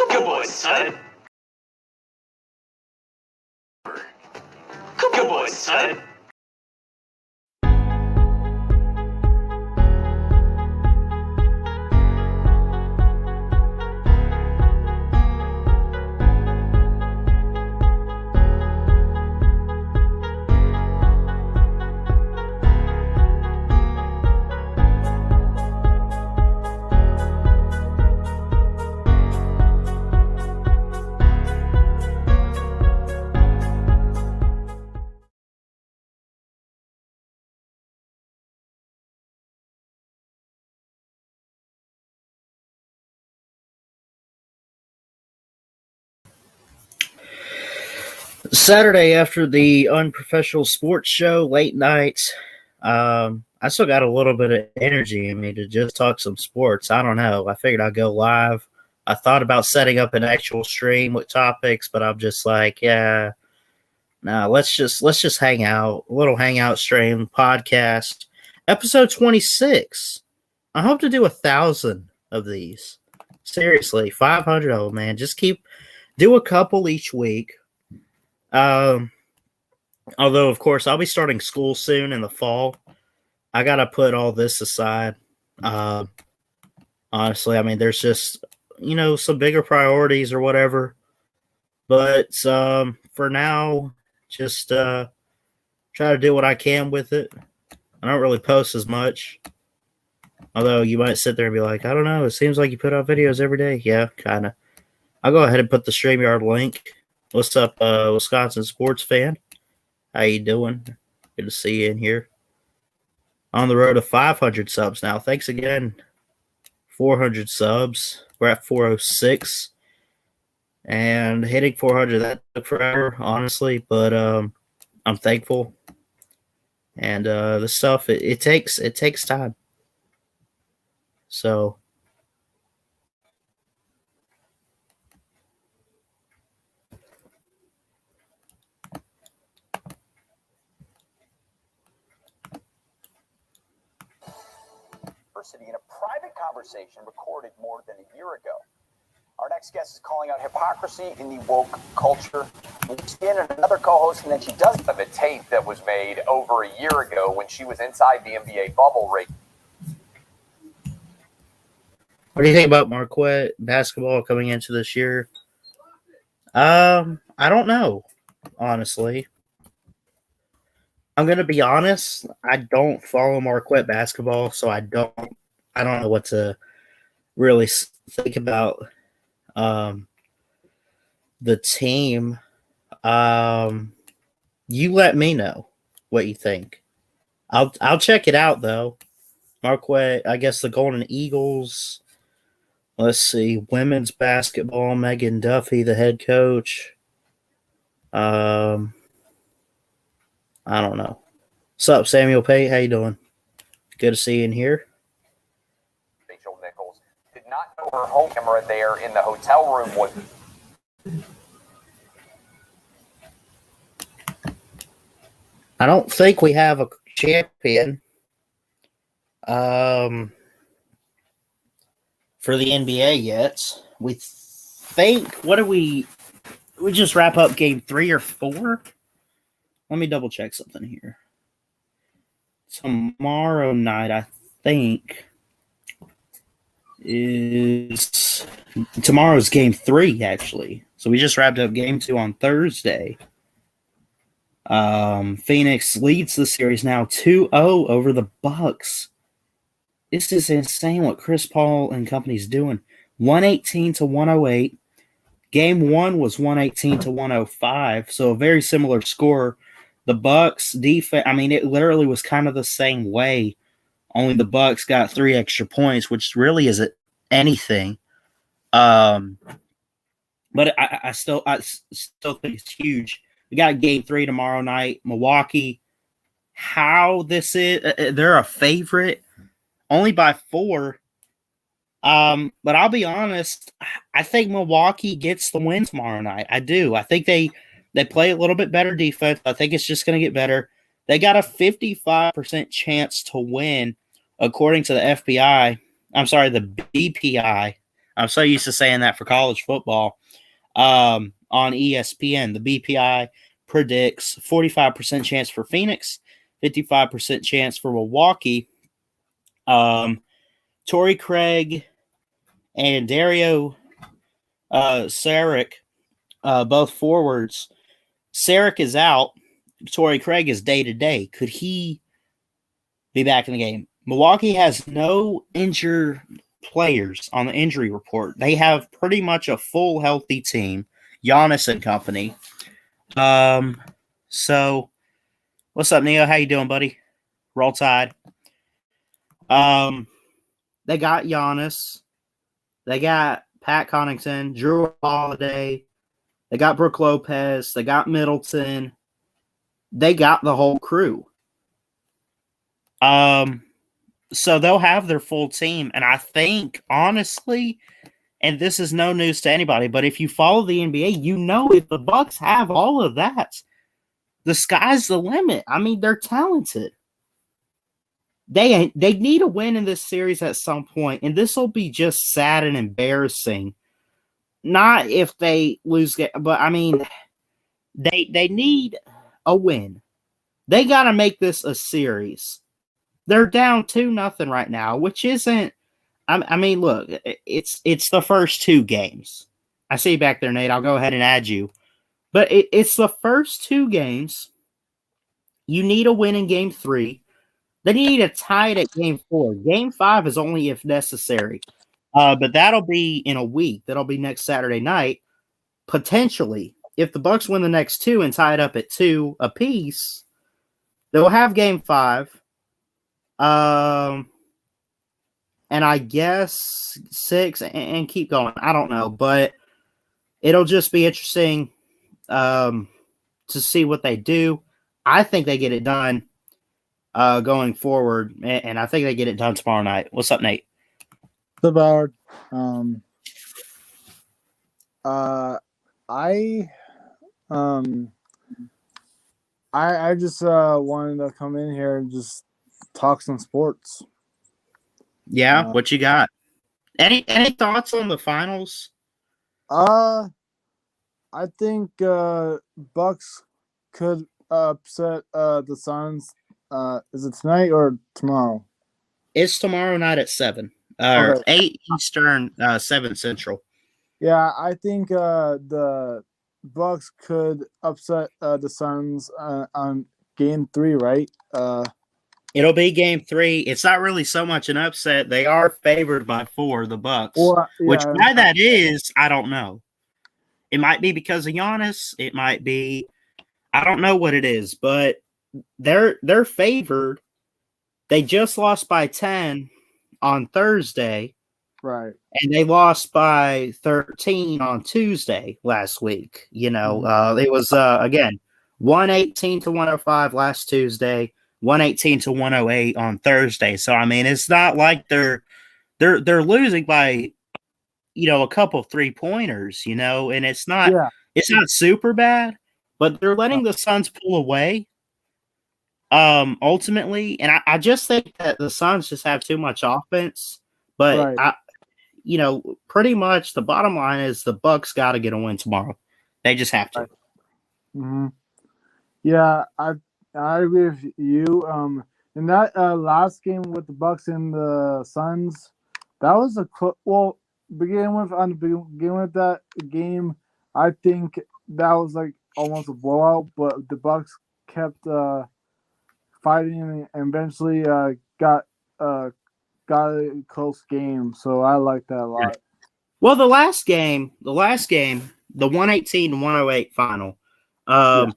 Good boy, son. Good boy, son. Saturday after the unprofessional sports show, late nights, I still got a little bit of energy in me to just talk some sports. I don't know. I figured I'd go live. I thought about setting up an actual stream with topics, but I'm just like, yeah, no, let's just hang out. A little hangout stream podcast. Episode 26. I hope to do 1,000 of these. Seriously, 500 of them, man. Just do a couple each week. Although, of course, I'll be starting school soon in the fall. I got to put all this aside. Honestly, I mean, there's just, some bigger priorities or whatever. But for now, just try to do what I can with it. I don't really post as much. Although you might sit there and be like, I don't know, it seems like you put out videos every day. Yeah, kind of. I'll go ahead and put the StreamYard link. What's up, Wisconsin sports fan? How you doing? Good to see you in here. On the road to 500 subs now. Thanks again. 400 subs. We're at 406. And hitting 400, that took forever, honestly. But I'm thankful. And this stuff, it takes time. So... in a private conversation recorded more than a year ago. Our next guest is calling out hypocrisy in the woke culture. We'll see another co-host, and then she does have a tape that was made over a year ago when she was inside the NBA bubble rate. What do you think about Marquette basketball coming into this year? I don't know, honestly. I'm going to be honest. I don't follow Marquette basketball, so I don't know what to really think about the team. You let me know what you think. I'll check it out, though. Marquette, I guess the Golden Eagles. Let's see. Women's basketball, Megan Duffy, the head coach. I don't know. What's up, Samuel Pate? How you doing? Good to see you in here. Rachel Nichols did not know her home camera there in the hotel room was. I don't think we have a champion for the NBA yet. We think, what do we just wrap up game 3 or 4? Let me double check something here. Tomorrow night, I think, is tomorrow's game 3, actually. So we just wrapped up game 2 on Thursday. Phoenix leads the series now 2-0 over the Bucks. This is insane what Chris Paul and company's doing. 118-108. Game 1 was 118-105, so a very similar score. The Bucks defense, I mean, it literally was kind of the same way. Only the Bucks got 3 extra points, which really isn't anything. But I still think it's huge. We got game 3 tomorrow night. Milwaukee. How this is? They're a favorite, only by 4. But I'll be honest. I think Milwaukee gets the win tomorrow night. I do. I think they play a little bit better defense. I think it's just going to get better. They got a 55% chance to win, according to the FBI. I'm sorry, the BPI. I'm so used to saying that for college football. On ESPN, the BPI predicts 45% chance for Phoenix, 55% chance for Milwaukee. Torrey Craig and Dario Saric, both forwards. Saric is out. Torrey Craig is day-to-day. Could he be back in the game? Milwaukee has no injured players on the injury report. They have pretty much a full healthy team. Giannis and company. So what's up, Neo? How you doing, buddy? Roll Tide. They got Giannis. They got Pat Connaughton, Drew Holiday. They got Brook Lopez. They got Middleton. They got the whole crew. So they'll have their full team. And I think, honestly, and this is no news to anybody, but if you follow the NBA, you know if the Bucks have all of that, the sky's the limit. I mean, they're talented. They need a win in this series at some point, and this will be just sad and embarrassing. Not if they lose, but I mean, they need a win. They got to make this a series. They're down 2-0 right now, which isn't. I mean, look, it's the first 2 games. I see you back there, Nate. I'll go ahead and add you, but it's the first 2 games. You need a win in Game 3. Then you need a tie at Game 4. Game 5 is only if necessary. But that'll be in a week. That'll be next Saturday night. Potentially, if the Bucks win the next 2 and tie it up at 2 apiece, they'll have Game 5. And I guess 6 and keep going. I don't know, but it'll just be interesting to see what they do. I think they get it done going forward, and I think they get it done tomorrow night. What's up, Nate? What's up, Howard? I just wanted to come in here and just talk some sports. Yeah, what you got? Any thoughts on the finals? I think Bucks could upset the Suns. Is it tonight or tomorrow? It's tomorrow night at 7. Or Okay. 8 Eastern, 7 Central. Yeah, I think the Bucks could upset the Suns on Game 3, right? It'll be Game 3. It's not really so much an upset. They are favored by 4, the Bucks. Which why that is, I don't know. It might be because of Giannis. It might be, I don't know what it is, but they're favored. They just lost by 10 on Thursday. Right. And they lost by 13 on Tuesday last week. You know, it was, again, 118 to 105 last Tuesday, 118 to 108 on Thursday. So, I mean, it's not like they're losing by, a couple 3-pointers, and it's not super bad, but they're letting the Suns pull away. Ultimately, and I just think that the Suns just have too much offense, but Right. Pretty much the bottom line is the Bucks got to get a win tomorrow. They just have to. Mm-hmm. Yeah, I agree with you. In that last game with the Bucks and the Suns, that was begin with that game, I think that was like almost a blowout, but the Bucks kept fighting and eventually got a close game. So I like that a lot. Well, the last game, the 118-108 final. The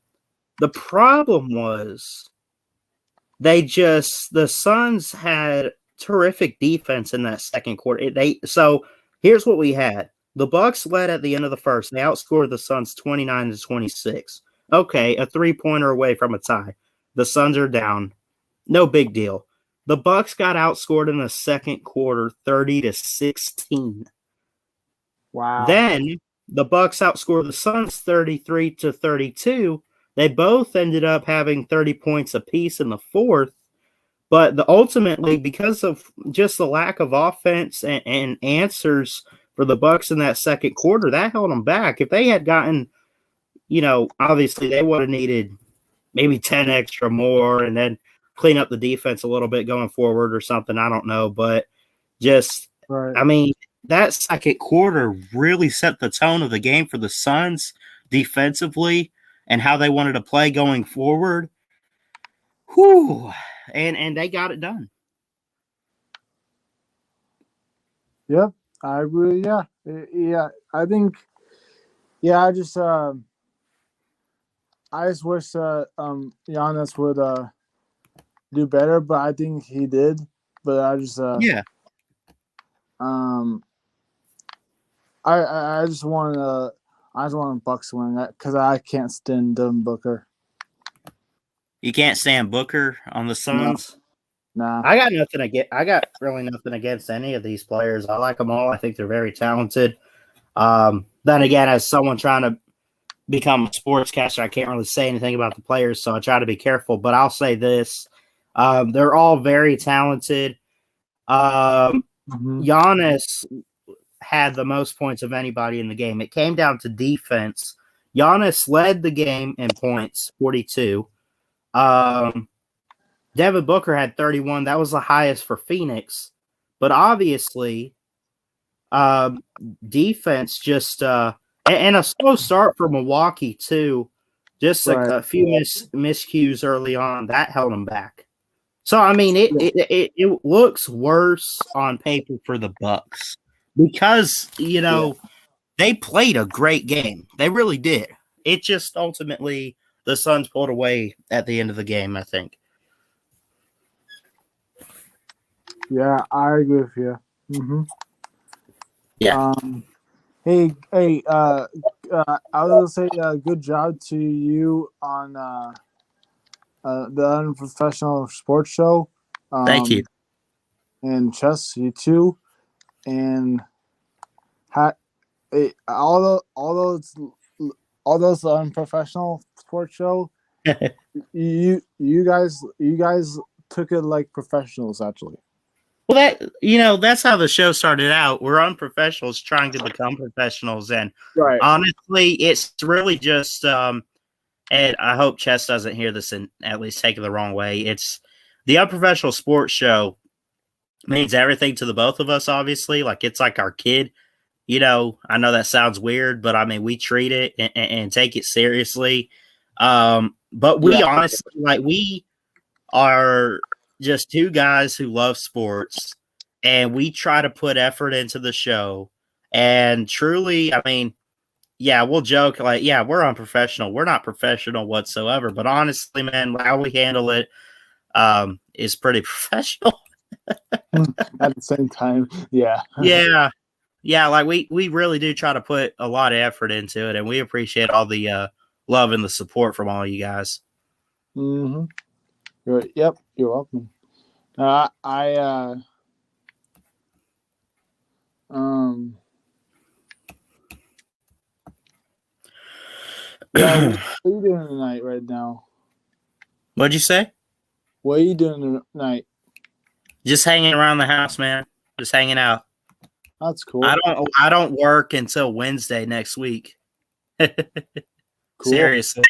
problem was the Suns had terrific defense in that second quarter. So here's what we had. The Bucks led at the end of the first. They outscored the Suns 29-26. Okay, a 3-pointer away from a tie. The Suns are down. No big deal. The Bucks got outscored in the second quarter 30-16. Wow. Then the Bucks outscored the Suns 33-32. They both ended up having 30 points apiece in the fourth. But ultimately, because of just the lack of offense and answers for the Bucks in that second quarter. That held them back. If they had gotten, obviously they would have needed maybe 10 extra more and then clean up the defense a little bit going forward or something. I don't know. But just, Right. I mean, that second quarter really set the tone of the game for the Suns defensively and how they wanted to play going forward. Whew. And they got it done. Yep, I agree. Yeah, yeah. I think. Yeah, I just wish Giannis would do better, but I think he did. But I just Yeah. I just want Bucks to win that because I can't stand Devin Booker. You can't stand Booker on the Suns? Nah. I got really nothing against any of these players. I like them all. I think they're very talented. Then again, as someone trying to become a sportscaster, I can't really say anything about the players, so I try to be careful. But I'll say this. They're all very talented. Giannis had the most points of anybody in the game. It came down to defense. Giannis led the game in points, 42. Devin Booker had 31. That was the highest for Phoenix. But obviously, defense just and a slow start for Milwaukee, too. Just a few miscues early on. That held them back. So, I mean, it looks worse on paper for the Bucks because, they played a great game. They really did. It just ultimately the Suns pulled away at the end of the game, I think. Yeah, I agree with you. Mm-hmm. Yeah. Hey, I was gonna say good job to you on the Unprofessional Sports Show. Thank you. And Chess, you too. And all those Unprofessional Sports Show, you guys took it like professionals actually. Well, that's how the show started out. We're unprofessionals trying to become professionals, and honestly, it's really just. And I hope Chess doesn't hear this and at least take it the wrong way. It's the Unprofessional Sports Show means everything to the both of us. Obviously, like it's like our kid. I know that sounds weird, but I mean we treat it and take it seriously. But we honestly, we are just two guys who love sports, and we try to put effort into the show. And truly, I mean, yeah, we'll joke we're unprofessional. We're not professional whatsoever. But honestly, man, how we handle it is pretty professional. At the same time, yeah. Like we really do try to put a lot of effort into it, and we appreciate all the love and the support from all you guys. Mm-hmm. You're welcome. What are you doing tonight right now? What'd you say? What are you doing tonight? Just hanging around the house, man. Just hanging out. That's cool. I don't work until Wednesday next week. Cool. Seriously.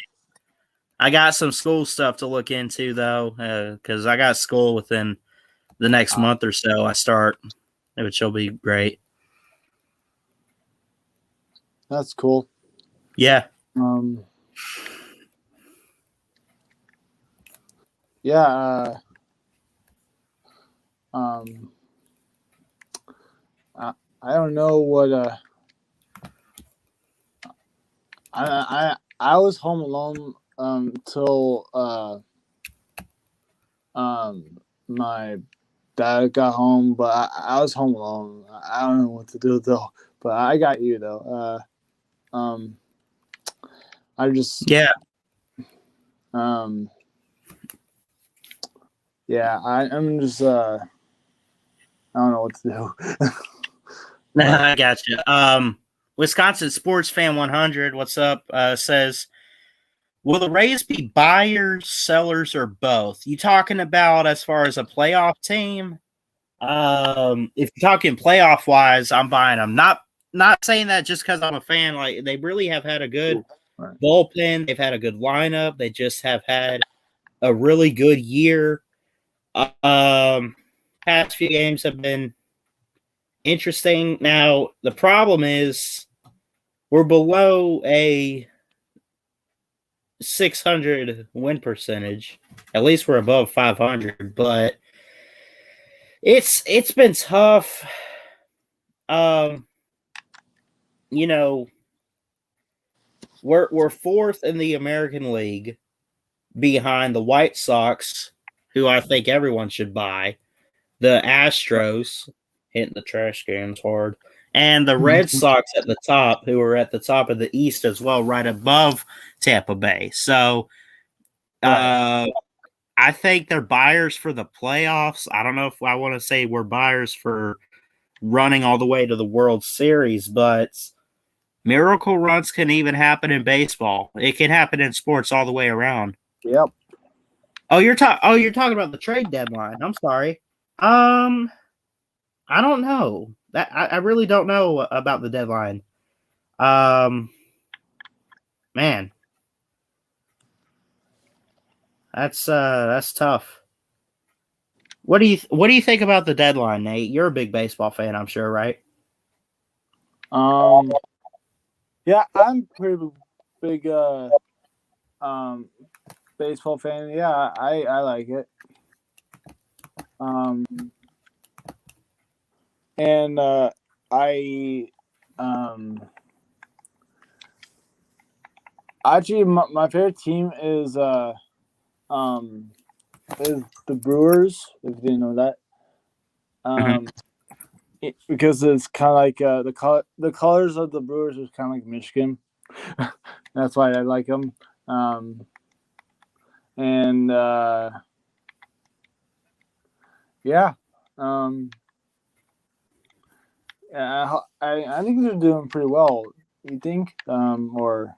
I got some school stuff to look into, though, because I got school within the next month or so. I start, which will be great. That's cool. Yeah. Yeah. I don't know what. I was home alone till my dad got home, but I was home alone. I don't know what to do though. But I got you though. I just I'm just I don't know what to do. I got you. Wisconsin Sports Fan 100, what's up? Says, will the Rays be buyers, sellers, or both? You talking about as far as a playoff team? If you're talking playoff wise, I'm buying them. Not not saying that just because I'm a fan. Like, they really have had a good Right. bullpen. They've had a good lineup. They just have had a really good year. Past few games have been interesting. Now, the problem is we're below a 600 win percentage. At least we're above 500, but it's been tough. You know, we're fourth in the American League behind the White Sox, who I think everyone should buy, the Astros, hitting the trash cans hard, and the Red Sox at the top, who are at the top of the East as well, right above Tampa Bay. So I think they're buyers for the playoffs. I don't know if I want to say we're buyers for running all the way to the World Series, but miracle runs can even happen in baseball. It can happen in sports all the way around. Yep. Oh, you're talking about the trade deadline. I'm sorry. I don't know. That I really don't know about the deadline. Man. That's tough. What do you think about the deadline, Nate? You're a big baseball fan, I'm sure, right? Yeah, I'm pretty big baseball fan. Yeah, I like it. And I actually my favorite team is the Brewers, if you didn't know that. Because it's kind of like the colors of the Brewers is kind of like Michigan. That's why I like them. Yeah. I think they're doing pretty well. You think? Or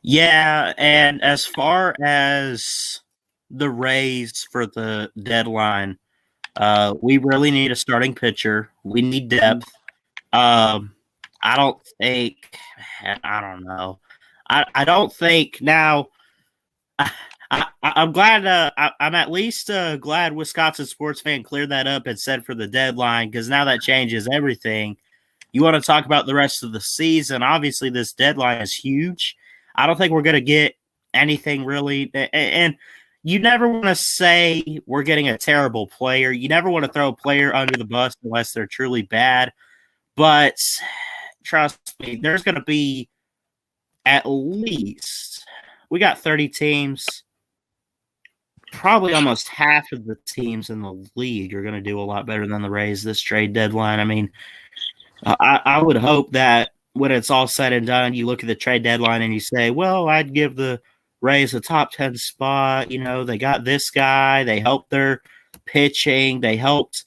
yeah, and as far as the Rays for the deadline, we really need a starting pitcher. We need depth. I don't know. I don't think now. I'm glad. I'm at least glad Wisconsin sports fan cleared that up and said for the deadline, because now that changes everything. You want to talk about the rest of the season? Obviously, this deadline is huge. I don't think we're going to get anything really. And you never want to say we're getting a terrible player. You never want to throw a player under the bus unless they're truly bad. But trust me, there's going to be at least, we got 30 teams. Probably almost half of the teams in the league are going to do a lot better than the Rays this trade deadline. I mean, I would hope that when it's all said and done, you look at the trade deadline and you say, well, I'd give the Rays a top 10 spot. You know, they got this guy. They helped their pitching. They helped.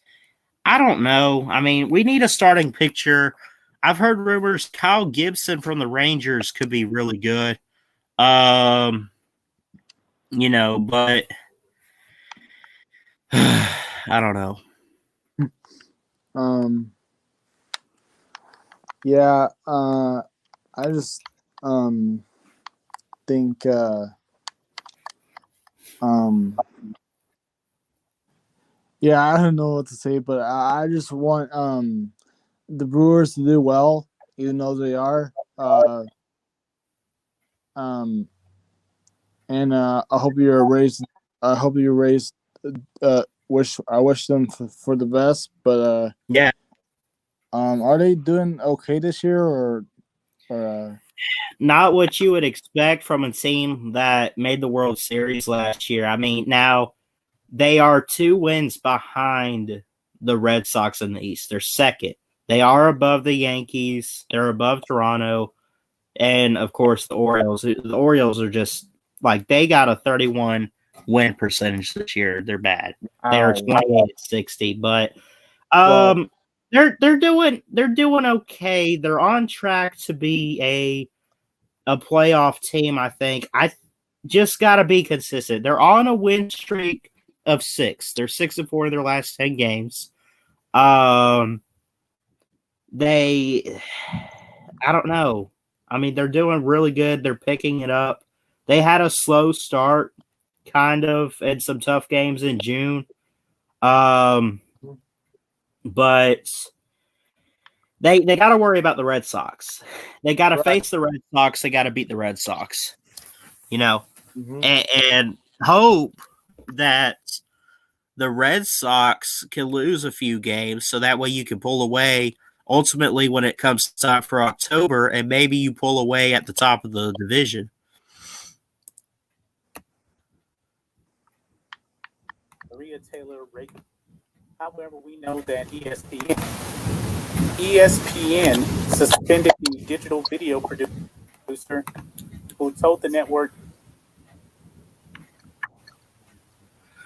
I don't know. I mean, we need a starting pitcher. I've heard rumors Kyle Gibson from the Rangers could be really good. You know, but I don't know. Yeah, I just think yeah, I don't know what to say, but I just want the Brewers to do well, even though they are. And I hope you're raised. I hope you're raised. I wish them for the best, but yeah. Are they doing okay this year, or not what you would expect from a team that made the World Series last year? I mean, now they are 2 wins behind the Red Sox in the East. They're second. They are above the Yankees. They're above Toronto, and of course the Orioles. The Orioles are just like, they got a 31 win percentage this year. They're bad. They're 28-60, but they're doing okay. They're on track to be a playoff team, I think. I just got to be consistent. They're on a win streak of 6. They're 6-4 in their last 10 games. I don't know. I mean, they're doing really good. They're picking it up. They had a slow start, kind of, and some tough games in June. But they got to worry about the Red Sox. They got to face the Red Sox. They got to beat the Red Sox, and hope that the Red Sox can lose a few games so that way you can pull away ultimately when it comes time for October, and maybe you pull away at the top of the division. Maria Taylor rating. However, we know that ESPN suspended the digital video producer who told the network.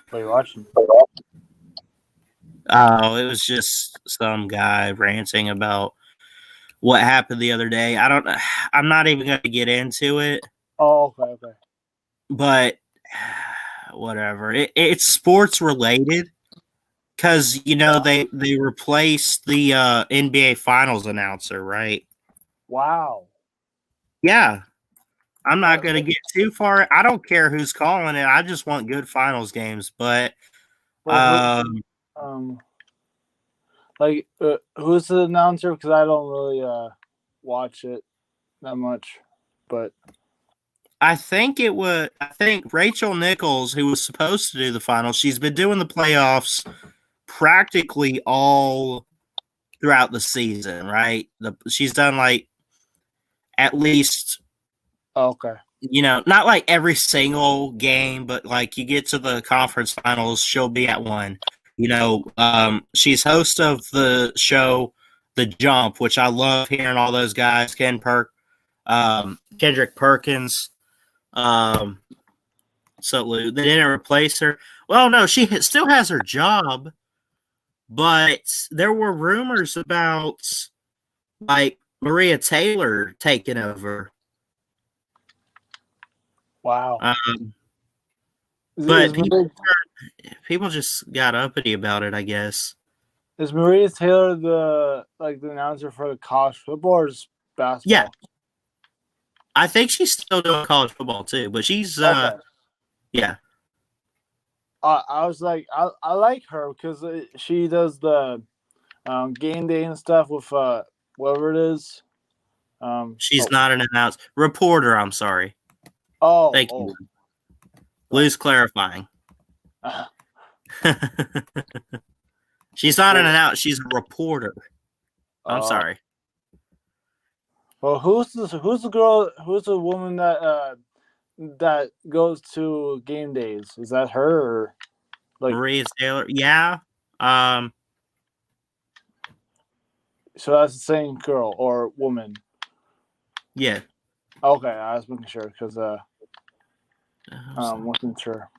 What are you watching? Oh, it was just some guy ranting about what happened the other day. I'm not even going to get into it. Oh, okay. But whatever. It's sports related because, they replaced the NBA Finals announcer, right? Wow. Yeah. I'm not going to get too far. I don't care who's calling it. I just want good finals games. But who's the announcer? Because I don't really watch it that much. But I think Rachel Nichols, who was supposed to do the finals, she's been doing the playoffs practically all throughout the season, right? She's done like at least okay. Not like every single game, but like you get to the conference finals, she'll be at one. She's host of the show The Jump, which I love hearing all those guys, Kendrick Perkins. So they didn't replace her. Well, no, she still has her job, but there were rumors about like Maria Taylor taking over. Wow. But people just got uppity about it, I guess. Is Maria Taylor the announcer for the college football or just basketball? Yeah. I think she's still doing college football too, but she's yeah. I was like, I like her because she does the game day and stuff with whatever it is. She's not an announcer. Reporter, I'm sorry. Oh. Thank you. Blue's clarifying. She's not an announcer. She's a reporter. I'm sorry. Well, who's the girl? Who's the woman that goes to game days? Is that her or Maria Taylor? Yeah. So that's the same girl or woman. Yeah. Okay, I was making sure because wasn't sure.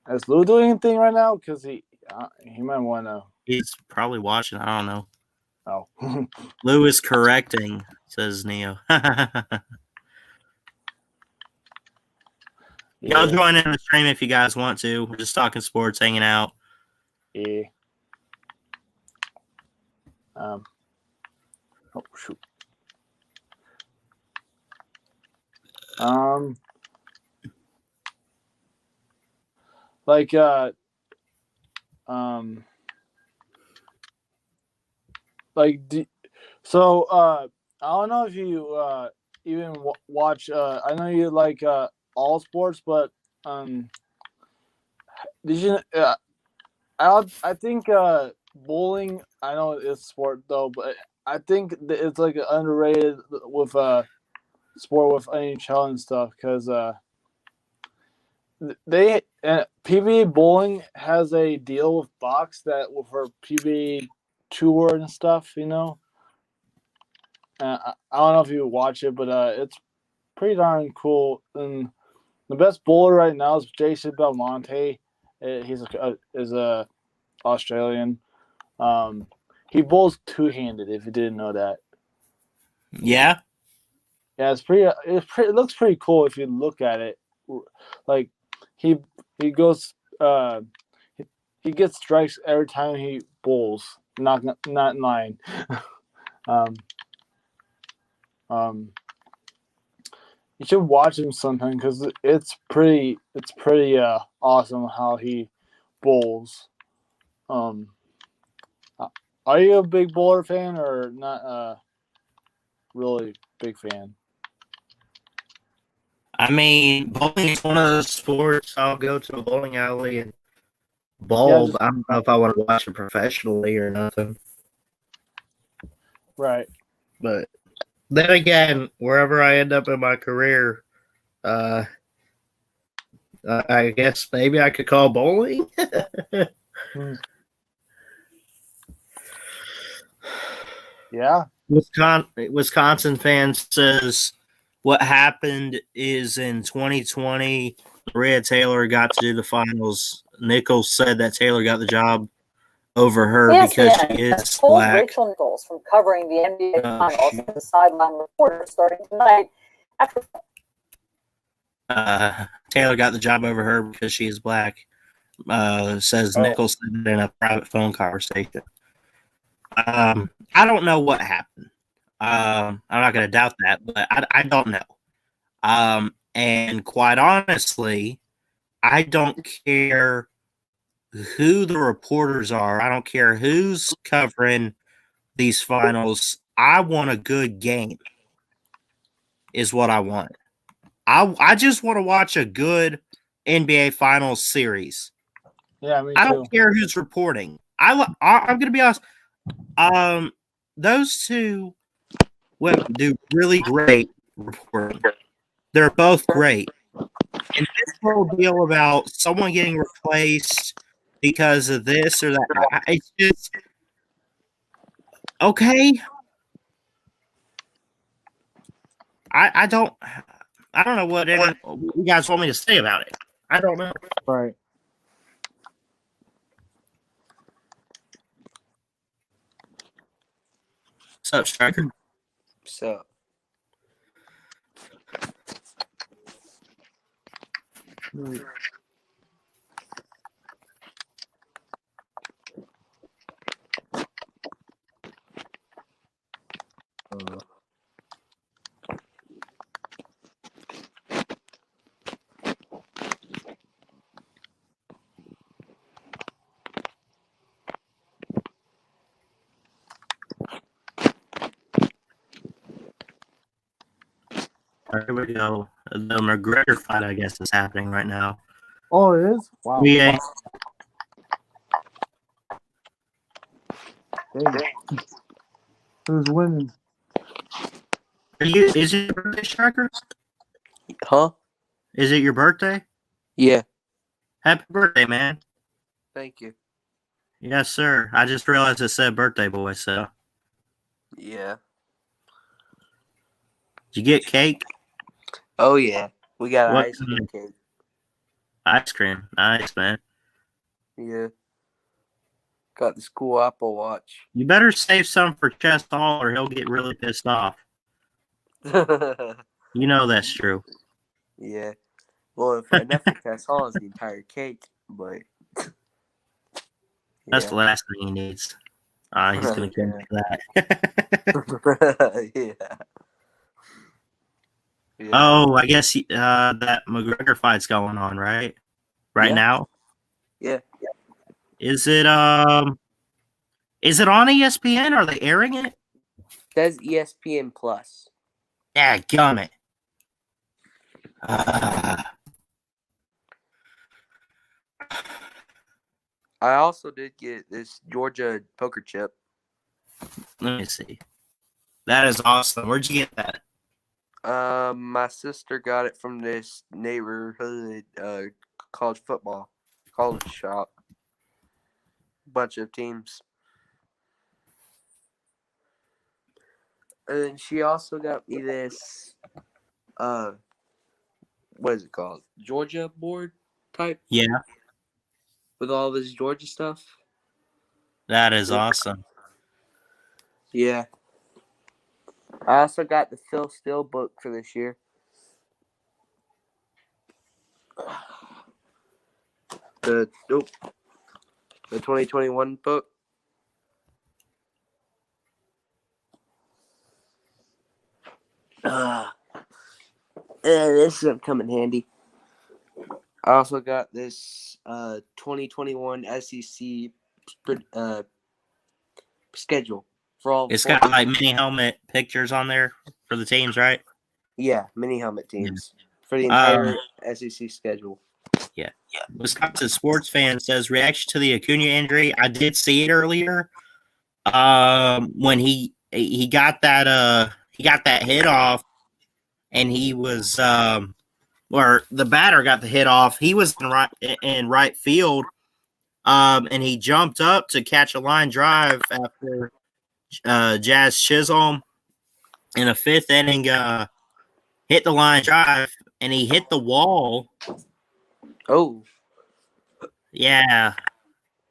Is Lou doing anything right now? Because he might want to. He's probably watching. I don't know. Oh. Lou is correcting, says Neo. Y'all join in the stream if you guys want to. We're just talking sports, hanging out. Yeah. Oh shoot. I don't know if you even watch. I know you like all sports, but did you? I think bowling. I know it's sport though, but I think it's like underrated with sport with NHL and stuff because PBA bowling has a deal with Box that with her PBA tour and stuff. I don't know if you watch it, but it's pretty darn cool. And the best bowler right now is Jason Belmonte. He's a Australian. He bowls two-handed. If you didn't know that. Yeah. Yeah, it looks pretty cool if you look at it. Like he goes he gets strikes every time he bowls. Not nine. You should watch him sometime because it's pretty awesome how he bowls. Are you a big bowler fan or not? Really big fan. I mean, bowling is one of those sports I'll go to a bowling alley and bowl. Yeah, I don't know if I want to watch it professionally or nothing. Right. But then again, wherever I end up in my career, I guess maybe I could call bowling. Yeah. Wisconsin fan says what happened is in 2020, Maria Taylor got to do the finals. Nichols said that Taylor got the job over her because she is pulled black. Rachel Nichols from covering the NBA Finals as a sideline reporter starting tonight after Taylor got the job over her because she is black. Says Nichols said it in a private phone conversation. I don't know what happened. I'm not going to doubt that, but I don't know. And quite honestly, I don't care who the reporters are. I don't care who's covering these finals. I want a good game is what I want. I just want to watch a good NBA Finals series. Yeah, me too. I don't care who's reporting. I'm going to be honest. Those two women do really great reporting. They're both great. And this whole deal about someone getting replaced because of this or that, it's just okay. I don't know what you guys want me to say about it. I don't know. Right. What's up, Striker? So, Here we go. The McGregor fight, I guess, is happening right now. Oh, it is? Wow. Yeah. Dang. Who's winning? Is it your birthday, Striker? huh? Is it your birthday? Yeah. Happy birthday, man. Thank you. Yes, sir. I just realized it said birthday boy, so. Yeah. Did you get cake? Oh yeah. We got What ice cream cake. Ice cream. Nice, man. Yeah. Got this cool Apple Watch. You better save some for Chest Hall or he'll get really pissed off. You know that's true. Yeah. Well, if enough for Tess Hall is the entire cake, but That's the last thing he needs. He's going to kill me for that. yeah. Yeah. Oh, I guess that McGregor fight's going on, right? Right now? Yeah. Is it on ESPN? Are they airing it? That's ESPN Plus. Yeah, gummit. I also did get this Georgia poker chip. Let me see. That is awesome. Where'd you get that? My sister got it from this neighborhood college shop. Bunch of teams. And then she also got me this what is it called? Georgia board type? Yeah. With all this Georgia stuff. That is awesome. Yeah. I also got the Phil Steele book for this year. The 2021 book. This is gonna come in handy. I also got this 2021 SEC schedule for all. It's got like mini helmet pictures on there for the teams, right? Yeah, mini helmet teams for the entire SEC schedule. Yeah. Wisconsin sports fan says reaction to the Acuna injury. I did see it earlier. When he got that hit off, and he was or the batter got the hit off. He was in right field, and he jumped up to catch a line drive after Jazz Chisholm in a fifth inning hit the line drive, and he hit the wall. Oh, yeah,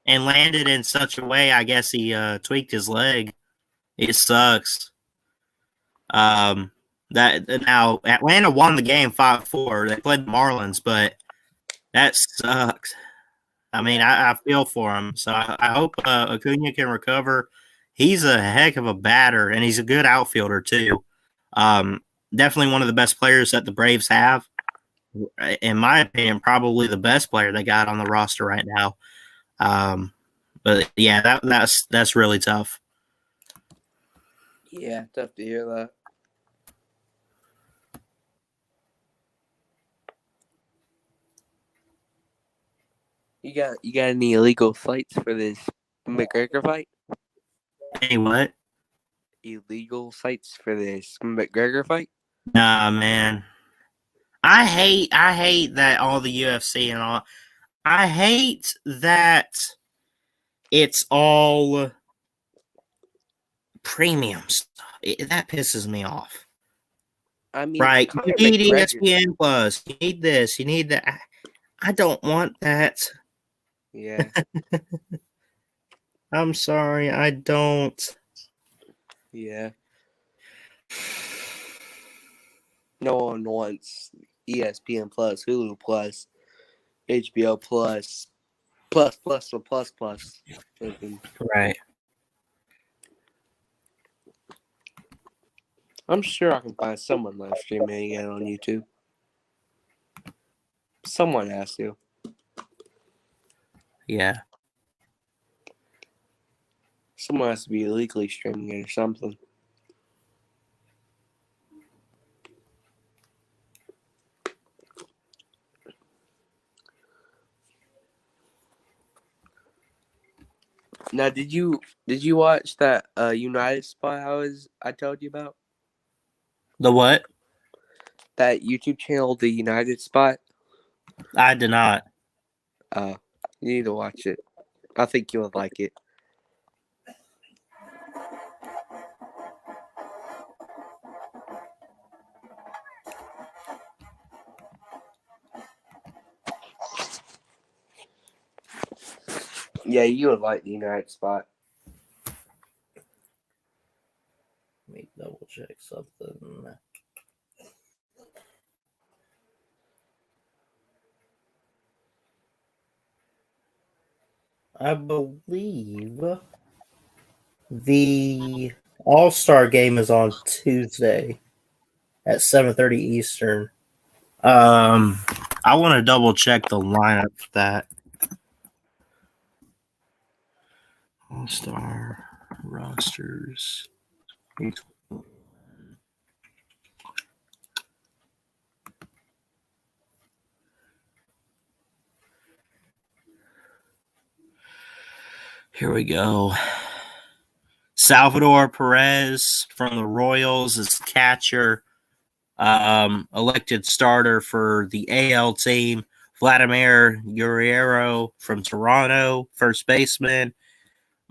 and landed in such a way. I guess he tweaked his leg. It sucks. That now Atlanta won the game 5-4. They played the Marlins, but that sucks. I mean, I feel for him. So I hope Acuna can recover. He's a heck of a batter, and he's a good outfielder too. Definitely one of the best players that the Braves have. In my opinion, probably the best player they got on the roster right now. But yeah, that's really tough. yeah, tough to hear that. You got any illegal fights for this McGregor fight? Hey, what? Illegal sites for this McGregor fight? Nah, man. I hate that all the UFC and all. I hate that it's all premiums. That pisses me off. I mean, Right? Conor You need McGregor- ESPN Plus. You need this. You need that. I don't want that. Yeah, I'm sorry. I don't. yeah. No one wants ESPN Plus, Hulu Plus, HBO Plus, plus. Right. I'm sure I can find someone live streaming it on YouTube. Someone has to. Yeah. Someone has to be illegally streaming it or something. Now, did you watch that United spot I told you about? The what? That YouTube channel, the United spot? I did not. You need to watch it. I think you would like it. Yeah, you would like the United spot. Let me double check something. I believe the All-Star game is on Tuesday at 7:30 Eastern. I want to double check the lineup for that. All-Star rosters. Here we go. Salvador Perez from the Royals is catcher. Elected starter for the AL team. Vladimir Guerrero from Toronto, first baseman.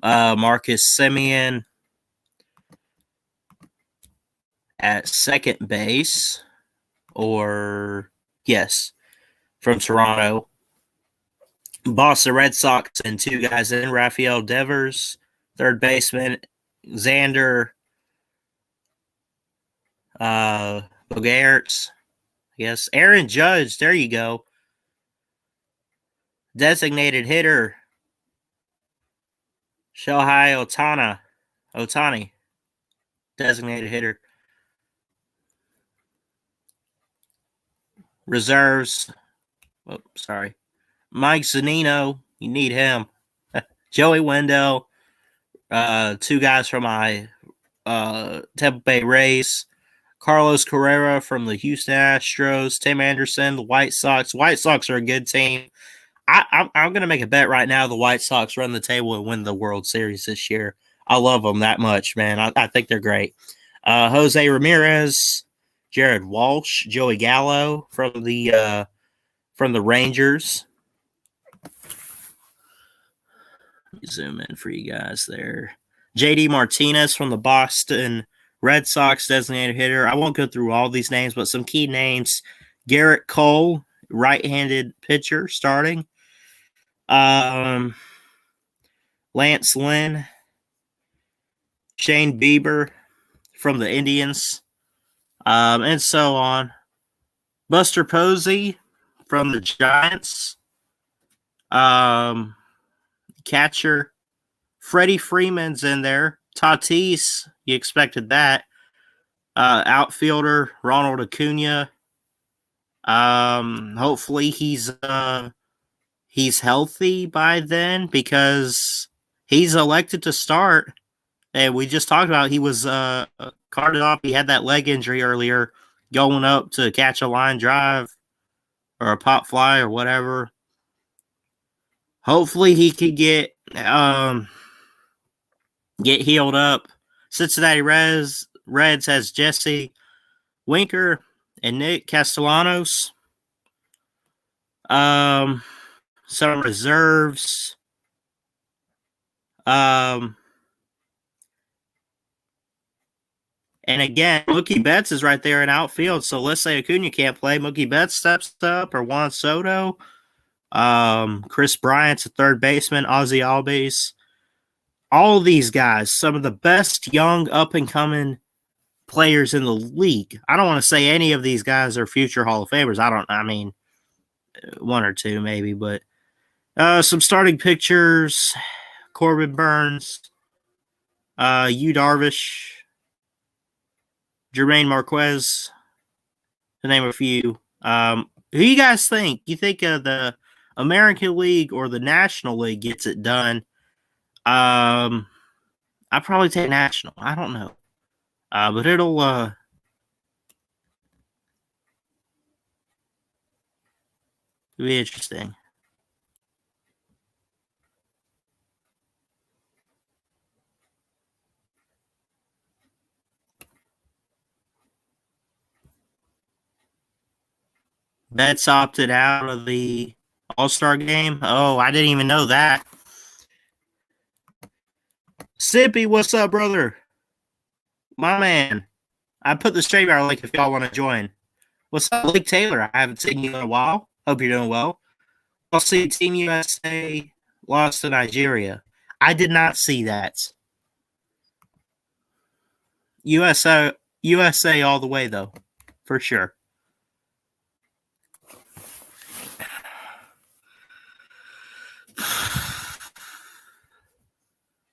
Marcus Semien at second base. From Toronto. Boston Red Sox and two guys in. Rafael Devers, third baseman. Xander Bogaerts, I guess. Aaron Judge, there you go. Designated hitter. Shohei Otani, designated hitter. Reserves. Oh, sorry. Mike Zunino, you need him. Joey Wendell, two guys from my Tampa Bay Rays. Carlos Carrera from the Houston Astros. Tim Anderson, the White Sox. White Sox are a good team. I'm going to make a bet right now the White Sox run the table and win the World Series this year. I love them that much, man. I think they're great. Jose Ramirez, Jared Walsh, Joey Gallo from the Rangers. Let me zoom in for you guys there. JD Martinez from the Boston Red Sox, designated hitter. I won't go through all these names, but some key names. Garrett Cole, right-handed pitcher, starting. Lance Lynn, Shane Bieber from the Indians, and so on. Buster Posey from the Giants. Catcher Freddie Freeman's in there. Tatis, you expected that. Outfielder Ronald Acuna. Hopefully he's healthy by then because he's elected to start. And we just talked about he was carted off. He had that leg injury earlier, going up to catch a line drive or a pop fly or whatever. Hopefully he could get healed up. Cincinnati Reds has Jesse Winker and Nick Castellanos. Some reserves. And again, Mookie Betts is right there in outfield. So let's say Acuna can't play. Mookie Betts steps up, or Juan Soto. Chris Bryant's a third baseman. Ozzie Albies. All of these guys, some of the best young up-and-coming players in the league. I don't want to say any of these guys are future Hall of Famers. I mean, one or two maybe, but some starting pitchers. Corbin Burns. Yu Darvish. Jermaine Marquez, to name a few. Who do you guys think? You think the American League or the National League gets it done? I'd probably take National. I don't know. But it'll be interesting. Betts opted out of the All-Star game. Oh, I didn't even know that. Sippy, what's up, brother? My man. I put the StreamYard link if y'all want to join. What's up, Lake Taylor? I haven't seen you in a while. Hope you're doing well. I'll see Team USA lost to Nigeria. I did not see that. USA all the way, though, for sure.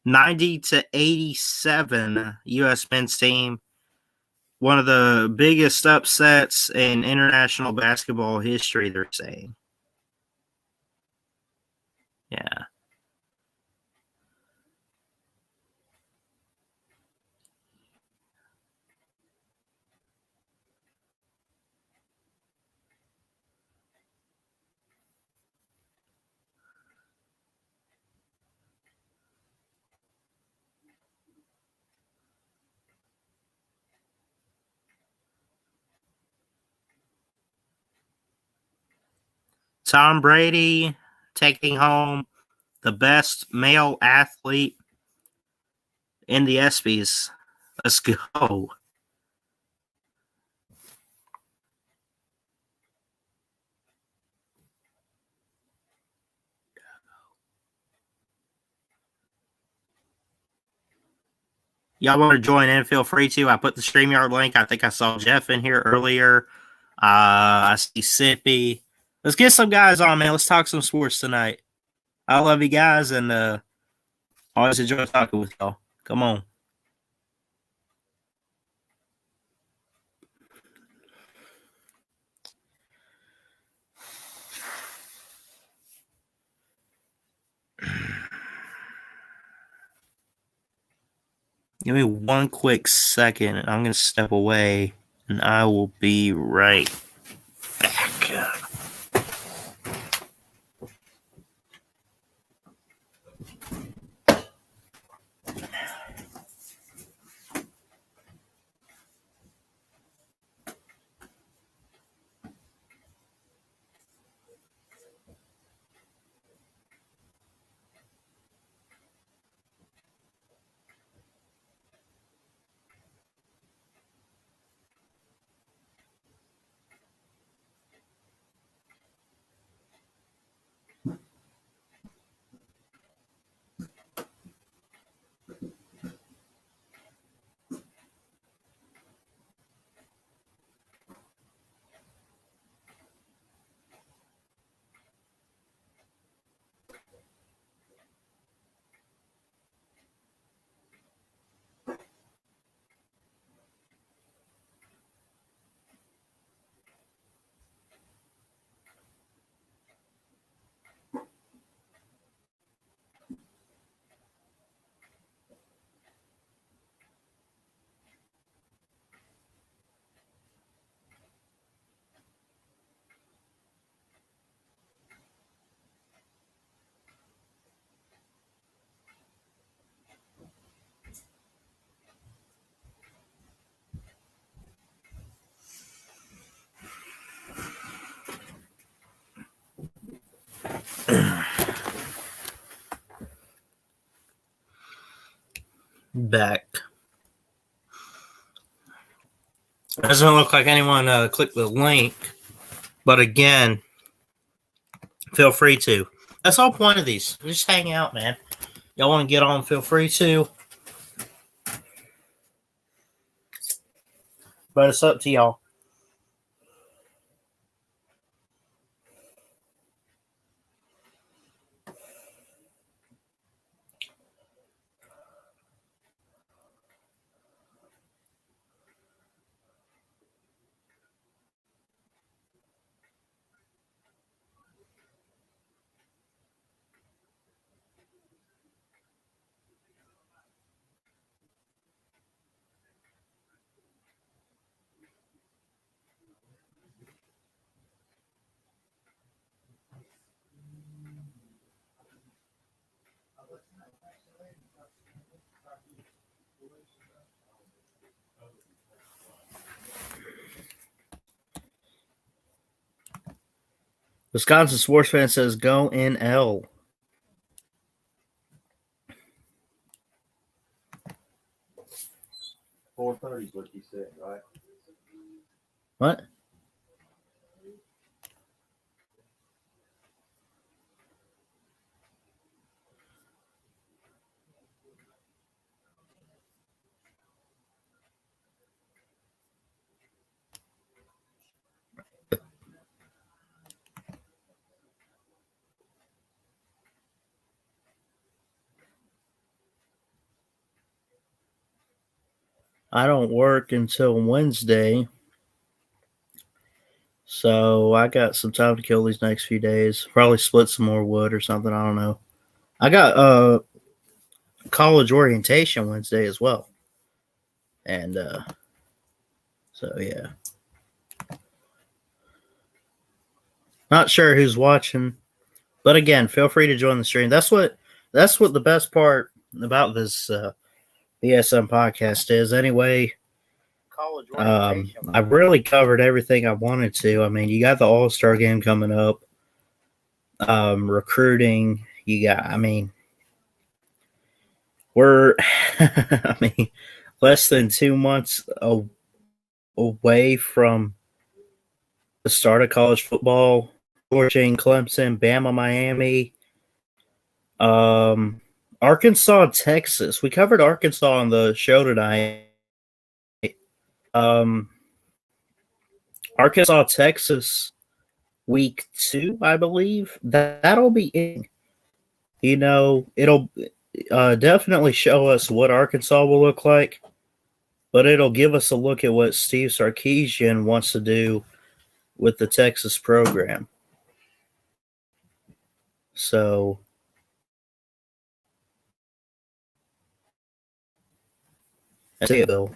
$90-87 U.S. men's team. One of the biggest upsets in international basketball history, they're saying. Yeah. Tom Brady taking home the best male athlete in the ESPYs. Let's go. Y'all want to join in, feel free to. I put the StreamYard link. I think I saw Jeff in here earlier. I see Sippy. Let's get some guys on, man. Let's talk some sports tonight. I love you guys, and Always enjoy talking with y'all. Come on. Give me one quick second, and I'm going to step away, and I will be right back. Back. Doesn't look like anyone clicked the link, but again, feel free to. That's the whole point of these. Just hang out, man. Y'all want to get on, feel free to. But it's up to y'all. Wisconsin sports fan says go NL. $4.30 is what you said, right? What? I don't work until Wednesday, so I got some time to kill these next few days. Probably split some more wood or something. I don't know. I got college orientation Wednesday as well, and so yeah. Not sure who's watching, but again, feel free to join the stream. That's what the best part about this BSM podcast is. Anyway, I really covered everything I wanted to. I mean, you got the All-Star game coming up, recruiting. You got, I mean, we're, I mean, less than 2 months away from the start of college football. Georgia and Clemson, Bama, Miami, Arkansas, Texas. We covered Arkansas on the show tonight. Arkansas, Texas, week 2, I believe. That'll be in. You know, definitely show us what Arkansas will look like, but it'll give us a look at what Steve Sarkisian wants to do with the Texas program. So, that's it, Bill.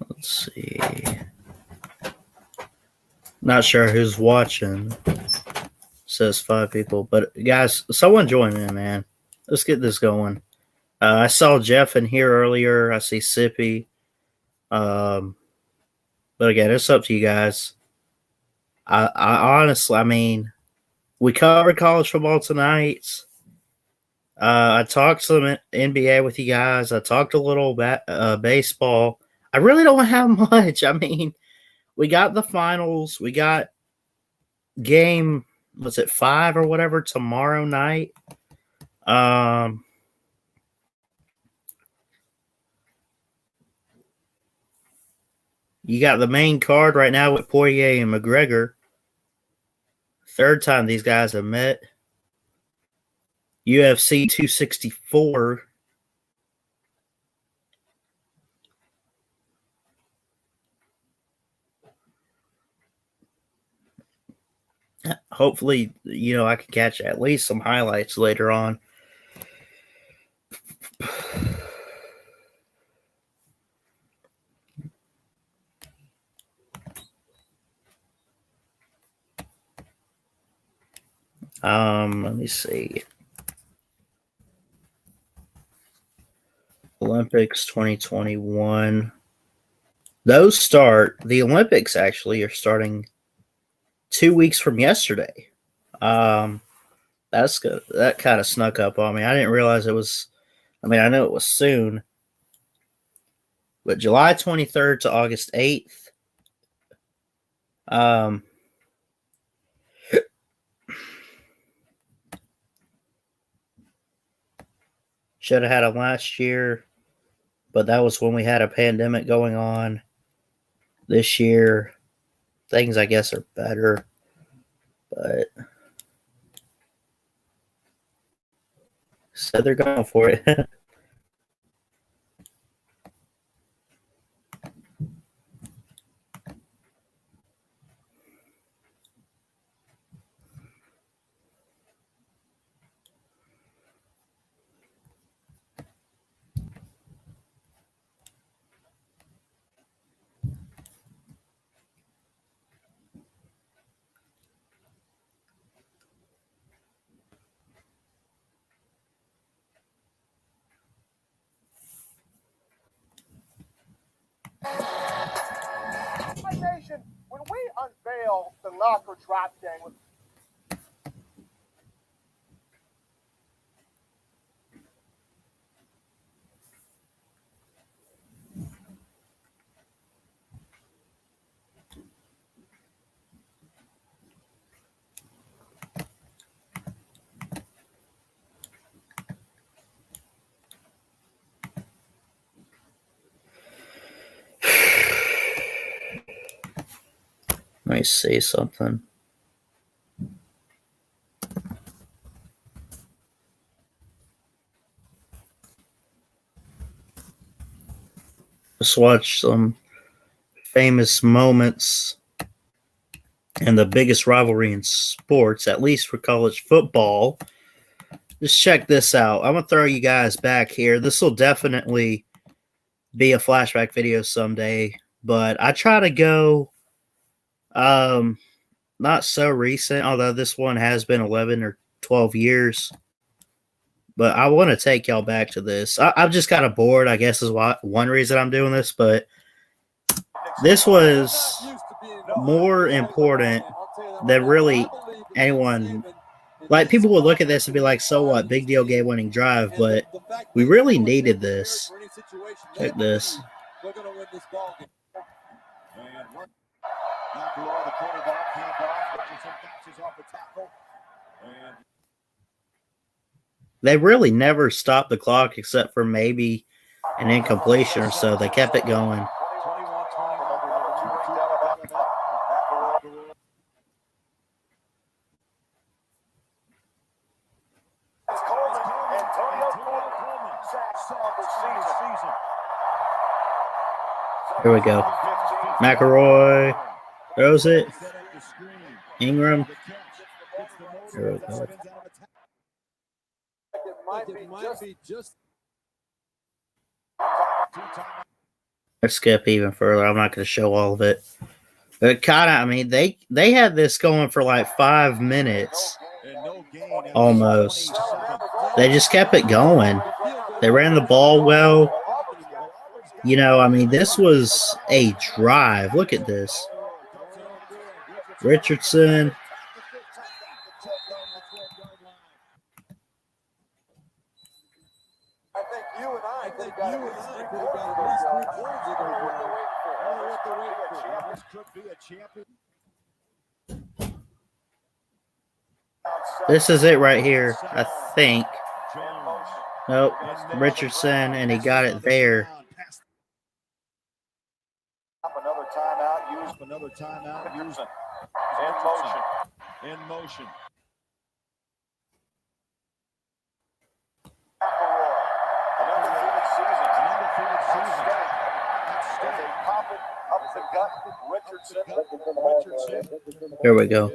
Let's see. Not sure who's watching. Says 5 people, but guys, someone join me, man. Let's get this going. I saw Jeff in here earlier. I see Sippy. But again, it's up to you guys. I honestly, I mean, we covered college football tonight. I talked some NBA with you guys. I talked a little baseball. I really don't have much. I mean, we got the finals. We got game, was it 5 or whatever, tomorrow night. You got the main card right now with Poirier and McGregor. Third time these guys have met. UFC 264. Hopefully, I can catch at least some highlights later on. Let me see. Olympics 2021. The Olympics actually are starting 2 weeks from yesterday. That's good. That kind of snuck up on me. I didn't realize it was, I know it was soon, but July 23rd to August 8th. Should have had them last year, but that was when we had a pandemic going on. This year, things, I guess, are better, but so they're going for it. My nation, when we unveil the locker drop game with Let me see something. Let's watch some famous moments and the biggest rivalry in sports, at least for college football. Just check this out. I'm going to throw you guys back here. This will definitely be a flashback video someday, but I try to go not so recent, although this one has been 11 or 12 years. But I want to take y'all back to this. I'm just kind of bored, I guess, is one reason I'm doing this. But this was more important than really anyone. Like, people would look at this and be like, so what? Big deal game-winning drive. But we really needed this. Check this. They really never stopped the clock except for maybe an incompletion or so. They kept it going. Here we go. McElroy throws it. Ingram. Here we go. Let's skip even further. I'm not going to show all of it. But kind of, I mean, they had this going for like 5 minutes almost. They just kept it going. They ran the ball well. You know, I mean, this was a drive. Look at this. Richardson. This is it right here, I think. Nope, Richardson, and he got it there. Another timeout used. In motion. Here we go.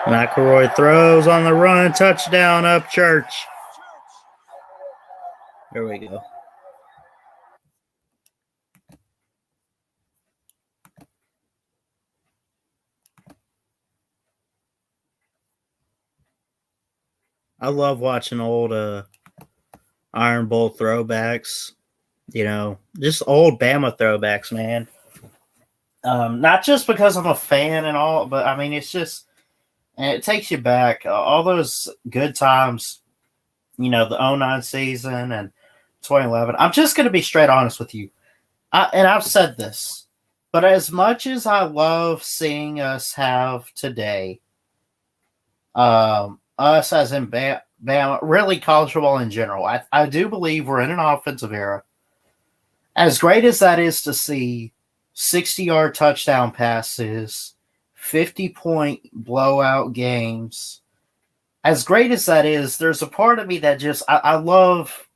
McElroy throws on the run, touchdown, up Church. Here we go. I love watching old Iron Bowl throwbacks. You know, just old Bama throwbacks, man. Not just because I'm a fan and all, but I mean, it's just, and it takes you back. All those good times, you know, the 09 season and 2011. I'm just going to be straight honest with you. And I've said this, but as much as I love seeing us have today, us as in Bama, really college football in general, I do believe we're in an offensive era. As great as that is to see 60-yard touchdown passes, 50-point blowout games, as great as that is, there's a part of me that just, I love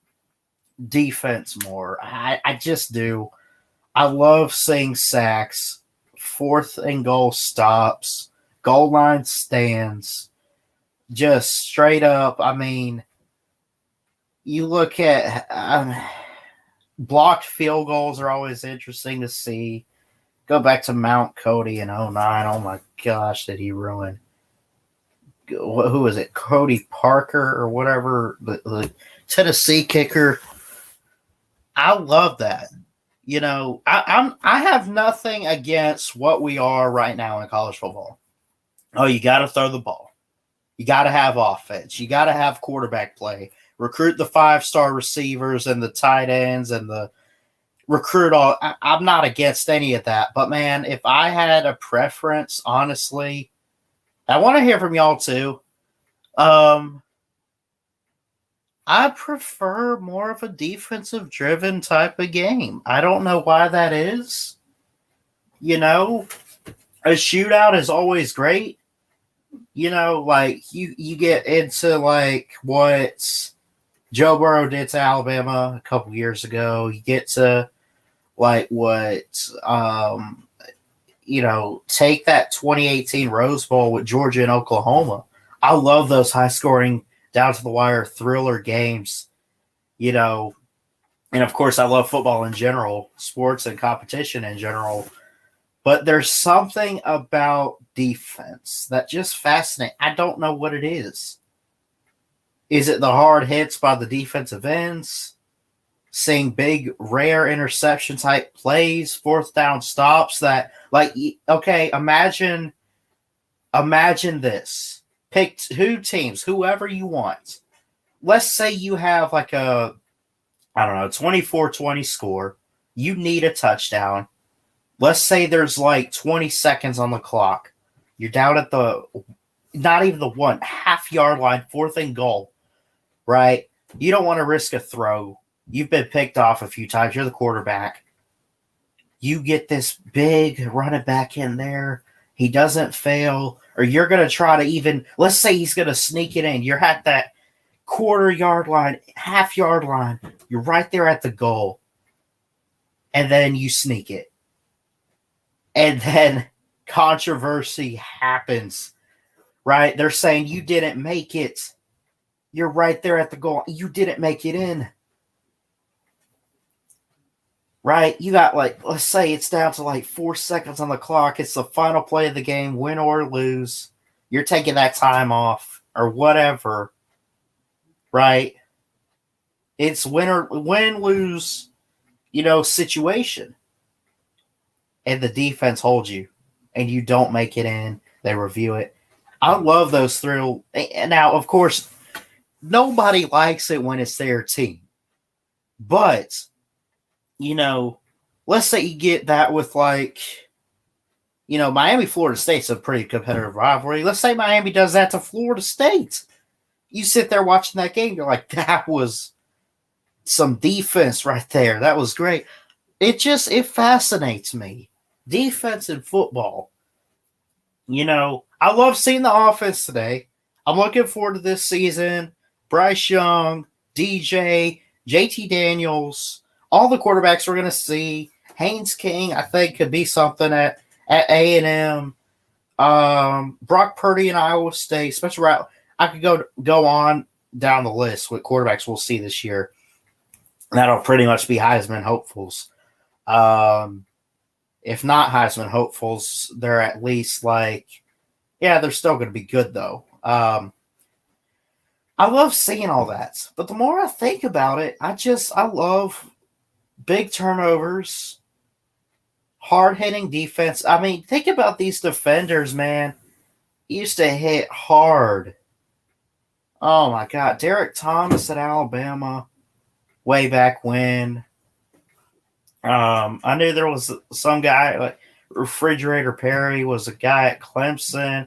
defense more. I just do. I love seeing sacks, 4th and goal stops, goal line stands, just straight up. I mean, you look at blocked field goals are always interesting to see. Go back to Mount Cody in 09. Oh my gosh, did he ruin? Who was it? Cody Parker or whatever, the Tennessee kicker. I love that. You know, I have nothing against what we are right now in college football. Oh, you got to throw the ball. You got to have offense. You got to have quarterback play. Recruit the 5-star receivers and the tight ends and the recruit all. I'm not against any of that. But, man, if I had a preference, honestly, I want to hear from y'all too. I I prefer more of a defensive driven type of game. I don't know why that is. You know, a shootout is always great. You know, like you get into like what Joe Burrow did to Alabama a couple years ago. You get to like what take that 2018 Rose Bowl with Georgia and Oklahoma. I love those high scoring, down to the wire thriller games. You know, and of course I love football in general, sports and competition in general. But there's something about defense that just fascinates. I don't know what it is. Is it the hard hits by the defensive ends? Seeing big, rare interception type plays, fourth down stops that, like, okay, imagine this. Pick two teams, whoever you want. Let's say you have like a, 24-20 score. You need a touchdown. Let's say there's like 20 seconds on the clock. You're down at the, not even the 1.5 yard line, fourth and goal, right? You don't want to risk a throw. You've been picked off a few times. You're the quarterback. You get this big running back in there. He doesn't fail. Or you're going to try to even, let's say he's going to sneak it in. You're at that quarter yard line, half yard line. You're right there at the goal. And then you sneak it. And then controversy happens, right? They're saying you didn't make it. You're right there at the goal. You didn't make it in. Right? You got like, let's say it's down to like 4 seconds on the clock. It's the final play of the game, win or lose. You're taking that time off or whatever. Right? It's win, lose, situation. And the defense holds you, and you don't make it in. They review it. I love those thrill. And now, of course, nobody likes it when it's their team. But, let's say you get that with like, Miami, Florida State's a pretty competitive rivalry. Let's say Miami does that to Florida State. You sit there watching that game, you're like, that was some defense right there. That was great. It fascinates me. Defense in football. I love seeing the offense today. I'm looking forward to this season. Bryce Young, DJ, JT Daniels, all the quarterbacks we're going to see. Haynes King, I think, could be something at A&M. Brock Purdy in Iowa State, especially I could go on down the list with quarterbacks we'll see this year. That'll pretty much be Heisman hopefuls. If not Heisman hopefuls, they're at least they're still going to be good though. I love seeing all that, but the more I think about it, I love big turnovers, hard-hitting defense. I mean, think about these defenders, man. Used to hit hard. Oh my God, Derek Thomas at Alabama, way back when. I knew there was some guy like Refrigerator Perry was a guy at Clemson.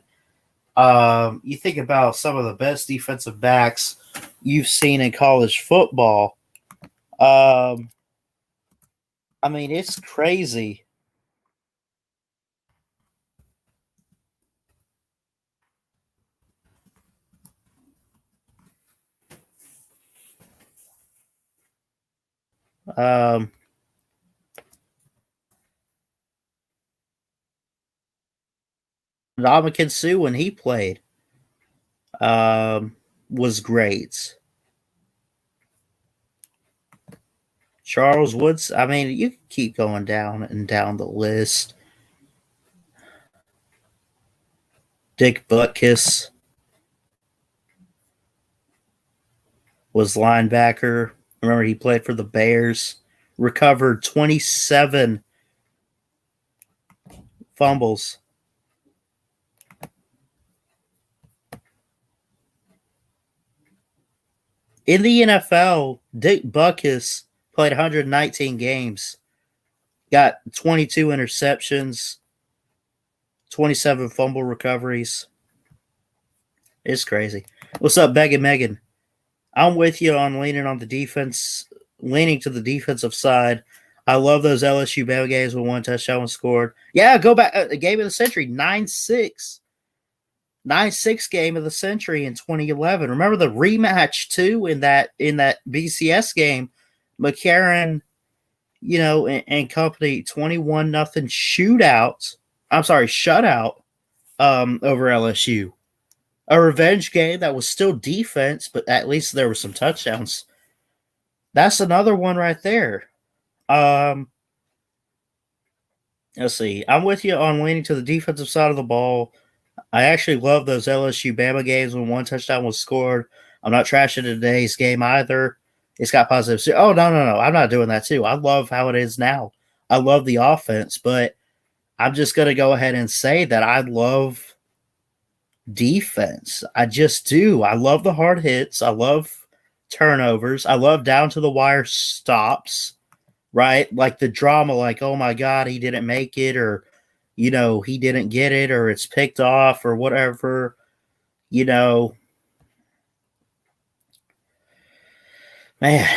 You think about some of the best defensive backs you've seen in college football. I mean, it's crazy. Ndamukong Suh, when he played, was great. Charles Woods, I mean, you can keep going down and down the list. Dick Butkus was linebacker. Remember, he played for the Bears. Recovered 27 fumbles. In the NFL, Dick Butkus played 119 games, got 22 interceptions, 27 fumble recoveries. It's crazy. What's up, Megan? I'm with you on leaning on the defense, leaning to the defensive side. I love those LSU Bama games when one touchdown was scored. Yeah, go back. The game of the century, 9-6. 9-6 game of the century in 2011. Remember the rematch too in that BCS game, McCarron, and company 21-0 shootout. I'm sorry, shutout over LSU. A revenge game that was still defense, but at least there were some touchdowns. That's another one right there. Let's see. I'm with you on leaning to the defensive side of the ball. I actually love those LSU Bama games when one touchdown was scored. I'm not trashing today's game either. It's got positives. Oh, no. I'm not doing that too. I love how it is now. I love the offense, but I'm just going to go ahead and say that I love defense. I just do. I love the hard hits. I love turnovers. I love down to the wire stops, right? Like the drama, like, oh my God, he didn't make it, or, he didn't get it, or it's picked off, or whatever, Man.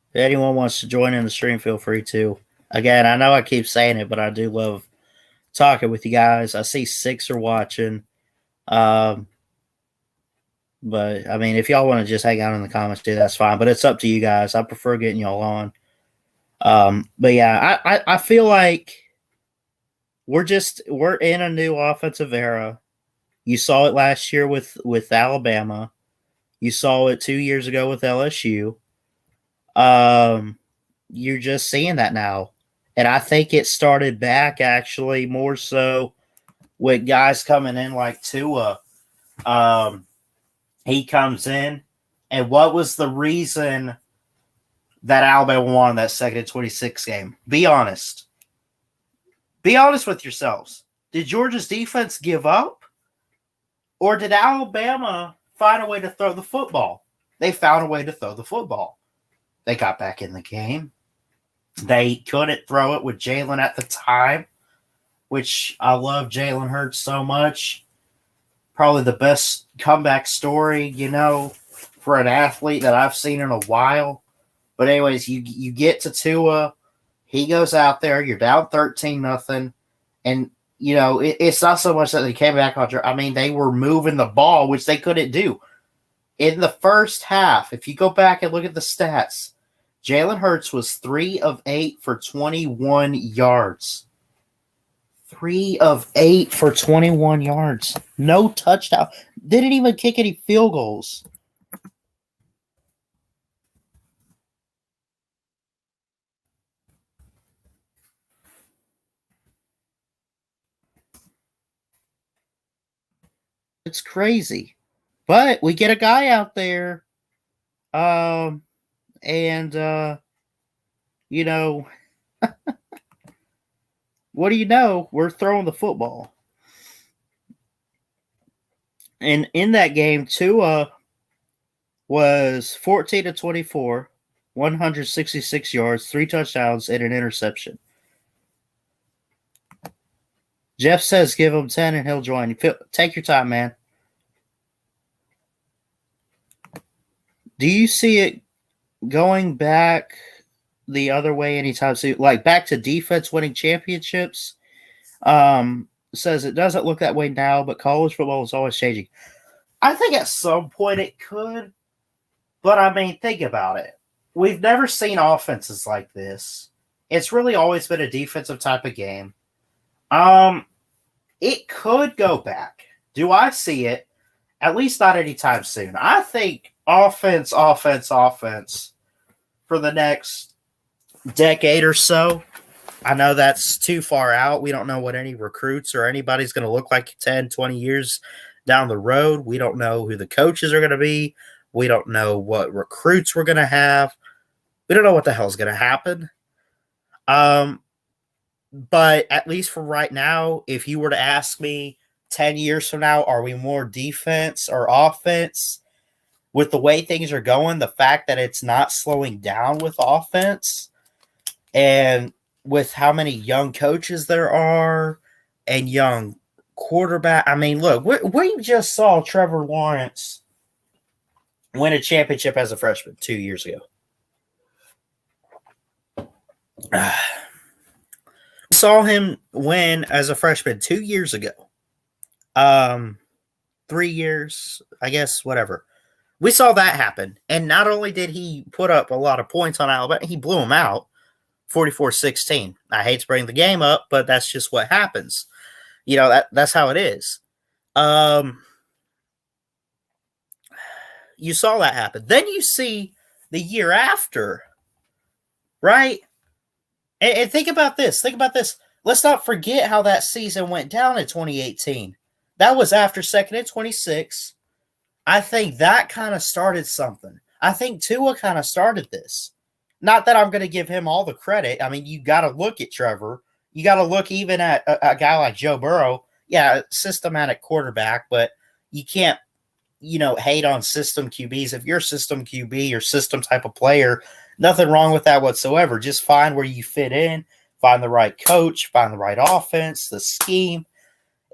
If anyone wants to join in the stream, feel free to. Again, I know I keep saying it, but I do love talking with you guys. I see 6 are watching. But, I mean, if y'all want to just hang out in the comments too, that's fine. But it's up to you guys. I prefer getting y'all on. But, yeah, I feel like we're in a new offensive era. You saw it last year with Alabama. You saw it 2 years ago with LSU. You're just seeing that now. And I think it started back actually more so with guys coming in like Tua. He comes in, and what was the reason that Alabama won that second and 26 game? Be honest. Be honest with yourselves. Did Georgia's defense give up? Or did Alabama find a way to throw the football? They found a way to throw the football. They got back in the game. They couldn't throw it with Jalen at the time, which I love Jalen Hurts so much. Probably the best comeback story, for an athlete that I've seen in a while. But anyways, you get to Tua. He goes out there. You're down 13-0. And, it's not so much that they came back on. I mean, they were moving the ball, which they couldn't do. In the first half, if you go back and look at the stats, Jalen Hurts was 3 of 8 for 21 yards. 3 of 8 for 21 yards. No touchdown. Didn't even kick any field goals. It's crazy. But we get a guy out there. What do you know? We're throwing the football. And in that game, Tua was 14 of 24, 166 yards, 3 touchdowns, and an interception. Jeff says give him 10 and he'll join. Take your time, man. Do you see it going back the other way anytime soon? Like back to defense winning championships? Says it doesn't look that way now, but college football is always changing. I think at some point it could. But, I mean, think about it. We've never seen offenses like this. It's really always been a defensive type of game. It could go back. Do I see it? At least not anytime soon. I think offense for the next decade or so. I know that's too far out. We don't know what any recruits or anybody's going to look like 10, 20 years down the road. We don't know who the coaches are going to be. We don't know what recruits we're going to have. We don't know what the hell's going to happen. But at least for right now, if you were to ask me 10 years from now, are we more defense or offense? With the way things are going, the fact that it's not slowing down with offense, and with how many young coaches there are and young quarterback. I mean, look, we just saw Trevor Lawrence win a championship as a freshman 2 years ago. We saw him win as a freshman 2 years ago. 3 years, I guess, whatever. We saw that happen. And not only did he put up a lot of points on Alabama, he blew them out 44-16. I hate to bring the game up, but that's just what happens. You know, that's how it is. You saw that happen. Then you see the year after, right? And think about this. Think about this. Let's not forget how that season went down in 2018. That was after 2nd and 26. I think that kind of started something. I think Tua kind of started this. Not that I'm going to give him all the credit. I mean, you got to look at Trevor. You got to look even at a guy like Joe Burrow. Yeah, systematic quarterback, but you can't, hate on system QBs. If you're a system QB or system type of player, nothing wrong with that whatsoever. Just find where you fit in, find the right coach, find the right offense, the scheme,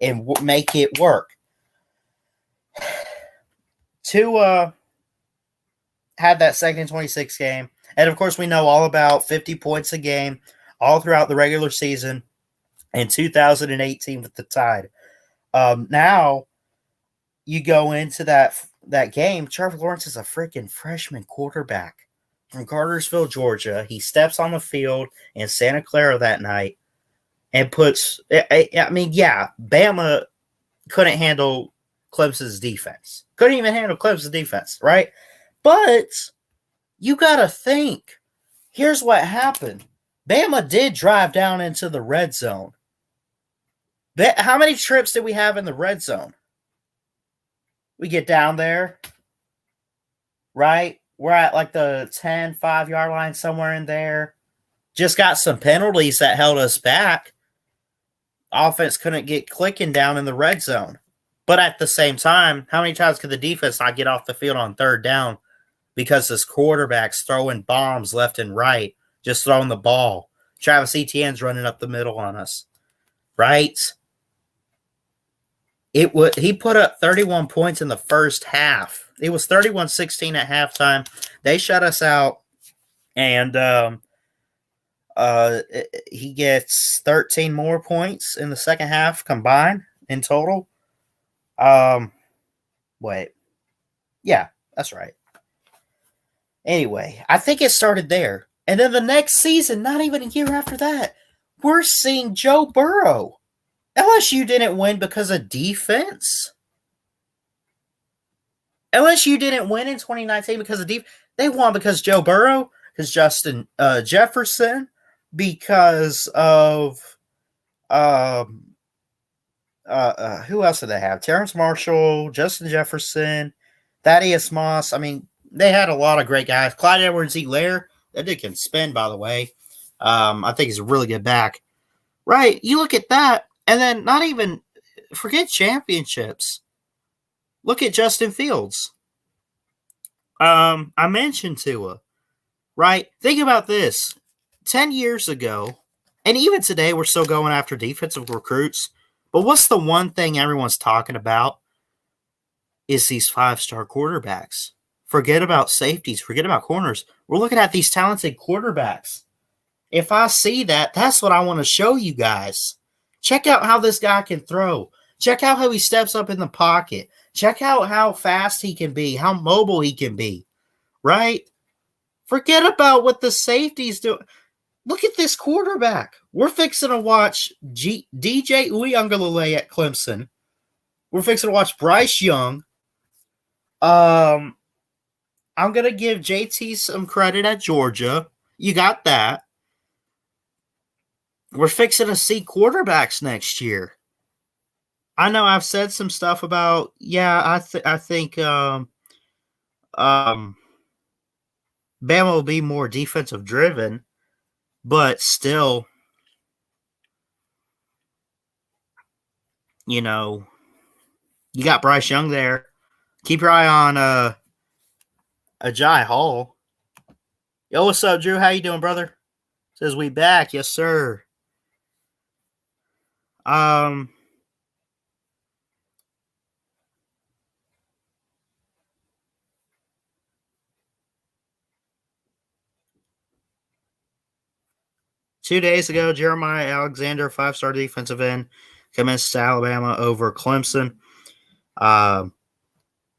and make it work. Tua had that 2nd and 26 game. And, of course, we know all about 50 points a game all throughout the regular season in 2018 with the Tide. Now, you go into that game, Trevor Lawrence is a freaking freshman quarterback from Cartersville, Georgia. He steps on the field in Santa Clara that night and puts – Bama couldn't handle Clemson's defense. Couldn't even handle Clemson's defense, right? But you got to think, here's what happened. Bama did drive down into the red zone. How many trips did we have in the red zone? We get down there, right? We're at like the 10, 5-yard line, somewhere in there. Just got some penalties that held us back. Offense couldn't get clicking down in the red zone. But at the same time, how many times could the defense not get off the field on 3rd down because this quarterback's throwing bombs left and right, just throwing the ball? Travis Etienne's running up the middle on us, right? He put up 31 points in the first half. It was 31-16 at halftime. They shut us out, and he gets 13 more points in the second half combined in total. Wait. Yeah, that's right. Anyway, I think it started there. And then the next season, not even a year after that, we're seeing Joe Burrow. LSU didn't win because of defense. LSU didn't win in 2019 because of defense. They won because Joe Burrow, because Justin Jefferson, because of who else did they have? Terrence Marshall, Justin Jefferson, Thaddeus Moss. I mean, they had a lot of great guys. Clyde Edwards-Helaire, that dude can spin, by the way. I think he's a really good back. Right, you look at that, and then not even forget championships. Look at Justin Fields. I mentioned Tua, right? Think about this. 10 years ago, and even today, we're still going after defensive recruits. But what's the one thing everyone's talking about is these 5-star quarterbacks. Forget about safeties. Forget about corners. We're looking at these talented quarterbacks. If I see that, that's what I want to show you guys. Check out how this guy can throw. Check out how he steps up in the pocket. Check out how fast he can be, how mobile he can be, right? Forget about what the safeties do. Look at this quarterback. We're fixing to watch DJ Uiagalelei at Clemson. We're fixing to watch Bryce Young. I'm going to give JT some credit at Georgia. You got that. We're fixing to see quarterbacks next year. I know I've said some stuff about, I think Bama will be more defensive driven, but still, You got Bryce Young there. Keep your eye on Ajay Hall. Yo, what's up, Drew? How you doing, brother? Says we back. Yes, sir. 2 days ago, Jeremiah Alexander, 5-star defensive end, commenced to Alabama over Clemson.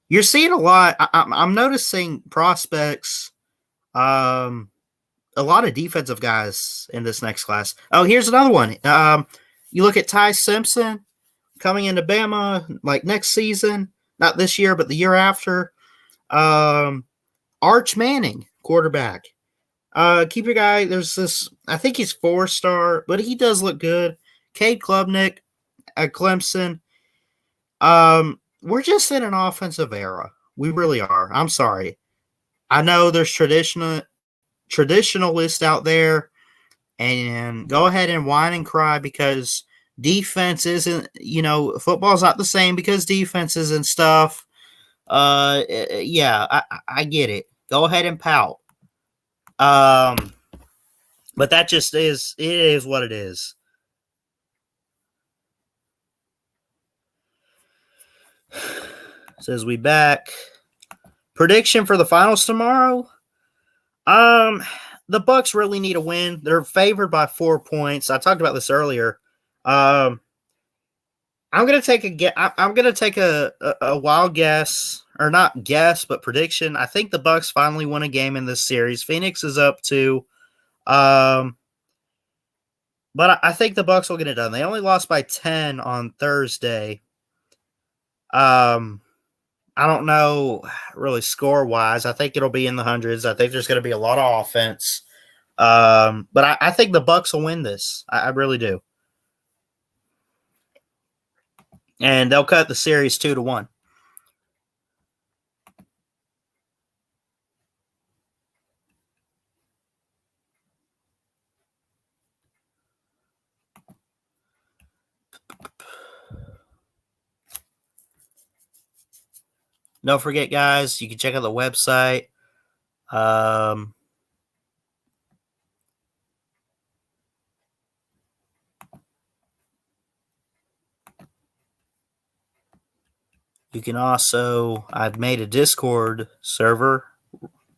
You're seeing a lot. I'm noticing prospects, a lot of defensive guys in this next class. Oh, here's another one. You look at Ty Simpson coming into Bama like next season, not this year, but the year after. Arch Manning, quarterback. Keep your guy. There's this, I think he's 4-star, but he does look good. Cade Klubnik at Clemson. We're just in an offensive era. We really are. I'm sorry. I know there's traditionalists out there, and go ahead and whine and cry because defense isn't, football's not the same because defenses and stuff. Yeah, I get it. Go ahead and pout. But that just is, it is what it is. Says we back. Prediction for the finals tomorrow. The Bucks really need a win. They're favored by 4 points. I talked about this earlier. I'm gonna take a wild guess, or not guess, but prediction. I think the Bucks finally win a game in this series. Phoenix is up 2. But I think the Bucks will get it done. They only lost by 10 on Thursday. I don't know really score-wise. I think it'll be in the hundreds. I think there's going to be a lot of offense. But I think the Bucks will win this. I really do. And they'll cut the series 2-1. Don't forget, guys, you can check out the website. You can also, I've made a Discord server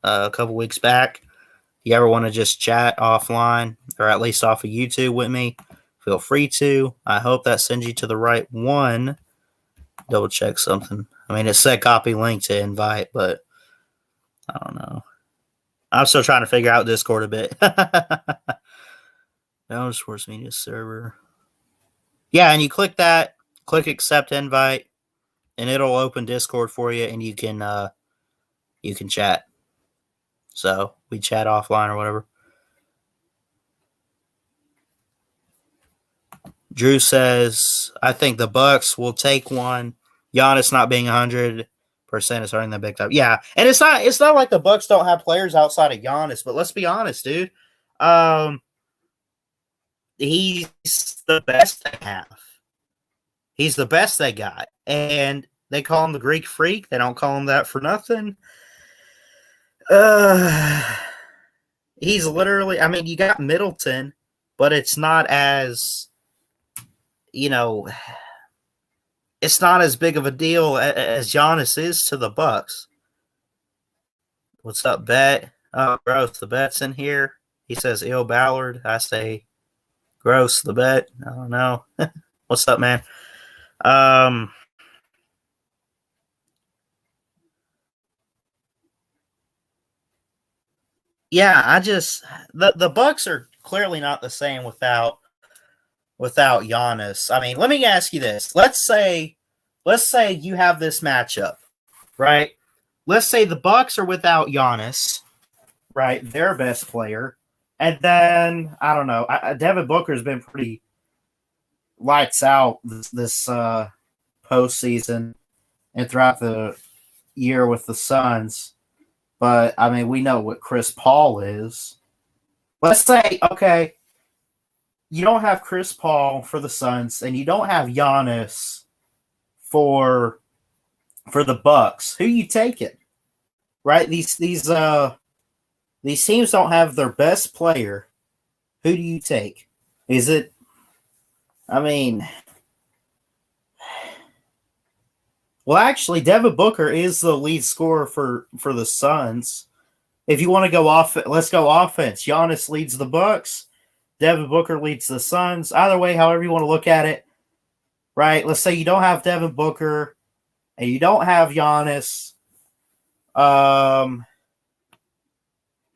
a couple weeks back. If you ever want to just chat offline or at least off of YouTube with me, feel free to. I hope that sends you to the right one. Double check something. I mean, it said copy link to invite, but I don't know. I'm still trying to figure out Discord a bit. No Sports Media server. Yeah, and you click that, click accept invite, and it'll open Discord for you, and you can chat. So we chat offline or whatever. Drew says, I think the Bucks will take one. Giannis not being 100% is hurting the big time. Yeah, and it's not like the Bucks don't have players outside of Giannis, but let's be honest, dude. He's the best they have. He's the best they got. And they call him the Greek Freak. They don't call him that for nothing. He's literally, I mean, you got Middleton, but it's not as, it's not as big of a deal as Giannis is to the Bucks. What's up, Bet? Oh, gross. The Bet's in here. He says, ill Ballard. I say, gross, the Bet. I don't know. What's up, man? Yeah, the Bucks are clearly not the same without Giannis. I mean, let me ask you this. Let's say you have this matchup, right? Let's say the Bucks are without Giannis, right? Their best player. And then, I don't know, Devin Booker's been pretty lights out this postseason and throughout the year with the Suns. But, I mean, we know what Chris Paul is. Let's say, okay, you don't have Chris Paul for the Suns, and you don't have Giannis for for the Bucks. Who you taking? Right? These teams don't have their best player. Who do you take? Is it? I mean, well, actually, Devin Booker is the lead scorer for the Suns. If you want to go off, let's go offense. Giannis leads the Bucks. Devin Booker leads the Suns. Either way, however you want to look at it, right? Let's say you don't have Devin Booker and you don't have Giannis.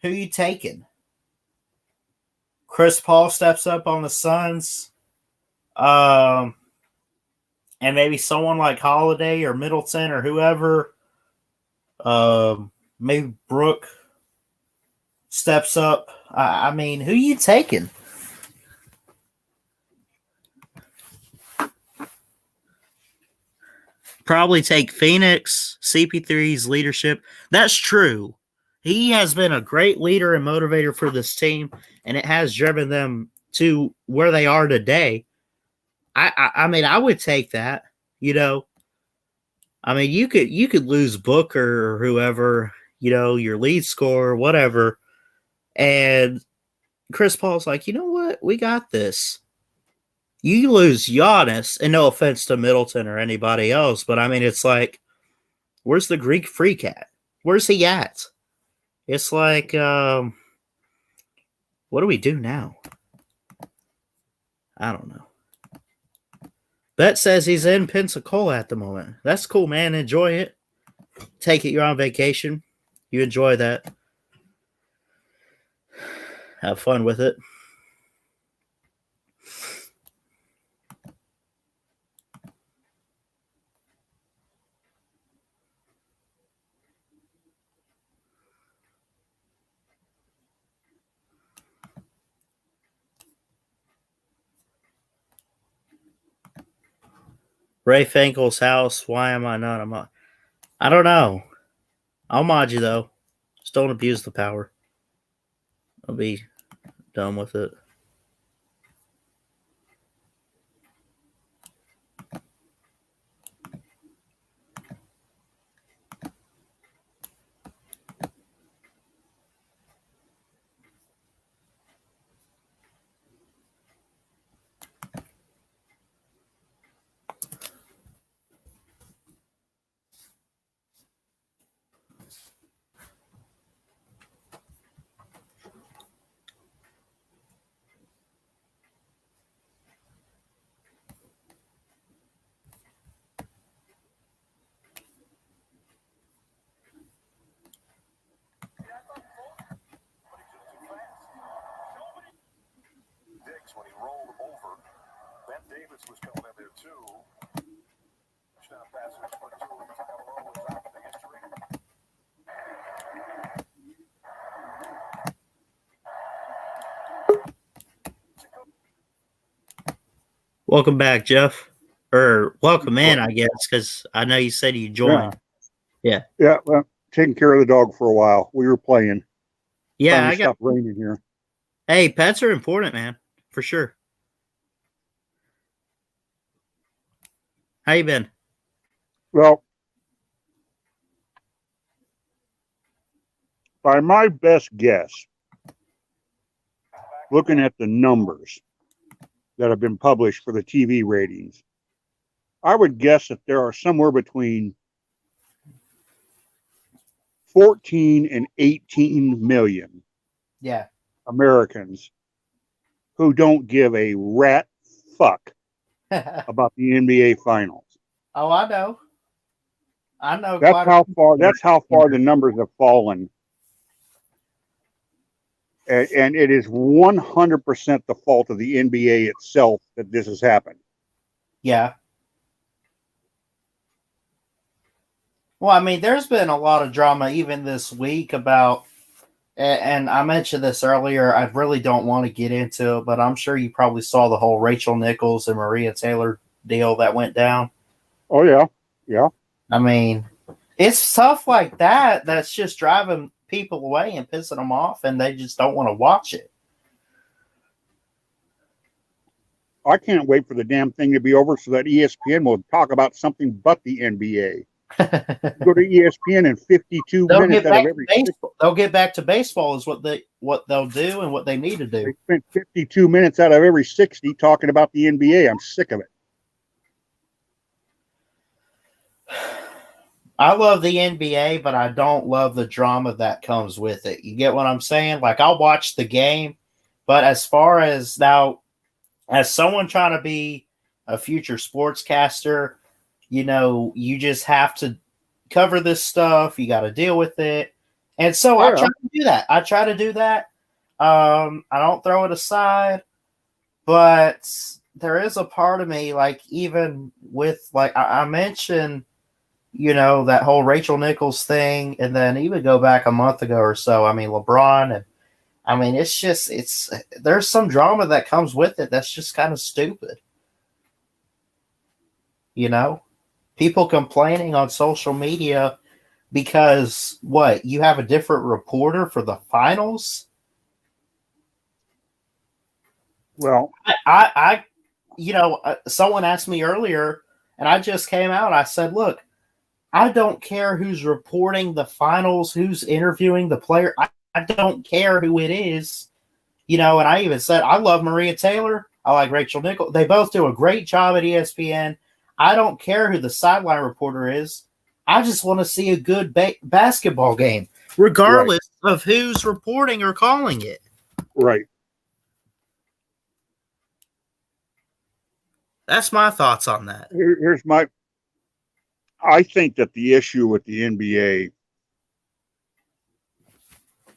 Who you taking? Chris Paul steps up on the Suns. And maybe someone like Holiday or Middleton or whoever. Maybe Brooke steps up. I mean, who you taking? Probably take Phoenix, CP3's leadership. That's true. He has been a great leader and motivator for this team, and it has driven them to where they are today. I mean, I would take that. You know, I mean, you could lose Booker or whoever, you know, your lead scorer, whatever, and Chris Paul's like, you know what, we got this. You lose Giannis, and no offense to Middleton or anybody else, but I mean, it's like, where's the Greek freak at? Where's he at? It's like, what do we do now? I don't know. Bet says he's in Pensacola at the moment. That's cool, man. Enjoy it. Take it. You're on vacation. You enjoy that. Have fun with it. Ray Finkel's house. Why am I not? I don't know. I'll mod you, though. Just don't abuse the power. I'll be done with it. When he rolled over, Ben Davis was coming in there too. Touchdown passes for two. Tagovailoa was out with the injury. Welcome back, Jeff. Or welcome in, I guess, because I know you said you joined. Yeah, well, taking care of the dog for a while. We were playing. Yeah, Finally stopped raining here. Hey, pets are important, man. For sure. How you been? Well, by my best guess, looking at the numbers that have been published for the TV ratings, I would guess that there are somewhere between 14 and 18 million Americans who don't give a rat fuck about the NBA Finals. Oh, I know. I know. That's how far the numbers have fallen, and it is 100% the fault of the NBA itself that this has happened. Yeah. Well, I mean, there's been a lot of drama even this week about. And I mentioned this earlier. I really don't want to get into it, but I'm sure you probably saw the whole Rachel Nichols and Maria Taylor deal that went down. Oh, yeah. Yeah. I mean, it's stuff like that that's just driving people away and pissing them off, and they just don't want to watch it. I can't wait for the damn thing to be over so that ESPN will talk about something but the NBA. Go to ESPN and 52 They'll minutes get out back of to every baseball. They'll get back to baseball is what they'll do and what they need to do. They spent 52 minutes out of every 60 talking about the NBA. I'm sick of it. I love the NBA, but I don't love the drama that comes with it. You get what I'm saying? Like, I'll watch the game, but as far as now, as someone trying to be a future sportscaster, you just have to cover this stuff. You got to deal with it. And so I try to do that. I don't throw it aside, but there is a part of me, like, even with, like, I mentioned, that whole Rachel Nichols thing, and then even go back a month ago or so. I mean, LeBron, and I mean, there's some drama that comes with it that's just kind of stupid. People complaining on social media because you have a different reporter for the finals. Well, someone asked me earlier, and I just came out. I said, look, I don't care who's reporting the finals, who's interviewing the player. I don't care who it is. And I even said, I love Maria Taylor. I like Rachel Nichols. They both do a great job at ESPN. I don't care who the sideline reporter is. I just want to see a good basketball game, regardless of who's reporting or calling it. Right. That's my thoughts on that. Here's I think that the issue with the NBA,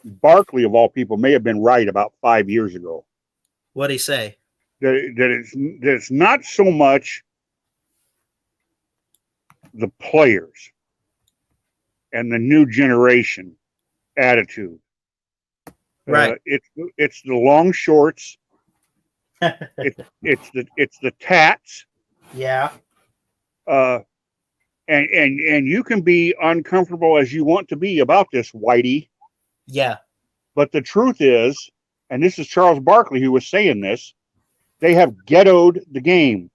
Barkley, of all people, may have been right about 5 years ago. What'd he say? That it's not so much the players and the new generation attitude. Right. It's the long shorts. it's the tats. Yeah. And you can be uncomfortable as you want to be about this, Whitey. Yeah. But the truth is, and this is Charles Barkley who was saying this, they have ghettoed the game.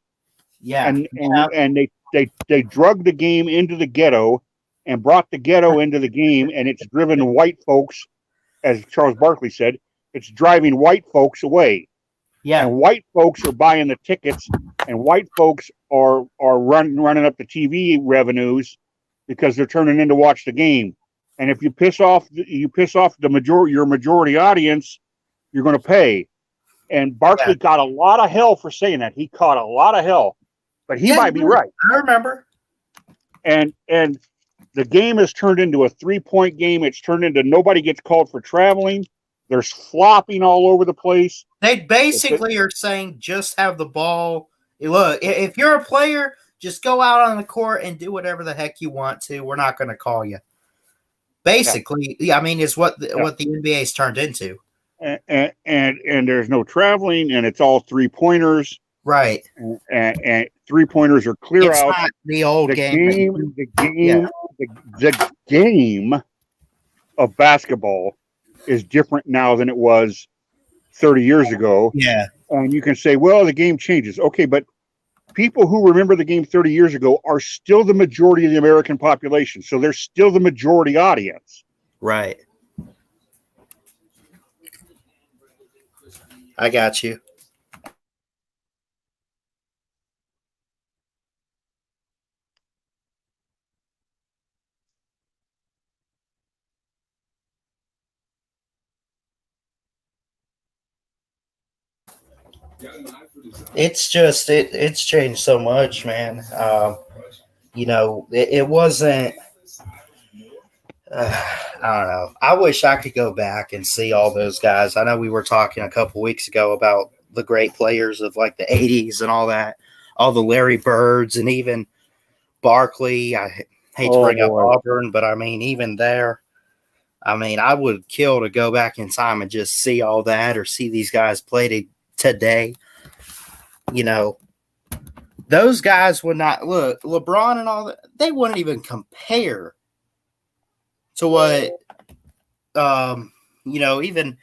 Yeah. And they drug the game into the ghetto and brought the ghetto into the game, and it's driven white folks, as Charles Barkley said, it's driving white folks away. Yeah. And white folks are buying the tickets, and white folks are running up the TV revenues because they're turning in to watch the game. And if you piss off your majority audience, you're going to pay. And Barkley got a lot of hell for saying that. He caught a lot of hell, but he might be right. I remember. And the game has turned into a 3-point game. It's turned into nobody gets called for traveling. There's flopping all over the place. They basically are saying just have the ball. Look, if you're a player, just go out on the court and do whatever the heck you want to. We're not going to call you. Basically, I mean, is what the NBA's turned into. And there's no traveling, and it's all 3-pointers. Right. And 3-pointers are clear it's out. Not the old game. The game of basketball is different now than it was 30 years ago. Yeah. And you can say, well, the game changes. Okay, but people who remember the game 30 years ago are still the majority of the American population. So they're still the majority audience. Right. I got you. It's just it's changed so much, man. It wasn't. I don't know. I wish I could go back and see all those guys. I know we were talking a couple weeks ago about the great players of like the 80s and all that, all the Larry Birds and even Barkley. I hate to bring up Auburn, but I mean, even there, I mean, I would kill to go back in time and just see all that or see these guys play today. Those guys would not look LeBron and all that. They wouldn't even compare to what, even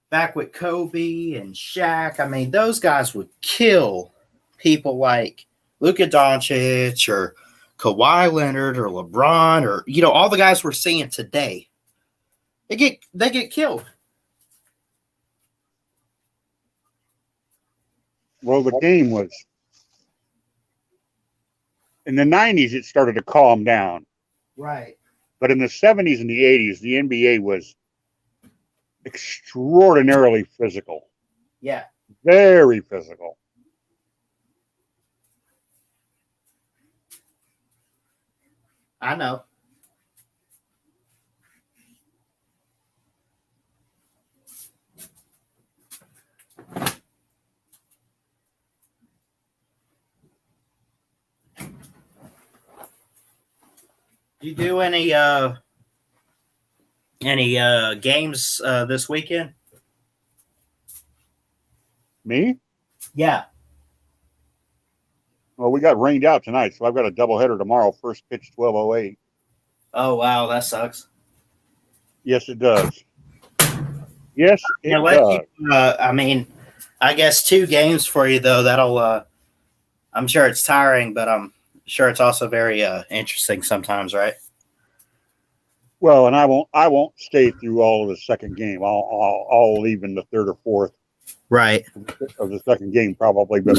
back with Kobe and Shaq. I mean, those guys would kill people like Luka Doncic or Kawhi Leonard or LeBron or all the guys we're seeing today, they get killed. Well, the game was in the 90s. It started to calm down, Right. but in the 70s and the 80s, the NBA was extraordinarily physical. Yeah. Very physical. I know. You do any games this weekend? Me? Yeah. Well, we got rained out tonight, so I've got a doubleheader tomorrow. First pitch 12:08. Oh wow, that sucks. Yes, it does. Yes, it does. I mean, I guess 2 games for you though. That'll. I'm sure it's tiring, but I'm sure it's also very interesting sometimes, right? Well, and I won't stay through all of the second game. I'll leave in the third or fourth. Right. Of the second game, probably. But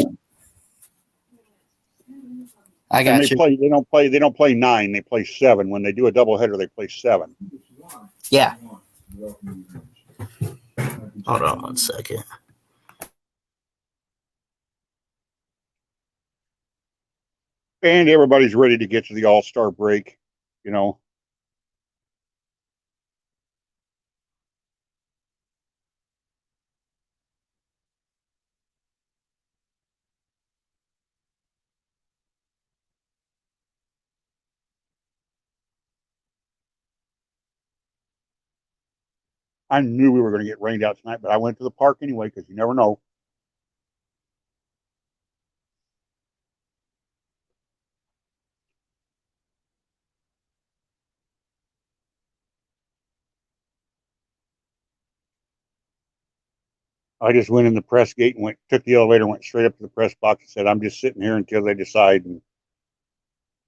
I got you. They don't play 9. They play 7. When they do a doubleheader, they play 7. Yeah. Hold on 1 second. And everybody's ready to get to the All-Star break, I knew we were going to get rained out tonight, but I went to the park anyway because you never know. I just went in the press gate and took the elevator, went straight up to the press box and said, "I'm just sitting here until they decide." And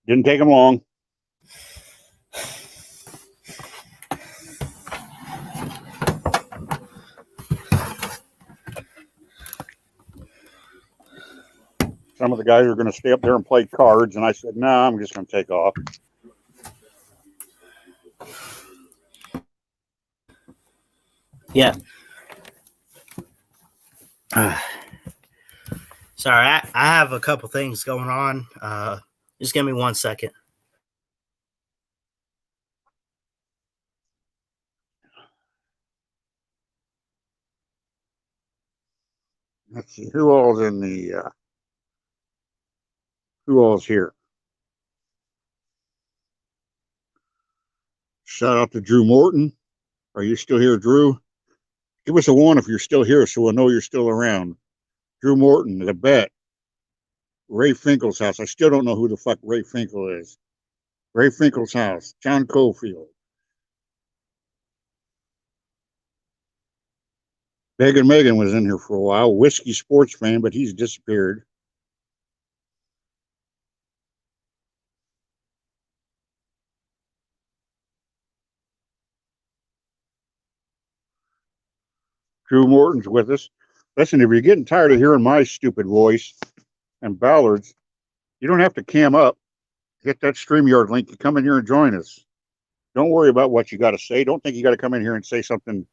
didn't take them long. Some of the guys are going to stay up there and play cards, and I said, "No, I'm just going to take off." Yeah. Sorry, I have a couple things going on. Just give me 1 second. Let's see who all's in the who all's here. Shout out to Drew Morton. Are you still here, Drew? Give us a 1 if you're still here, so we'll know you're still around. Drew Morton, the bet. Ray Finkel's house. I still don't know who the fuck Ray Finkel is. Ray Finkel's house. John Cofield. Megan was in here for a while. Whiskey sports fan, but he's disappeared. Drew Morton's with us. Listen, if you're getting tired of hearing my stupid voice and Ballard's, you don't have to cam up. Hit that StreamYard link. You come in here and join us. Don't worry about what you got to say. Don't think you got to come in here and say something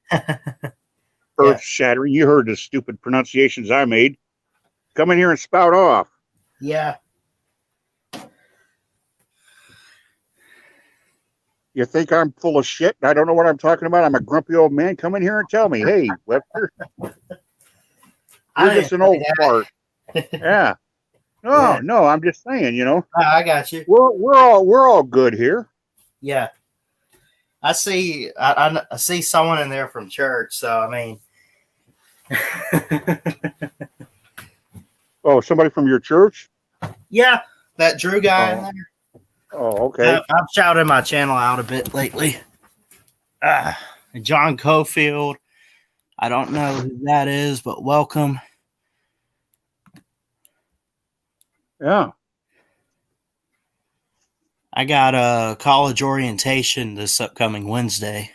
earth-shattering. You heard the stupid pronunciations I made. Come in here and spout off. Yeah. You think I'm full of shit? I don't know what I'm talking about. I'm a grumpy old man. Come in here and tell me, hey, Webster, you're just an old fart. Yeah. No, I'm just saying, I got you. We're all good here. Yeah. I see someone in there from church, so I mean. Oh, somebody from your church? Yeah, that Drew guy in there. Oh, okay. I've shouted my channel out a bit lately. John Cofield. I don't know who that is, but welcome. Yeah. I got a college orientation this upcoming Wednesday.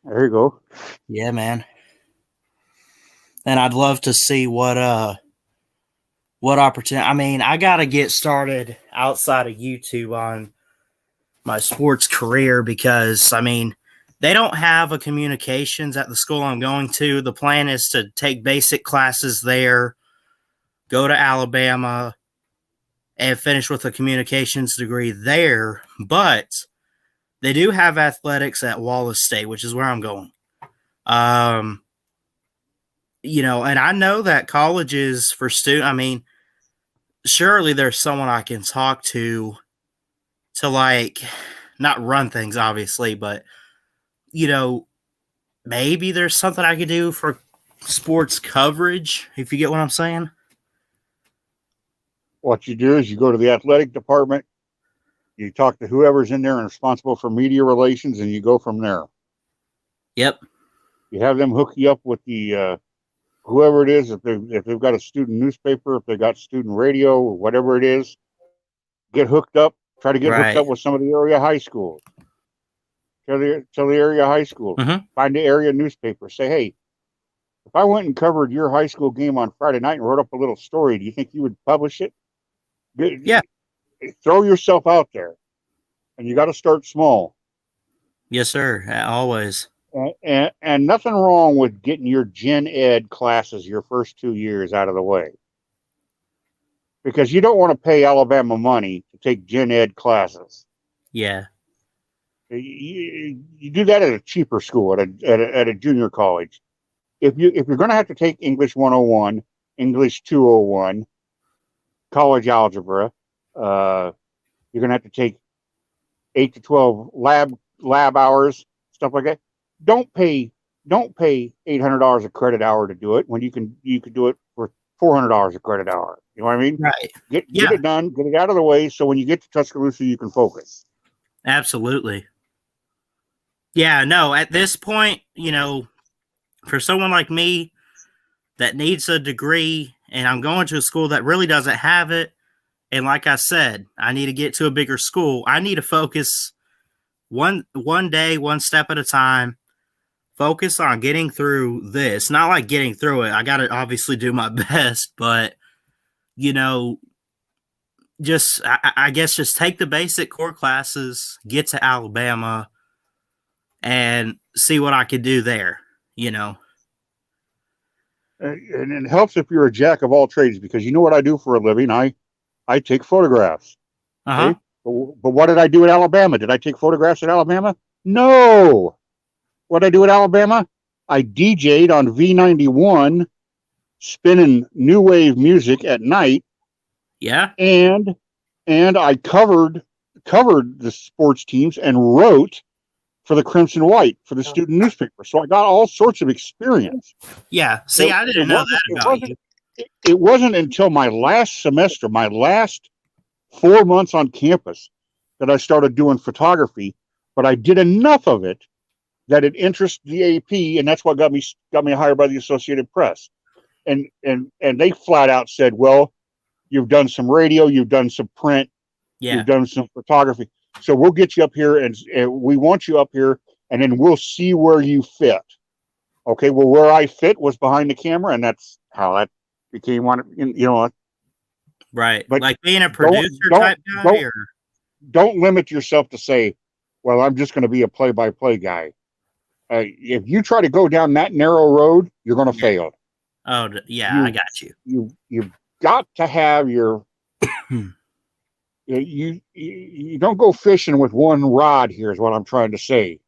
There you go. Yeah, man. And I'd love to see what opportunity. I mean, I got to get started outside of YouTube on my sports career because, I mean, they don't have a communications at the school I'm going to. The plan is to take basic classes there, go to Alabama, and finish with a communications degree there. But they do have athletics at Wallace State, which is where I'm going. You know, and I know that colleges for students, I mean, surely there's someone I can talk to like not run things, obviously, but you know, maybe there's something I could do for sports coverage, if you get what I'm saying. What you do is you go to the athletic department, you talk to whoever's in there and responsible for media relations, and you go from there. Yep. You have them hook you up with the whoever it is, if they've got a student newspaper, if they got student radio, or whatever it is, get hooked up. Try to get hooked up with some of the area high schools. Tell the area high school. Find the area newspaper. Say, hey, if I went and covered your high school game on Friday night and wrote up a little story, do you think you would publish it? Yeah. Throw yourself out there. And you got to start small. Yes, sir. Always. And nothing wrong with getting your gen ed classes your first 2 years out of the way. Because you don't want to pay Alabama money to take gen ed classes. Yeah. You do that at a cheaper school, at a junior college. If you're going to have to take English 101, English 201, college algebra, you're going to have to take 8 to 12 lab hours, stuff like that. Don't pay $800 a credit hour to do it when you can do it for $400 a credit hour. You know what I mean? Right. Get it done, get it out of the way, so when you get to Tuscaloosa, you can focus. Absolutely. Yeah, no, at this point, you know, for someone like me that needs a degree and I'm going to a school that really doesn't have it, and like I said, I need to get to a bigger school. I need to focus one day, one step at a time, focus on getting through this. Not like getting through it. I got to obviously do my best, but, you know, I guess just take the basic core classes, get to Alabama, and see what I could do there, you know. And it helps if you're a jack of all trades, because you know what I do for a living? I take photographs. Uh-huh. Okay? But what did I do at Alabama? Did I take photographs at Alabama? No. What did I do at Alabama? I DJ'd on V91, spinning new wave music at night. Yeah. And I covered the sports teams and wrote for the Crimson White for the student newspaper. So I got all sorts of experience. Yeah. See, I didn't know that about you. It wasn't until my last semester, my last 4 months on campus, that I started doing photography, but I did enough of it that it interested the AP, and that's what got me hired by the Associated Press. And they flat out said, well, you've done some radio, you've done some print, you've done some photography. So we'll get you up here, and we want you up here, and then we'll see where you fit. Okay, well, where I fit was behind the camera, and that's how that became one. You know, right? But like being a producer type guy. Don't limit yourself to say, "Well, I'm just going to be a play-by-play guy." If you try to go down that narrow road, you're going to fail. Oh, yeah, I got you. You've got to have your. You don't go fishing with one rod here, is what I'm trying to say.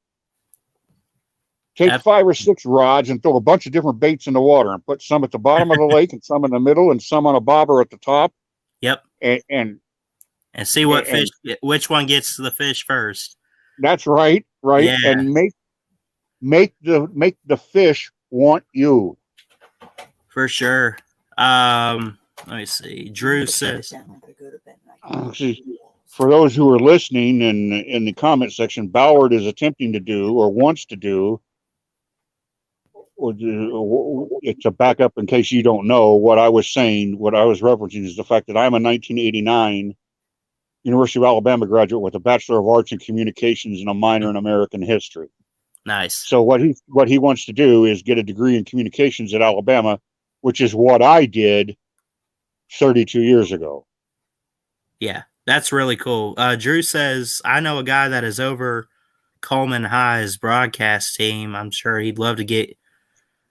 Take 5 or 6 rods and throw a bunch of different baits in the water and put some at the bottom of the lake and some in the middle and some on a bobber at the top. Yep. And see what fish, which one gets the fish first. That's right. Right. Yeah. And make the fish want you. For sure. Let me see. Drew says, for those who are listening in the comment section, Ballard is attempting to do, or wants to do, it's a backup in case you don't know what I was saying. What I was referencing is the fact that I'm a 1989 University of Alabama graduate with a Bachelor of Arts in Communications and a minor in American History. Nice. So what he wants to do is get a degree in communications at Alabama, which is what I did 32 years ago. Yeah, that's really cool. Drew says, I know a guy that is over Coleman High's broadcast team. I'm sure he'd love to get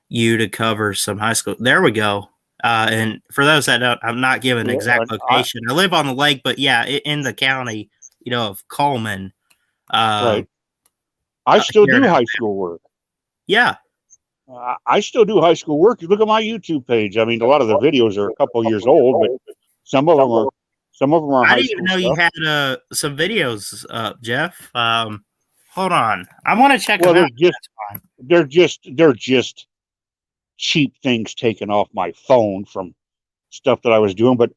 you to cover some high school. There we go. And for those that don't, I'm not giving an exact location. I live on the lake, but yeah, in the county, of Coleman. Right. I still do high school work. Yeah. I still do high school work. You look at my YouTube page. I mean, a lot of the videos are a couple years old, but some of them are I high didn't school even know you stuff. had some videos up, Jeff. Hold on. I want to check them out. They're just cheap things taken off my phone from stuff that I was doing. But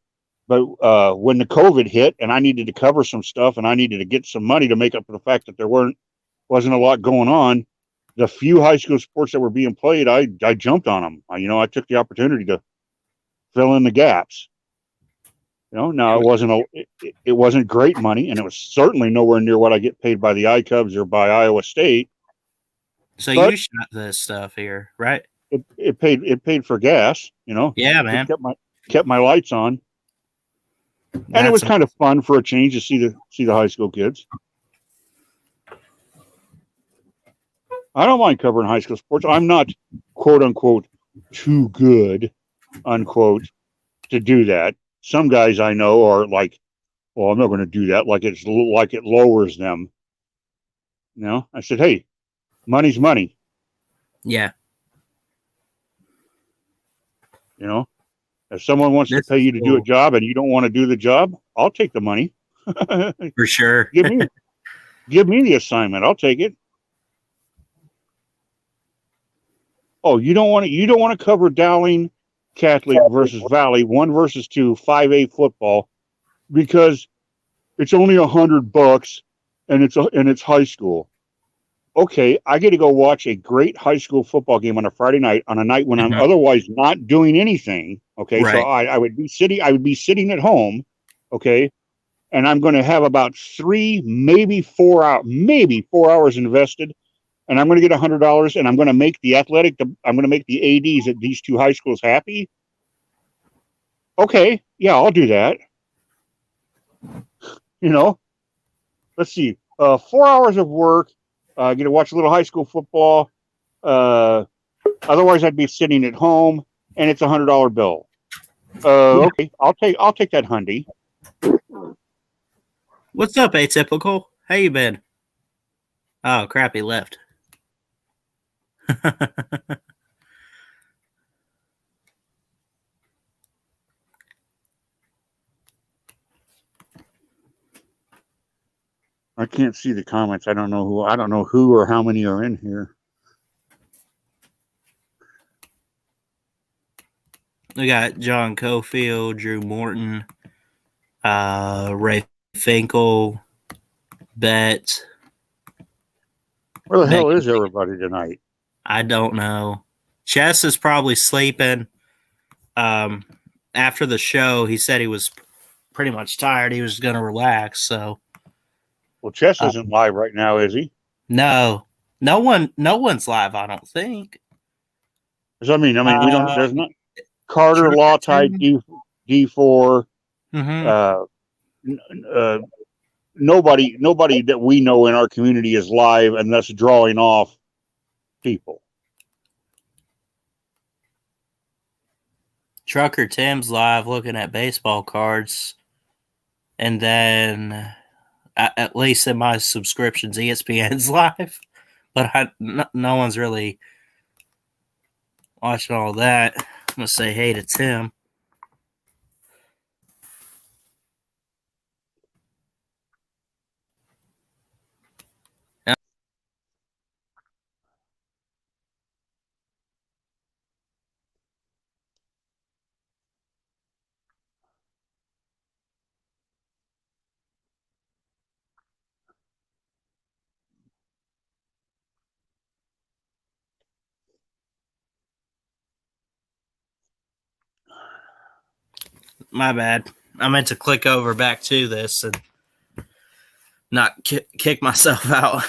when the COVID hit and I needed to cover some stuff and I needed to get some money to make up for the fact that there wasn't a lot going on, the few high school sports that were being played, I jumped on them. I took the opportunity to fill in the gaps. Now it wasn't great money, and it was certainly nowhere near what I get paid by the iCubs or by Iowa State. So you shot this stuff here, right? It paid for gas. Yeah, man. It kept my lights on, and it was kind of fun for a change to see the high school kids. I don't mind covering high school sports. I'm not, quote unquote, too good, unquote, to do that. Some guys I know are like, well, I'm not going to do that. Like it lowers them. I said, hey, money's money. Yeah. If someone wants to pay you to do a job and you don't want to do the job, I'll take the money. For sure. Give me the assignment. I'll take it. Oh, you don't want to cover Dowling Catholic versus Valley 1 versus 2 5A football because it's only $100 and it's high school. Okay, I get to go watch a great high school football game on a Friday night on a night when I'm otherwise not doing anything. Okay, right. So I would be sitting at home. Okay, and I'm going to have about 3, maybe 4 hours invested. And I'm going to get $100, and I'm going to make the I'm going to make the ADs at these two high schools happy. Okay, yeah, I'll do that. Let's see, 4 hours of work. Get to watch a little high school football. Otherwise, I'd be sitting at home, and it's $100 bill. Okay, I'll take that hundy. What's up, Atypical? How you been? Oh crap, he left. I can't see the comments. I don't know who or how many are in here. We got John Cofield, Drew Morton, Ray Finkel, Bet. Where the hell is everybody tonight? I don't know. Chess is probably sleeping. After the show, he said he was pretty much tired. He was going to relax. So, well, Chess isn't live right now, is he? No one's live. I don't think. I mean, we don't. There's not Carter Law Type D4. Nobody that we know in our community is live, and thus drawing off people. Trucker Tim's live looking at baseball cards. And then, at least in my subscriptions, ESPN's live. But no one's really watching all that. I'm going to say hey to Tim. My bad. I meant to click over back to this. And not kick myself out.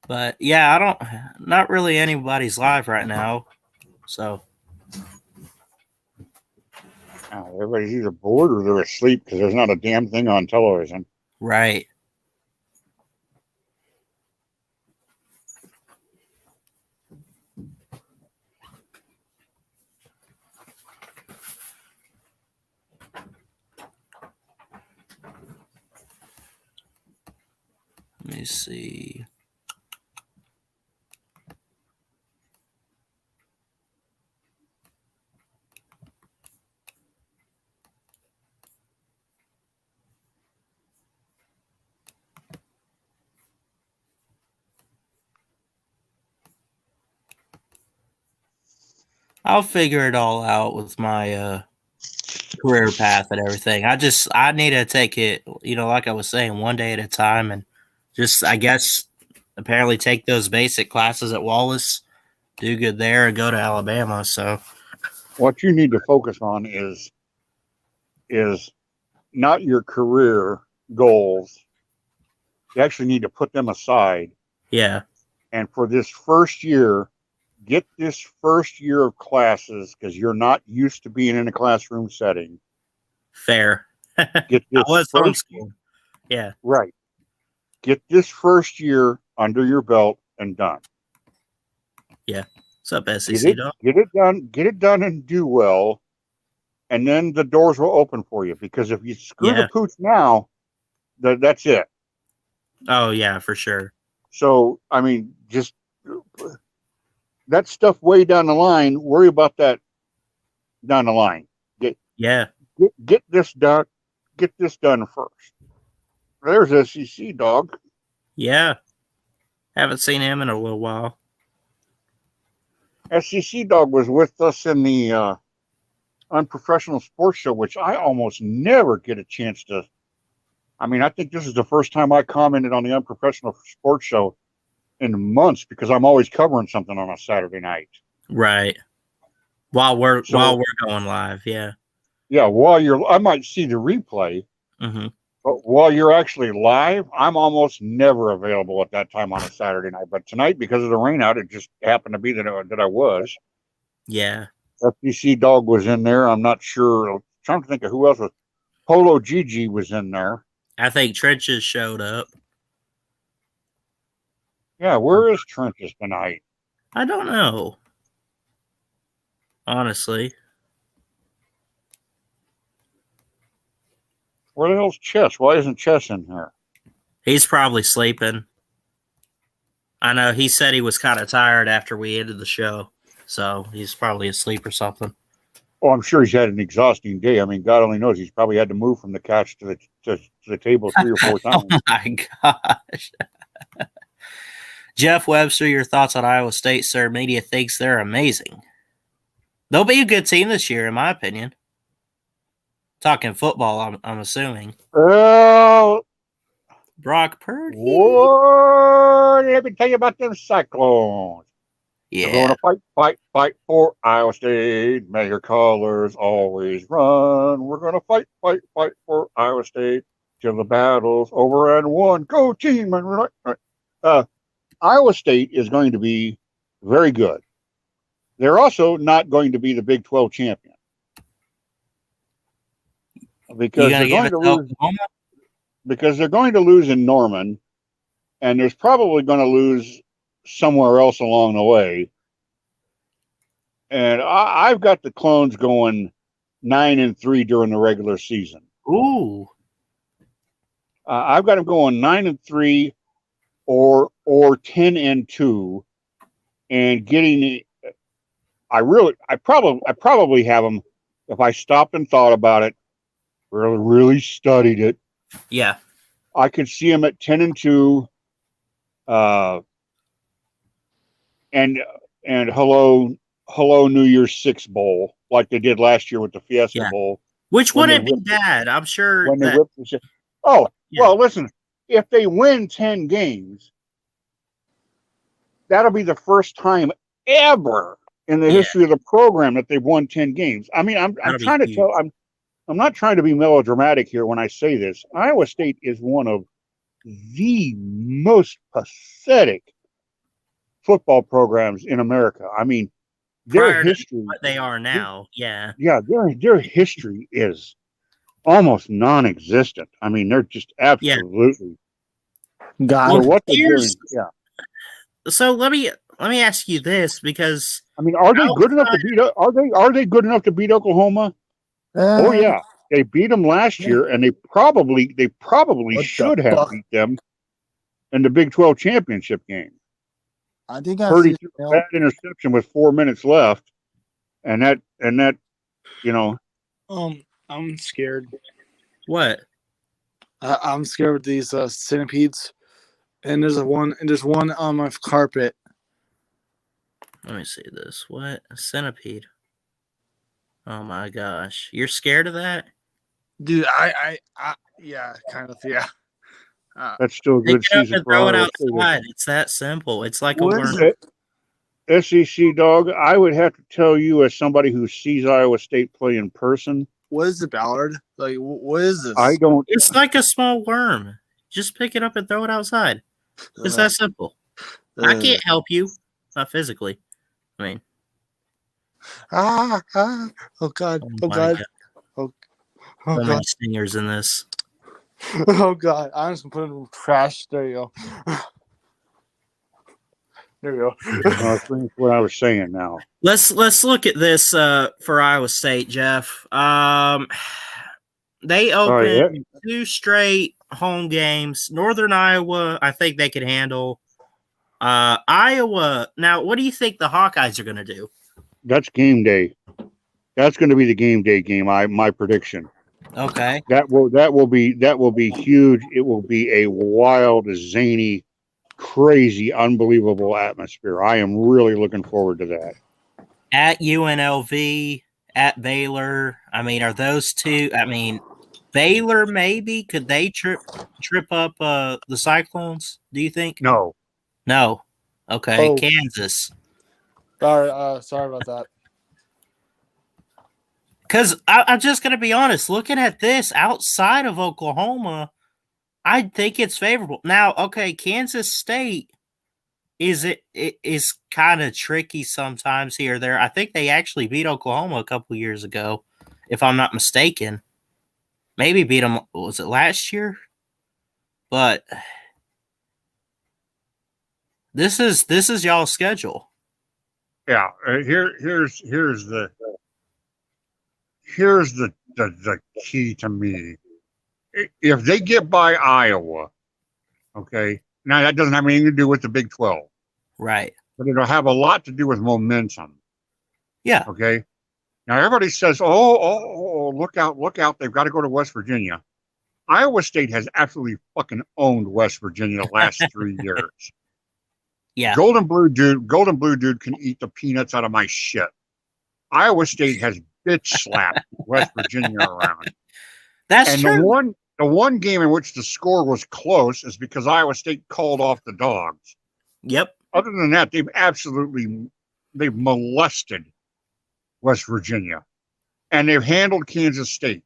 But yeah, not really anybody's live right now. So Everybody's either bored or they're asleep because there's not a damn thing on television. right. Let me see. I'll figure it all out with my career path and everything. I need to take it, like I was saying, one day at a time, and just, I guess, apparently take those basic classes at Wallace, do good there, and go to Alabama. So what you need to focus on is not your career goals. You actually need to put them aside. yeah, And for this first year, get this first year of classes because you're not used to being in a classroom setting. fair. Get this I was first homeschooled. Yeah, right. Get this first year under your belt and done. yeah. What's up, SEC dog? Get it done and do well. And then the doors will open for you because if you screw the pooch now, that's it. Oh yeah, for sure. So, I mean, just that stuff way down the line, worry about that down the line. Get this done. Get this done first. There's SEC dog. Yeah. Haven't seen him in a little while. SEC dog was with us in the Unprofessional Sports Show, which I almost never get a chance to. I mean, I think this is the first time I commented on the Unprofessional Sports Show in months because I'm always covering something on a Saturday night. Right. While we're going live, yeah. Yeah, I might see the replay, Mm-hmm. but while you're actually live, I'm almost never available at that time on a Saturday night. But tonight, because of the rain out, it just happened to be that I was. Yeah. FBC dog was in there. I'm not sure. I'm trying to think of who else was. Polo Gigi was in there. I think Trenches showed up. Yeah, where is Trenches tonight? I don't know. Honestly. Where the hell's Chess? Why isn't Chess in here? He's probably sleeping. I know he said he was kind of tired after we ended the show. So he's probably asleep or something. Oh, I'm sure he's had an exhausting day. I mean, God only knows he's probably had to move from the couch to the table 3 or 4 times. Oh my gosh. Jeff Webster, your thoughts on Iowa State, sir? Media thinks they're amazing. They'll be a good team this year, in my opinion. Talking football, I'm assuming. Well, Brock Purdy. Whoa, let me tell you about them Cyclones. Yeah. We're going to fight for Iowa State. May your colors always run. We're going to fight for Iowa State till the battle's over and won. Go team! Iowa State is going to be very good. They're also not going to be the Big 12 champion. Because they're going to lose in Norman, and there's probably going to lose somewhere else along the way. And I've got the Clones going 9-3 during the regular season. Ooh. I've got them going 9-3 or 10-2, and getting. I probably have them if I stopped and thought about it. Really studied it. Yeah. I could see them at 10-2. And hello New Year's Six Bowl, like they did last year with the Fiesta Bowl. Which wouldn't be bad. I'm sure. Well, listen, if they win 10 games, that'll be the first time ever in the history of the program that they've won 10 games. I mean, I'm trying to I'm not trying to be melodramatic here when I say this. Iowa State is one of the most pathetic football programs in America. I mean, their Prior to history, what they are now, yeah. their history is almost non-existent. I mean, they're just absolutely. God. So what they're doing, here's- yeah. So let me ask you this, because I mean, are they good enough to beat? Are they good enough to beat Oklahoma? Oh yeah, they beat them last year, and they probably What should the have fuck? beat them in the Big 12 championship game. I think I Purdy see. threw a bad interception with 4 minutes left, and that you know. I'm scared. what? I'm scared with these centipedes. And there's one on my carpet. Let me see this. What? A centipede. Oh my gosh. You're scared of that? Dude, I yeah, kind of, yeah. That's still a Pick good it up season and for throw it Iowa State. outside. It's that simple. It's like a What is worm. it? SEC dog, I would have to tell you, as somebody who sees Iowa State play in person, What is it, Ballard? Like, what is this? I don't. It's like a small worm. Just pick it up and throw it outside. It's that simple. I can't help you. Not physically. I mean, Oh God! Oh my God! God. Oh So God! many stingers in this. Oh God! I'm just gonna put it in trash. There you go. There you go. That's what I was saying. Now Let's look at this for Iowa State, Jeff. They opened 2 straight home games. Northern Iowa, I think they could handle. Iowa. Now, what do you think the Hawkeyes are going to do? that's game day. That's going to be the game day game. My prediction. Okay. That will be huge. It will be a wild, zany, crazy, unbelievable atmosphere. I am really looking forward to that. At UNLV, at Baylor. I mean, are those two? I mean, Baylor maybe could they trip up the Cyclones? Do you think? No. Okay. Oh. Kansas. Sorry about that. Because I'm just going to be honest, looking at this outside of Oklahoma, I think it's favorable. Now, okay, Kansas State it is kind of tricky sometimes here or there. I think they actually beat Oklahoma a couple years ago, if I'm not mistaken. Maybe beat them, was it last year? But this is y'all's schedule. Yeah. Here's the key to me. If they get by Iowa, okay, now that doesn't have anything to do with the Big 12. Right. But it'll have a lot to do with momentum. Yeah. Okay. Now everybody says, oh, look out. They've got to go to West Virginia. Iowa State has absolutely fucking owned West Virginia the last 3 years. Yeah. Golden Blue dude can eat the peanuts out of my shit. Iowa State has bitch slapped West Virginia around. That's and true. The one game in which the score was close is because Iowa State called off the dogs. Yep. Other than that, they've molested West Virginia, and they've handled Kansas State.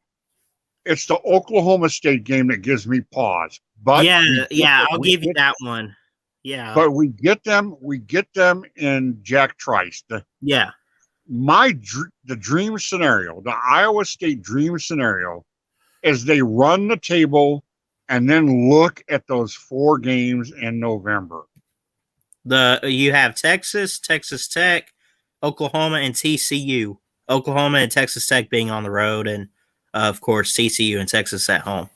It's the Oklahoma State game that gives me pause. But I'll give you that one. Yeah. But we get them in Jack Trice. The dream scenario, the Iowa State dream scenario, is they run the table and then look at those 4 games in November. You have Texas, Texas Tech, Oklahoma, and TCU. Oklahoma and Texas Tech being on the road, and of course TCU and Texas at home.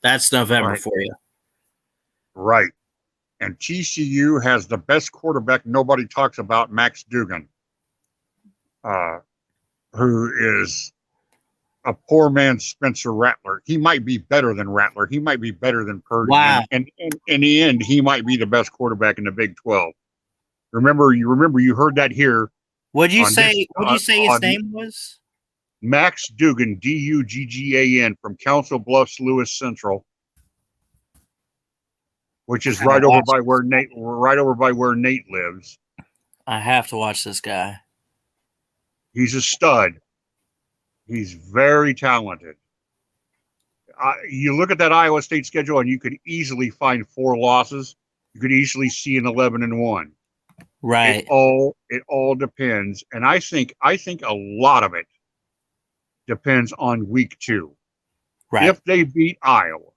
That's November for you. Right. And TCU has the best quarterback nobody talks about, Max Duggan, who is a poor man's Spencer Rattler. He might be better than Rattler. He might be better than Purdy. Wow. And in the end, he might be the best quarterback in the Big 12. Remember, you heard that here. What'd you say his name was? Max Duggan, Duggan, from Council Bluffs, Lewis Central, which is right over by where Nate lives. I have to watch this guy. He's a stud. He's very talented. You look at that Iowa State schedule, and you could easily find 4 losses. You could easily see an 11-1. Right. It all depends, and I think a lot of it depends on week 2. Right. If they beat Iowa,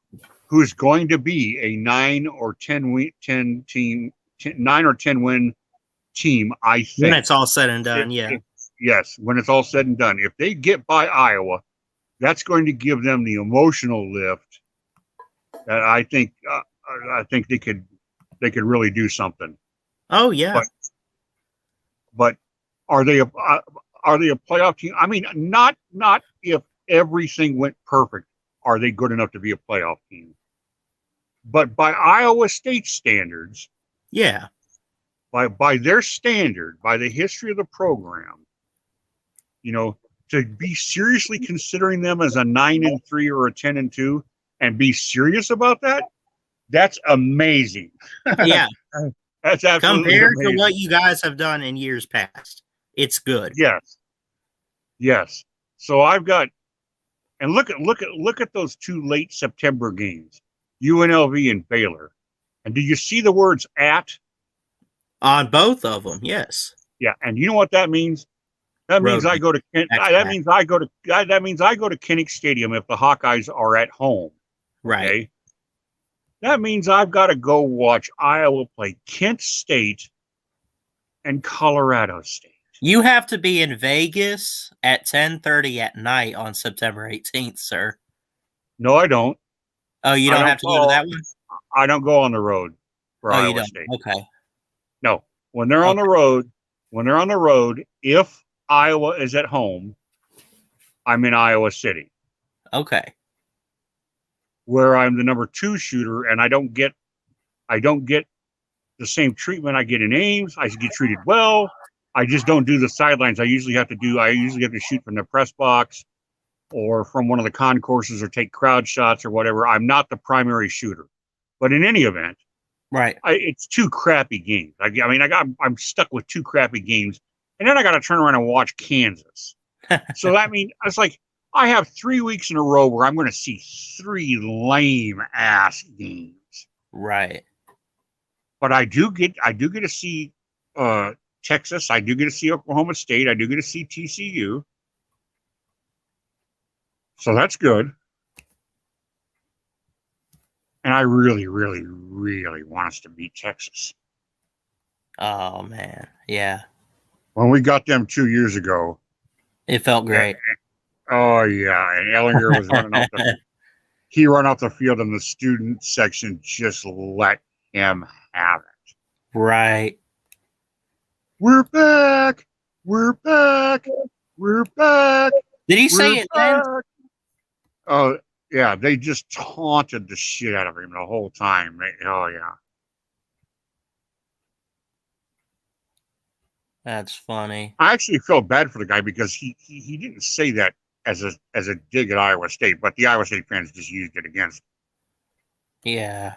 who's going to be a 9 or 10 win team, I think. When it's all said and done, Yes, when it's all said and done. If they get by Iowa, that's going to give them the emotional lift that I think they could really do something. Oh yeah. But are they a playoff team? I mean, not if everything went perfect, are they good enough to be a playoff team? But by Iowa State standards, yeah, by their standard, by the history of the program, to be seriously considering them as a 9-3 or a 10-2 and be serious about that, that's amazing. Yeah. That's absolutely compared amazing. to what you guys have done in years past. It's good. Yes. So I've got, and look at those 2 late September games, UNLV and Baylor. And do you see the words "at" on both of them? Yes. Yeah, and you know what that means? That means I go to that means I go to Kinnick Stadium if the Hawkeyes are at home. Right. Okay? That means I've got to go watch Iowa play Kent State and Colorado State. You have to be in Vegas at 10:30 at night on September 18th, sir. No, I don't. Oh, you don't have to go to that one? I don't go on the road for Iowa State. Okay. No. When they're on the road, if Iowa is at home, I'm in Iowa City. Okay. Where I'm the number 2 shooter, and I don't get the same treatment I get in Ames. I get treated well. I just don't do the sidelines. I usually have to shoot from the press box or from one of the concourses or take crowd shots or whatever. I'm not the primary shooter. But in any event, right, it's 2 crappy games. I'm stuck with 2 crappy games, and then I got to turn around and watch Kansas. So that means it's like I have 3 weeks in a row where I'm going to see 3 lame ass games. Right. But I do get to see Texas. I do get to see Oklahoma State. I do get to see TCU. So that's good. And I really, really, really want us to beat Texas. Oh, man. Yeah. When we got them 2 years ago. It felt great. Oh, yeah. And Ellinger was running off he ran off the field and the student section just let him have it. Right. We're back. We're back. We're back. Did he say it then? Oh, yeah. They just taunted the shit out of him the whole time. Oh, yeah. That's funny. I actually felt bad for the guy because he didn't say that as a dig at Iowa State, but the Iowa State fans just used it against him. Yeah.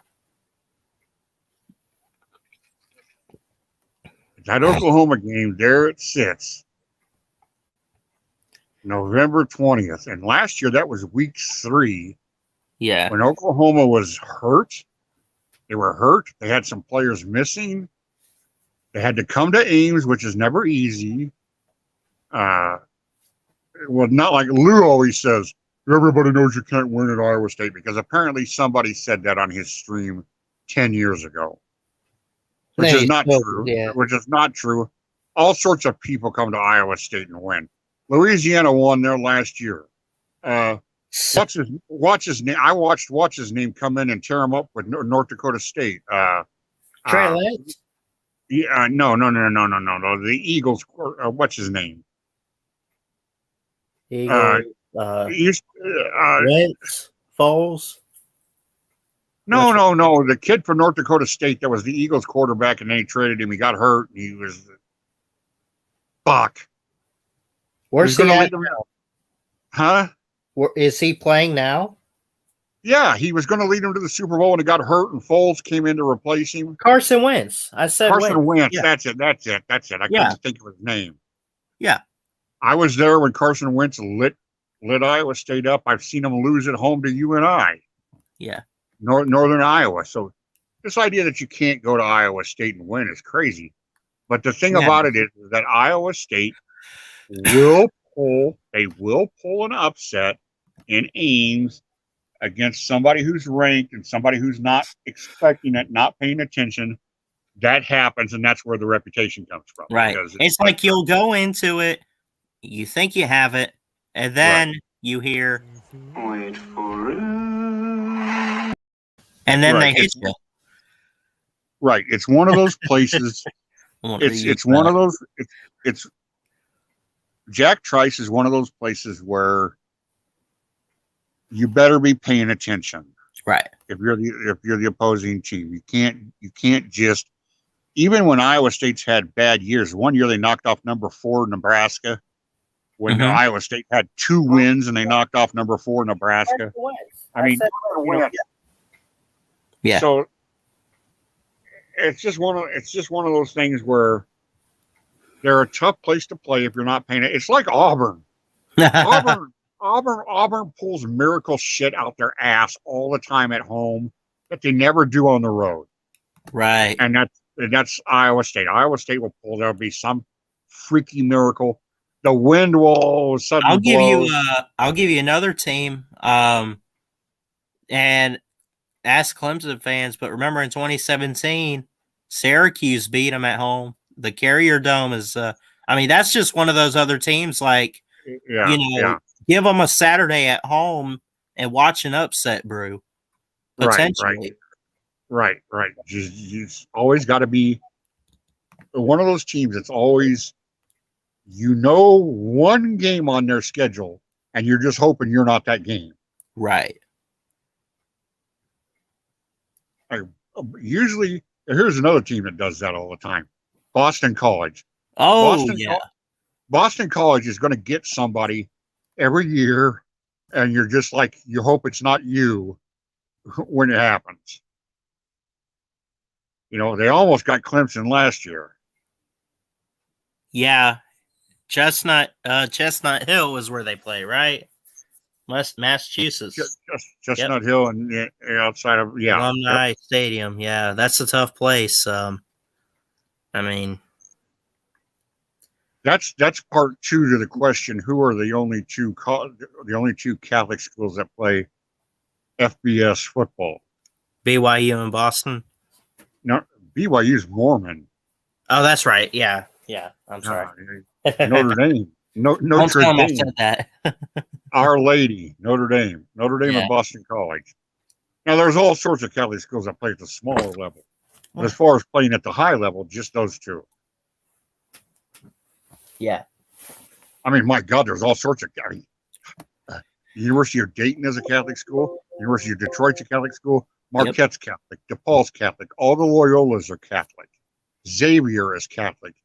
That Oklahoma game, there it sits. November 20th. And last year, that was week 3. Yeah. When Oklahoma was hurt. They were hurt. They had some players missing. They had to come to Ames, which is never easy. Well, not like Lou always says, everybody knows you can't win at Iowa State, because apparently somebody said that on his stream 10 years ago. Which is not true. Yeah. Which is not true. All sorts of people come to Iowa State and win. Louisiana won there last year. Watch his name. I watched his name come in and tear him up with North Dakota State. Trey Lance? Yeah, no. The Eagles. What's his name? Eagles. Wentz? Foles? No. The kid from North Dakota State that was the Eagles quarterback, and then he traded him. He got hurt. And he was Buck. Where's he at now? Huh? Is he playing now? Yeah, he was going to lead him to the Super Bowl, and he got hurt, and Foles came in to replace him. Carson Wentz. I said Carson Wentz. Yeah. That's it. I couldn't think of his name. Yeah. I was there when Carson Wentz lit lit Iowa State up. I've seen them lose at home to UNI, Yeah. Northern Iowa. So this idea that you can't go to Iowa State and win is crazy. But the thing about it is that Iowa State will pull an upset in Ames against somebody who's ranked and somebody who's not expecting it, not paying attention. That happens, and that's where the reputation comes from. Right. It's like you'll go into it, you think you have it, and then you hear, wait for it. And then they hit you. Right. It's one of those places. it's one of those. It's Jack Trice is one of those places where you better be paying attention. Right. If you're the opposing team, you can't just, even when Iowa State's had bad years. One year they knocked off number 4 Nebraska when Iowa State had 2 wins and they knocked off number 4 Nebraska. I mean, yeah. So it's just one of those things where they're a tough place to play if you're not paying it. It's like Auburn. Auburn pulls miracle shit out their ass all the time at home that they never do on the road. Right. And that's Iowa State. Iowa State will pull. There'll be some freaky miracle. The wind will all of a sudden I'll give you another team. And ask Clemson fans, but remember in 2017, Syracuse beat them at home. The Carrier Dome is, that's just one of those other temes. Like, give them a Saturday at home and watch an upset brew. Potentially. Right. You always got to be one of those teams that's always, one game on their schedule, and you're just hoping you're not that game. Right. Usually, here's another team that does that all the time. Boston College. Boston College is going to get somebody every year, and you're just like, you hope it's not you when it happens. They almost got Clemson last year. Yeah. Chestnut Hill is where they play, right? Massachusetts. Chestnut Hill and outside of Alumni Stadium. Yeah, that's a tough place. That's part 2 to the question: who are the only two Catholic schools that play FBS football? BYU and Boston. No, BYU's Mormon. Oh, that's right. Yeah. I'm sorry. Notre Dame. Notre Dame. I said that. Our Lady, Notre Dame and Boston College. Now, there's all sorts of Catholic schools that play at the smaller level. But as far as playing at the high level, just those 2. Yeah. My God, there's all sorts of. University of Dayton is a Catholic school. University of Detroit's a Catholic school. Marquette's Catholic. DePaul's Catholic. All the Loyolas are Catholic. Xavier is Catholic.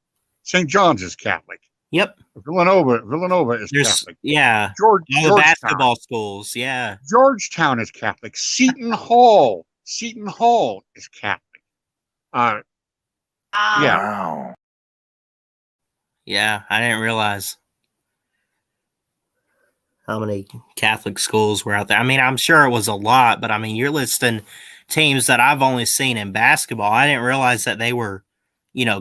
St. John's is Catholic. Yep. Catholic. Yeah. Georgetown. The basketball schools. Yeah. Georgetown is Catholic. Seton Hall is Catholic. Yeah. Wow. Yeah, I didn't realize how many Catholic schools were out there. I'm sure it was a lot, but you're listing teams that I've only seen in basketball. I didn't realize that they were,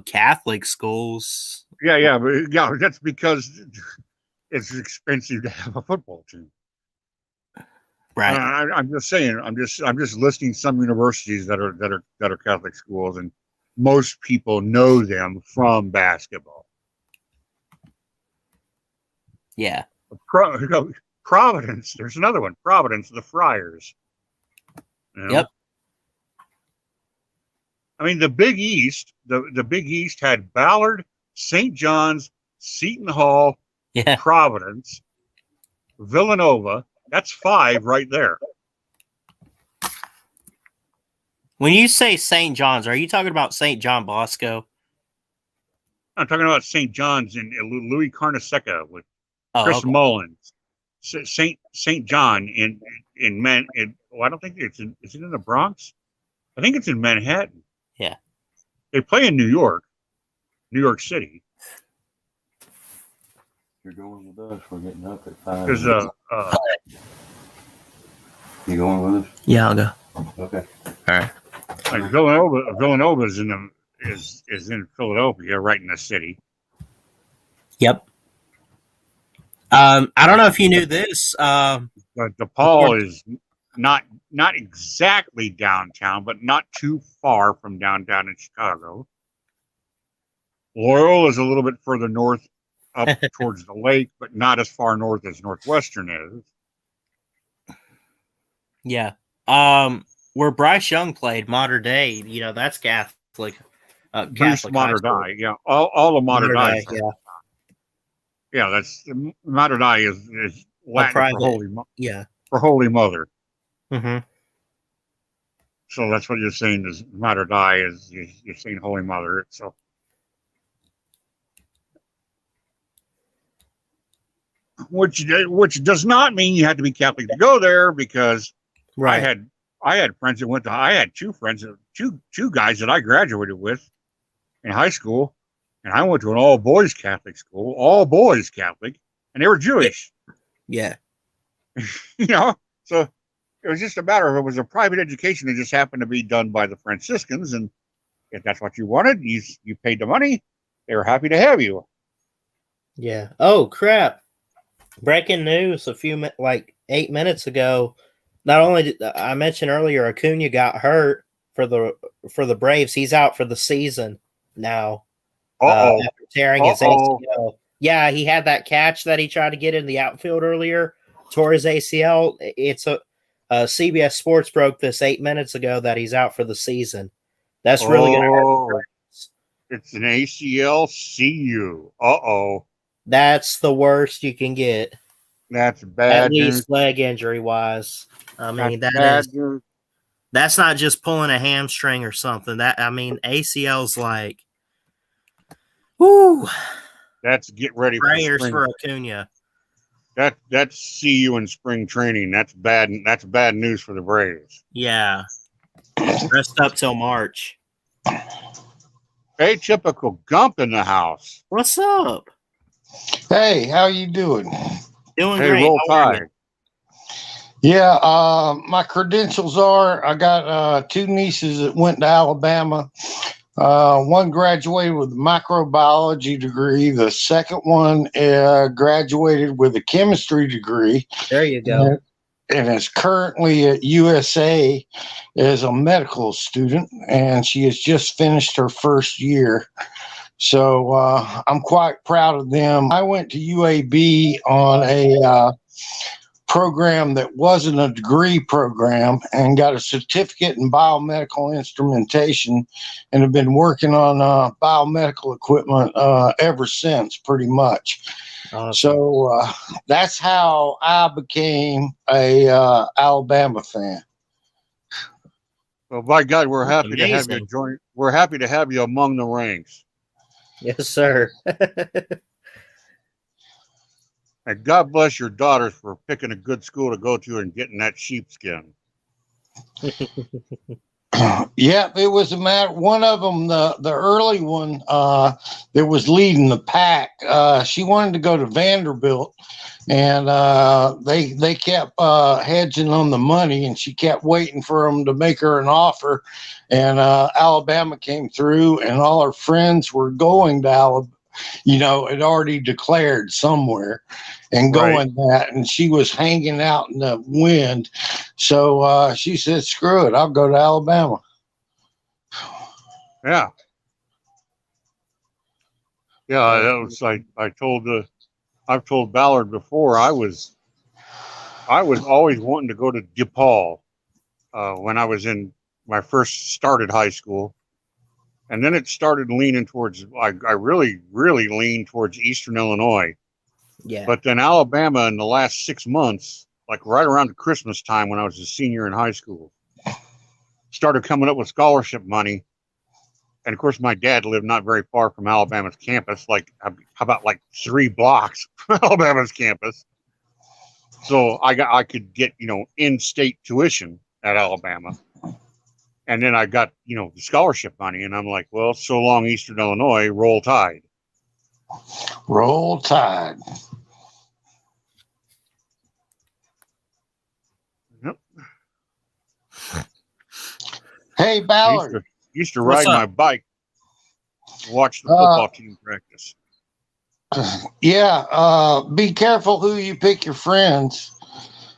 Catholic schools. Yeah, but that's because it's expensive to have a football team. Right. I'm just saying. I'm just listing some universities that are Catholic schools, and most people know them from basketball. Yeah. Providence. There's another one. Providence, the Friars. Yep. The Big East. The Big East had Ballard, St. John's, Seton Hall, Providence, Villanova. That's 5 right there. When you say St. John's, are you talking about St. John Bosco? I'm talking about St. John's in Louis Carneseca with Chris Mullins. St. John in I don't think is it in the Bronx? I think it's in Manhattan. Yeah. They play in New York City. You're going with us. We're getting up at 5. Because You going with us? Yeah, I'll go. Okay. All right. like Villanova is in Philadelphia, right in the city. Yep. I don't know if you knew this. But DePaul is not exactly downtown, but not too far from downtown in Chicago. Loyola is a little bit further north, up towards the lake, but not as far north as Northwestern is. Yeah. Where Bryce Young played, Mater Dei, you know, that's Catholic. Bruce Catholic Mater Dei, yeah. All the Mater Dei. yeah. Yeah, that's Mater Dei is Latin private, for Holy Mother. Mm-hmm. So that's what you're saying is Mater Dei is you're saying Holy Mother. So which does not mean you had to be Catholic to go there, because Right. I had friends that went to I had two guys that I graduated with in high school, and I went to an all boys Catholic school, all boys Catholic, and they were Jewish. Yeah. You know, so it was just a matter of it was a private education that just happened to be done by the Franciscans, and if that's what you wanted, you paid the money. They were happy to have you. Yeah. Oh crap! Breaking news: 8 minutes ago. Not only did I mentioned earlier, Acuna got hurt for the Braves. He's out for the season now. After tearing his ACL. Yeah, he had that catch that he tried to get in the outfield earlier. Tore his ACL. It's CBS Sports broke this 8 minutes ago that he's out for the season. That's really going to hurt. It's an ACL. See you. That's the worst you can get. That's bad. At least leg injury wise. I mean, that's not just pulling a hamstring or something. ACL's like, whoo. That's get ready prayers for Acuna. That's see you in spring training. That's bad. That's bad news for the Braves. Yeah. Rest up till March. Atypical Gump in the house. What's up? Hey, how you doing? Doing hey, great. Roll Tide. Yeah, my credentials are I got 2 nieces that went to Alabama. One graduated with a microbiology degree. The second one graduated with a chemistry degree. There you go. And is currently at USA as a medical student, and she has just finished her first year. So I'm quite proud of them. I went to UAB on a program that wasn't a degree program and got a certificate in biomedical instrumentation, and have been working on biomedical equipment ever since, pretty much. Awesome. So that's how I became a Alabama fan. Well, by God, we're happy to have you join. We're happy to have you among the ranks. Yes, sir. And God bless your daughters for picking a good school to go to and getting that sheepskin. Yeah, it was a matter. One of them, the early one that was leading the pack, she wanted to go to Vanderbilt, and they kept hedging on the money, and she kept waiting for them to make her an offer. And Alabama came through, and all her friends were going to Alabama. Had already declared somewhere and going that, and she was hanging out in the wind. So she said, screw it, I'll go to Alabama. Yeah. Yeah, that was like I've told Ballard before, I was always wanting to go to DePaul when I was when I first started high school. And then it started leaning towards, I really, really leaned towards Eastern Illinois. Yeah. But then Alabama in the last 6 months, like right around Christmas time when I was a senior in high school, started coming up with scholarship money. And of course, my dad lived not very far from Alabama's campus, how about 3 blocks from Alabama's campus. So I could get, in-state tuition at Alabama. And then I got, the scholarship money, and I'm like, well, so long, Eastern Illinois, roll tide. Roll tide. Hey, I Ballard. used to What's ride up? my bike, watch the football team practice. Yeah, be careful who you pick your friends.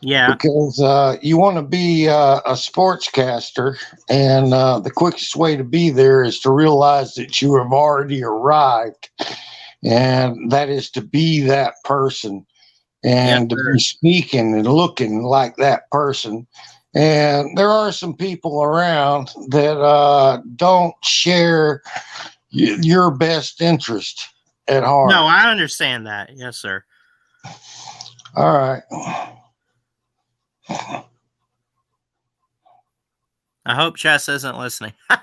Yeah. Because you want to be a sportscaster, and the quickest way to be there is to realize that you have already arrived, and that is to be that person and to be speaking and looking like that person. And there are some people around that don't share your best interest at heart. No, I understand that. Yes, sir. All right. I hope Chess isn't listening. I'm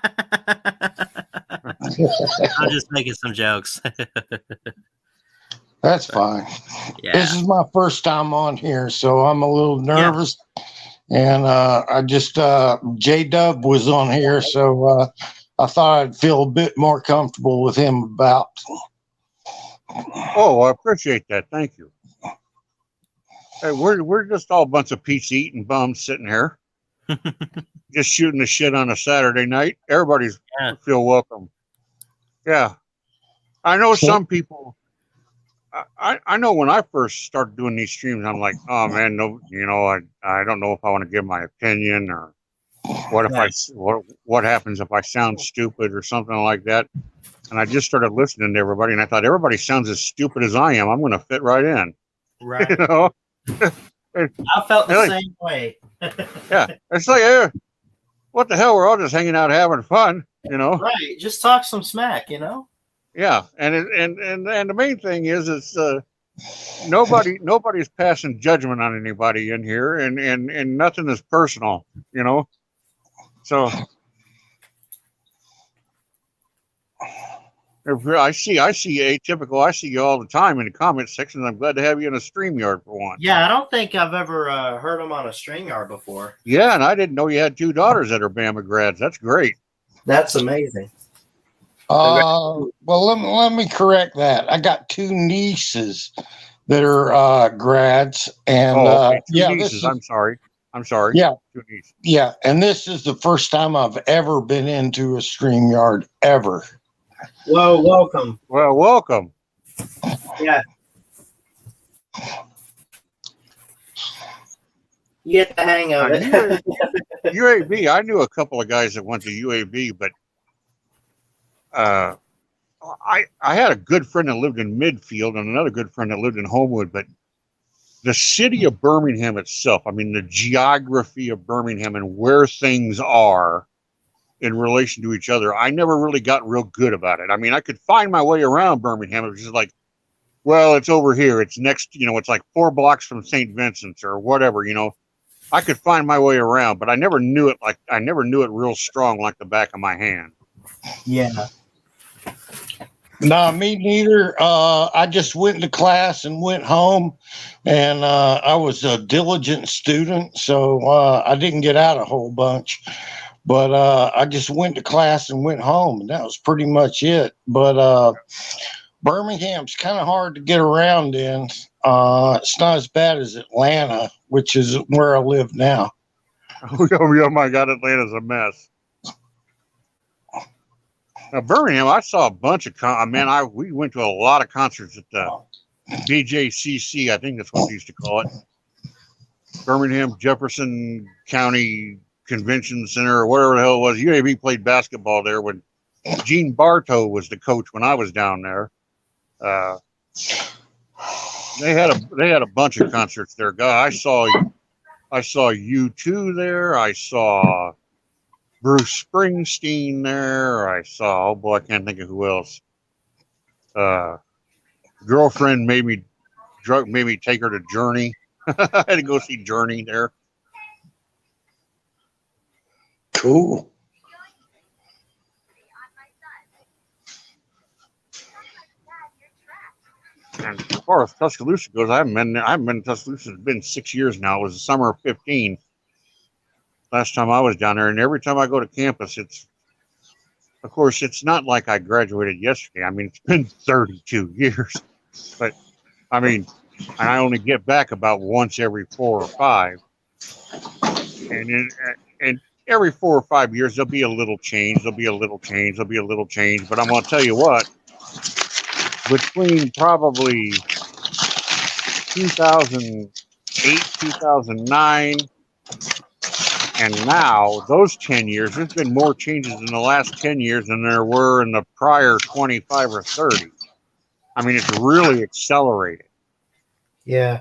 just making some jokes. That's fine. Yeah. This is my first time on here, so I'm a little nervous. Yeah. And I just, J-Dub was on here, so I thought I'd feel a bit more comfortable with him about. Oh, I appreciate that. Thank you. Hey, we're just all a bunch of pizza eating bums sitting here, just shooting the shit on a Saturday night. Everybody's feel welcome. Yeah, I know some people. I know when I first started doing these streams, I'm like, oh man, no, I don't know if I want to give my opinion, or what if what happens if I sound stupid or something like that. And I just started listening to everybody, and I thought everybody sounds as stupid as I am. I'm going to fit right in. Right. I felt the same way. Yeah, it's like, what the hell? We're all just hanging out having fun, Right. Just talk some smack, Yeah, and the main thing is nobody's passing judgment on anybody in here, and nothing is personal, So I see Atypical. I see you all the time in the comment section. I'm glad to have you in a StreamYard for once. Yeah, I don't think I've ever heard him on a StreamYard before. Yeah, and I didn't know you had 2 daughters that are Bama grads. That's great. That's amazing. Well, let me correct that. I got 2 nieces that are grads, and okay. 2 yeah, nieces. I'm sorry. Yeah, 2 nieces. Yeah, and this is the first time I've ever been into a StreamYard ever. Well, welcome. Well, welcome. Yeah. You get the hang of it. UAB, I knew a couple of guys that went to UAB, but I had a good friend that lived in Midfield and another good friend that lived in Homewood, but the city of Birmingham itself, I mean, the geography of Birmingham and where things are in relation to each other, I never really got real good about it. I mean, I could find my way around Birmingham. It was just like, well, it's over here. It's next, it's like 4 blocks from St. Vincent's or whatever, I could find my way around, but I never knew it real strong like the back of my hand. Yeah. No, me neither. I just went to class and went home, and I was a diligent student, so I didn't get out a whole bunch. But I just went to class and went home, and that was pretty much it. But Birmingham's kind of hard to get around in. It's not as bad as Atlanta, which is where I live now. Oh my God, Atlanta's a mess. Now, Birmingham, I saw a bunch of we went to a lot of concerts at the BJCC, I think that's what they used to call it. Birmingham Jefferson County Convention Center, or whatever the hell it was. UAB played basketball there when Gene Bartow was the coach when I was down there. They had a bunch of concerts there. God, I saw U2 there. I saw Bruce Springsteen there. I saw, I can't think of who else. Girlfriend made me take her to Journey. I had to go see Journey there. Cool. And as far as Tuscaloosa goes, I haven't been to Tuscaloosa. It's been 6 years now. It was the summer of 15. Last time I was down there, and every time I go to campus, of course, it's not like I graduated yesterday. I mean, it's been 32 years, but I mean, I only get back about once every 4 or 5, and every 4 or 5 years there'll be a little change. There'll be a little change. There'll be a little change. But I'm going to tell you what. Between probably 2008, 2009, and now, those 10 years, there's been more changes in the last 10 years than there were in the prior 25 or 30. I mean, it's really accelerated. Yeah.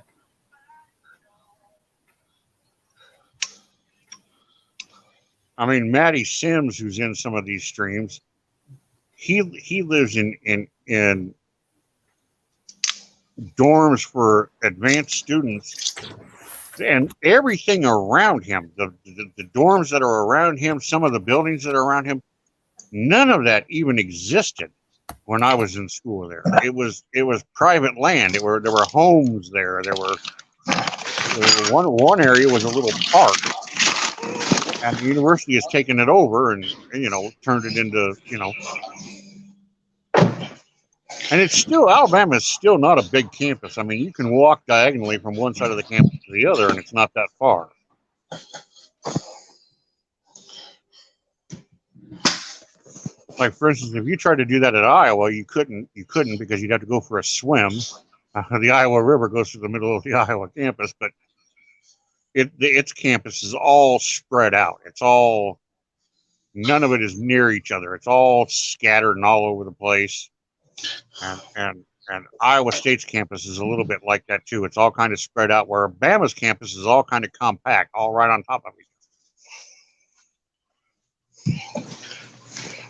I mean, Matty Sims, who's in some of these streams, he lives in dorms for advanced students, and everything around him, the dorms that are around him, some of the buildings that are around him, none of that even existed when I was in school there. It was private land. There were homes there. There were one area was a little park, and the university has taken it over and turned it into And it's still, Alabama is still not a big campus. I mean, you can walk diagonally from one side of the campus to the other, and it's not that far. Like, for instance, if you tried to do that at Iowa, you couldn't because you'd have to go for a swim. The Iowa River goes through the middle of the Iowa campus, but its campus is all spread out. It's all, none of it is near each other. It's all scattered and all over the place. And Iowa State's campus is a little bit like that too. It's all kind of spread out, where Bama's campus is all kind of compact, all right on top of each other.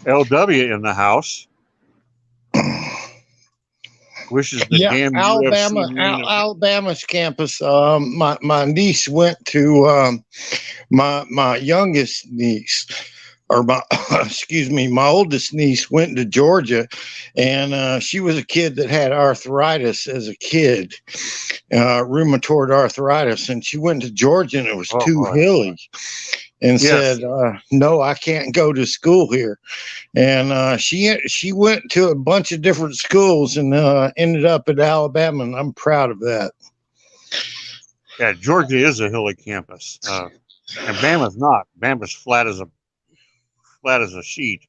LW in the house. Wishes the damn Alabama's campus. My niece went to my youngest niece, or my my oldest niece went to Georgia, and she was a kid that had arthritis as a kid, rheumatoid arthritis, and she went to Georgia and it was too hilly, and said, "No, I can't go to school here." And she went to a bunch of different schools and ended up at Alabama, and I'm proud of that. Yeah, Georgia is a hilly campus, and Bama's not. Bama's flat as a sheet.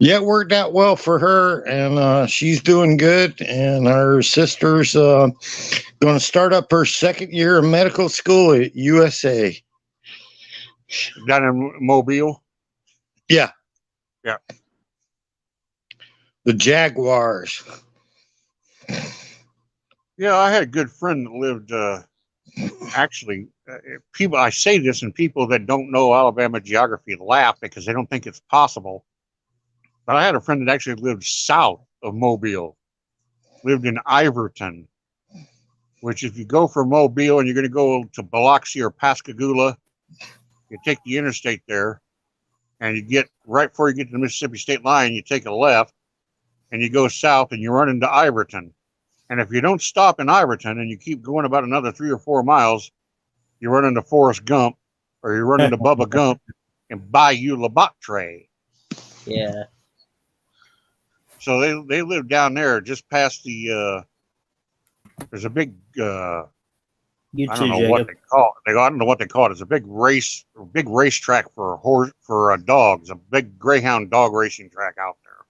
Yeah, it worked out well for her, and she's doing good. And her sister's going to start up her second year of medical school at USA. Down in Mobile? Yeah. Yeah. The Jaguars. Yeah, I had a good friend that lived, actually, people, I say this, and people that don't know Alabama geography laugh because they don't think it's possible. But I had a friend that actually lived south of Mobile, lived in Iverton, which if you go from Mobile and you're going to go to Biloxi or Pascagoula, you take the interstate there, and you get, right before you get to the Mississippi state line, you take a left, and you go south, and you run into Iverton. And if you don't stop in Iverton and you keep going about another 3 or 4 miles, you run into Forrest Gump, or you run into Bubba Gump and Bayou Labatre. Yeah. So they live down there just past the, there's a big, I don't know what they call it. I don't know what they call it. It's a big racetrack for dogs, a big greyhound dog racing track out there.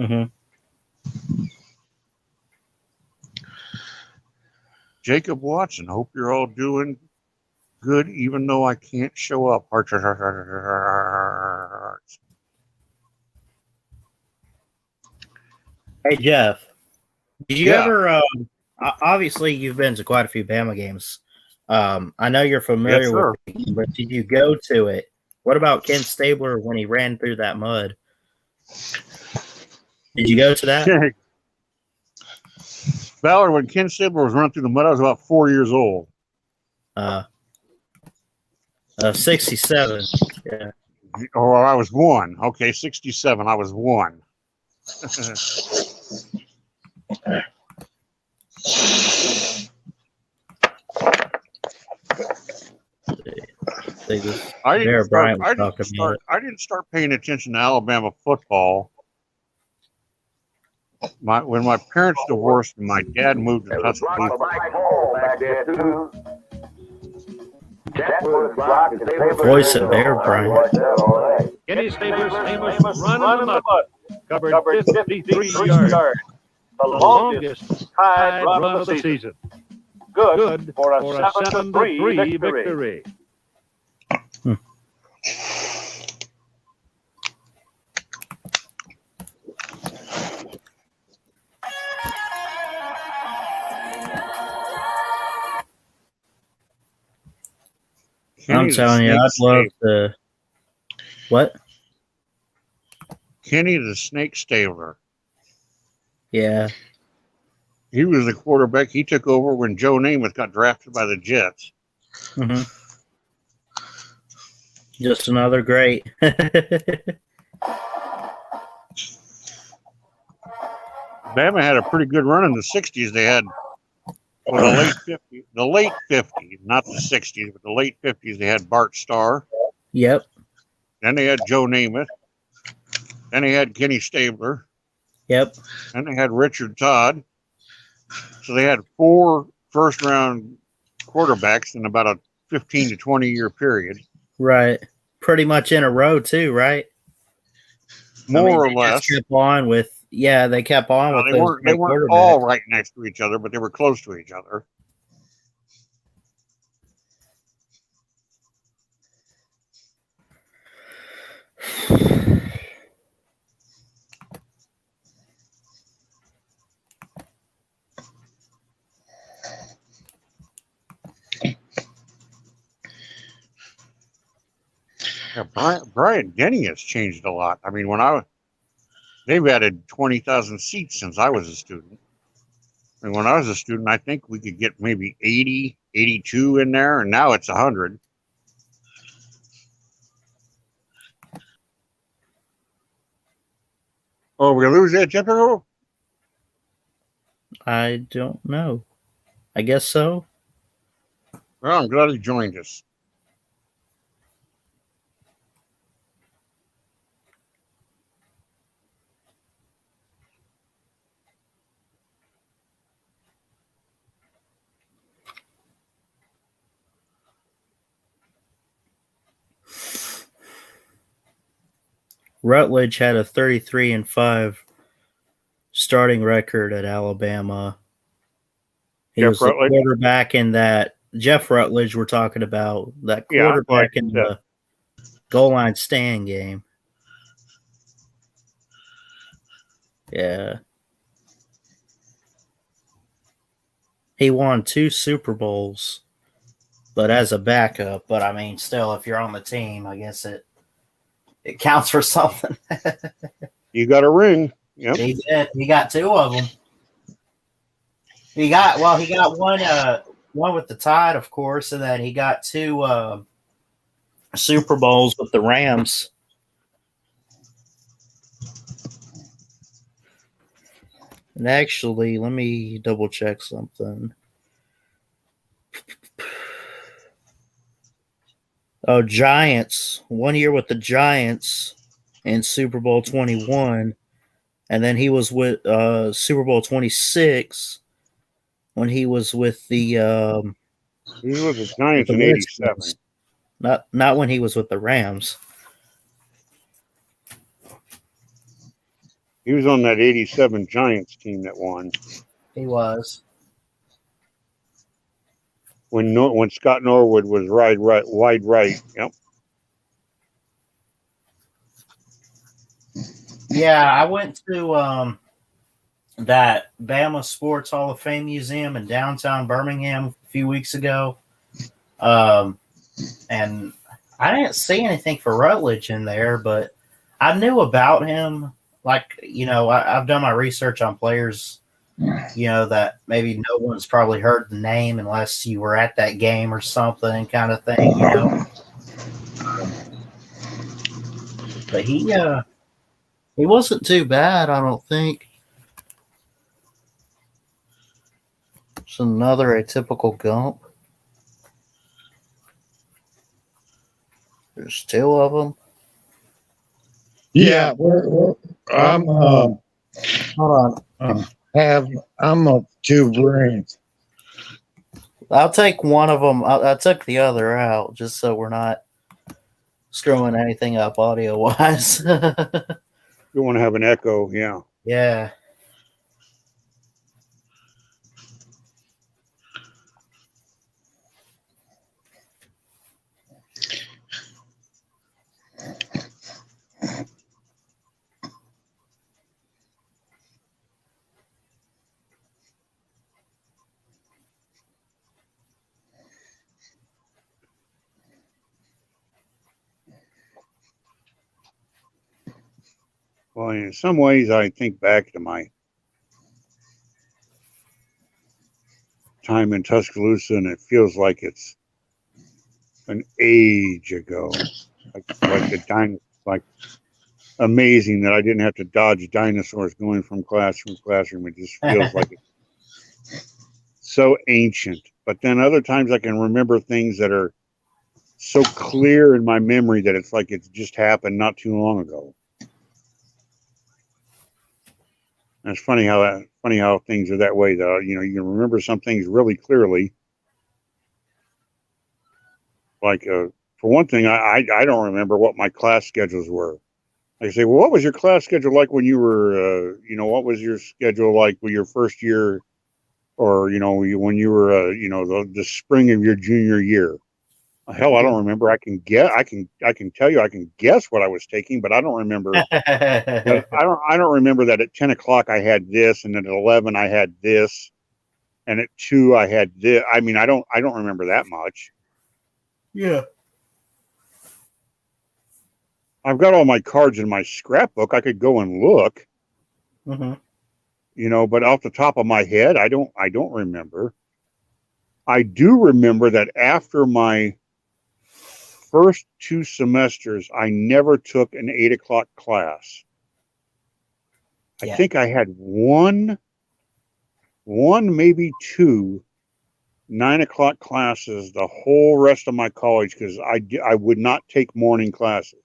Mm-hmm. Jacob Watson, hope you're all doing good, even though I can't show up. Hearts, hearts, hearts, hearts, hearts. Hey, Jeff, did you ever, obviously you've been to quite a few Bama games. I know you're familiar with it, but did you go to it? What about Ken Stabler when he ran through that mud? Did you go to that? Ballard, when Ken Stabler was running through the mud, I was about 4 years old. 67. Yeah. Or I was 1. Okay, 67. I was 1. I didn't start paying attention to Alabama football when my parents divorced and my dad moved to Tuscaloosa. Voice at Bear Brian. Kenny Stabler's famous run in the mud covered 53 yards. The longest Tide run of the season. Good for a 7-3 victory. I'm telling you, I'd love to. What? Kenny the Snake Stabler. Yeah. He was the quarterback. He took over when Joe Namath got drafted by the Jets. Mm-hmm. Just another great. Bama had a pretty good run in the 60s. They had the late 50s, not the 60s, but the late 50s. They had Bart Starr. Yep. Then they had Joe Namath. Then they had Kenny Stabler. Yep. Then they had Richard Todd. So they had 4 first-round quarterbacks in about a 15 to 20-year period. Right. Pretty much in a row, too, right? More or less. Kept on with, they kept on with those. They weren't all right next to each other, but they were close to each other. Yeah, Brian Denny has changed a lot. I mean, they've added 20,000 seats since I was a student. And when I was a student, I think we could get maybe 80, 82 in there, and now it's 100. Oh, we're going to lose that, Jethro? I don't know. I guess so. Well, I'm glad he joined us. Rutledge had a 33-5 starting record at Alabama. He was the quarterback in that Jeff Rutledge we're talking about, that quarterback in the goal line stand game. Yeah. He won 2 Super Bowls, but as a backup. But, I mean, still, if you're on the team, I guess it counts for something. You got a ring. Yep. He did. He got 2 of them. He got one with the Tide, of course, and then he got 2 Super Bowls with the Rams. And actually, let me double check something. Oh, Giants. 1 year with the Giants in Super Bowl 21. And then he was with Super Bowl 26 when he was with the he was with the Giants in 87. Not when he was with the Rams. He was on that 87 Giants team that won. He was. When Scott Norwood was wide right. Yep. Yeah, I went to that Bama Sports Hall of Fame Museum in downtown Birmingham a few weeks ago. And I didn't see anything for Rutledge in there, but I knew about him. Like, I've done my research on players, that maybe no one's probably heard the name unless you were at that game or something kind of thing, But he wasn't too bad, I don't think. It's another atypical gump. There's 2 of them. Yeah, I'm hold on. I'm of 2 brains. I'll take one of them. I took the other out just so we're not screwing anything up audio wise. You want to have an echo, yeah. Yeah. Well, in some ways, I think back to my time in Tuscaloosa, and it feels like it's an age ago. Like the dinosaurs, like amazing that I didn't have to dodge dinosaurs going from classroom to classroom. It just feels like it's so ancient. But then other times I can remember things that are so clear in my memory that it's like it's just happened not too long ago. And it's funny how things are that way, though. You know, you can remember some things really clearly. Like, for one thing, I don't remember what my class schedules were. I say, well, what was your class schedule like when you were, what was your schedule like with your first year, or when you were, the spring of your junior year? Hell, I don't remember. I can tell you, I can guess what I was taking, but I don't remember. I don't remember that at 10 o'clock I had this, and at 11 I had this, and at 2 I had this. I mean, I don't remember that much. Yeah. I've got all my cards in my scrapbook. I could go and look. Mm-hmm. But off the top of my head, I don't remember. I do remember that after my first 2 semesters, I never took an 8 o'clock class. I think I had one, maybe 2 9 o'clock classes the whole rest of my college, because I would not take morning classes.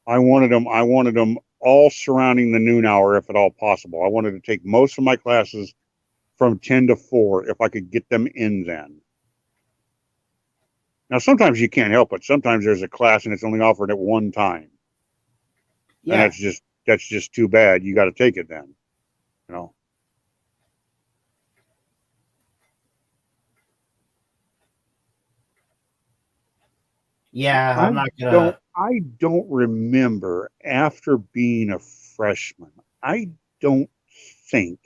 I wanted them all surrounding the noon hour, if at all possible. I wanted to take most of my classes from 10 to 4 if I could get them in then. Now, sometimes you can't help it. Sometimes there's a class and it's only offered at one time. Yeah. And that's just too bad. You got to take it then, Yeah, I'm not gonna. I don't remember after being a freshman. I don't think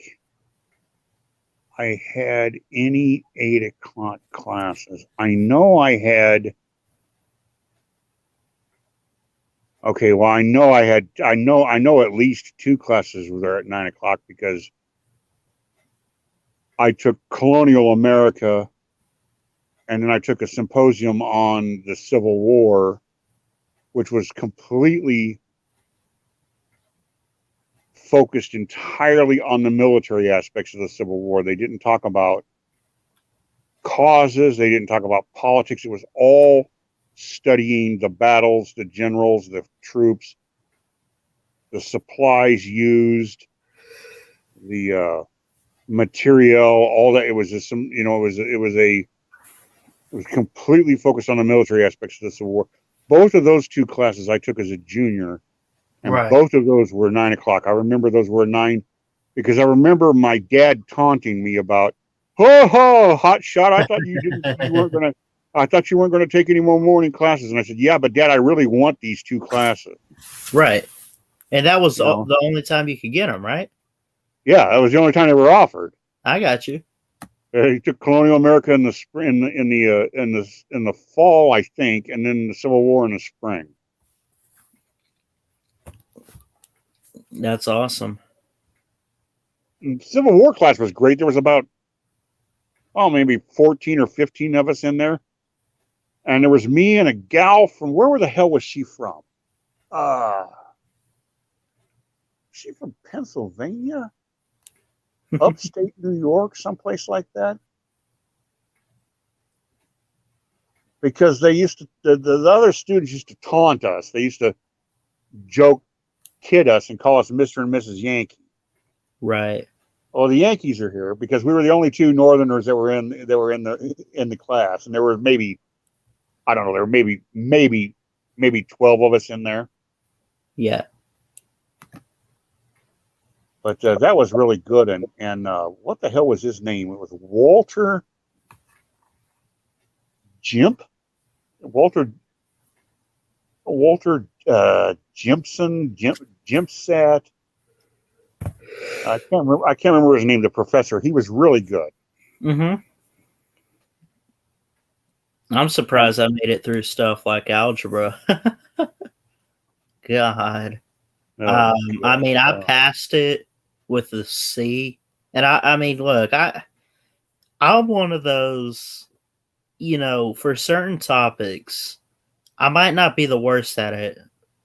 I had any 8 o'clock classes. I know I had. Okay, well, I know at least 2 classes were there at 9 o'clock, because I took Colonial America, and then I took a symposium on the Civil War, which was completely focused entirely on the military aspects of the Civil War. They didn't talk about causes. They didn't talk about politics. It was all studying the battles, the generals, the troops, the supplies used, the material, all that. It was just it was completely focused on the military aspects of the Civil War. Both of those 2 classes I took as a junior, and both of those were 9 o'clock. I remember those were 9 because I remember my dad taunting me about, hot shot. I thought I thought you weren't gonna take any more morning classes. And I said, yeah, but Dad, I really want these 2 classes. Right. And that was the only time you could get them, right? Yeah, that was the only time they were offered. I got you. He took Colonial America in the spring, in the fall, I think, and then the Civil War in the spring. That's awesome. The Civil War class was great. There was about maybe 14 or 15 of us in there, and there was me and a gal from where the hell was she from? She from Pennsylvania? Upstate New York, someplace like that. Because they used to, the other students used to taunt us. They used to kid us and call us Mr. and Mrs. Yankee. Right. Oh, the Yankees are here because we were the only two Northerners that were in the class, and there were maybe, I don't know, there were maybe 12 of us in there. Yeah. But that was really good. And what the hell was his name? It was Walter Jimp? Walter Jimpsat. I can't remember his name. The professor. He was really good. Mm-hmm. I'm surprised I made it through stuff like algebra. God. I mean, I passed it with a C, and I mean, look, I'm one of those, for certain topics, I might not be the worst at it,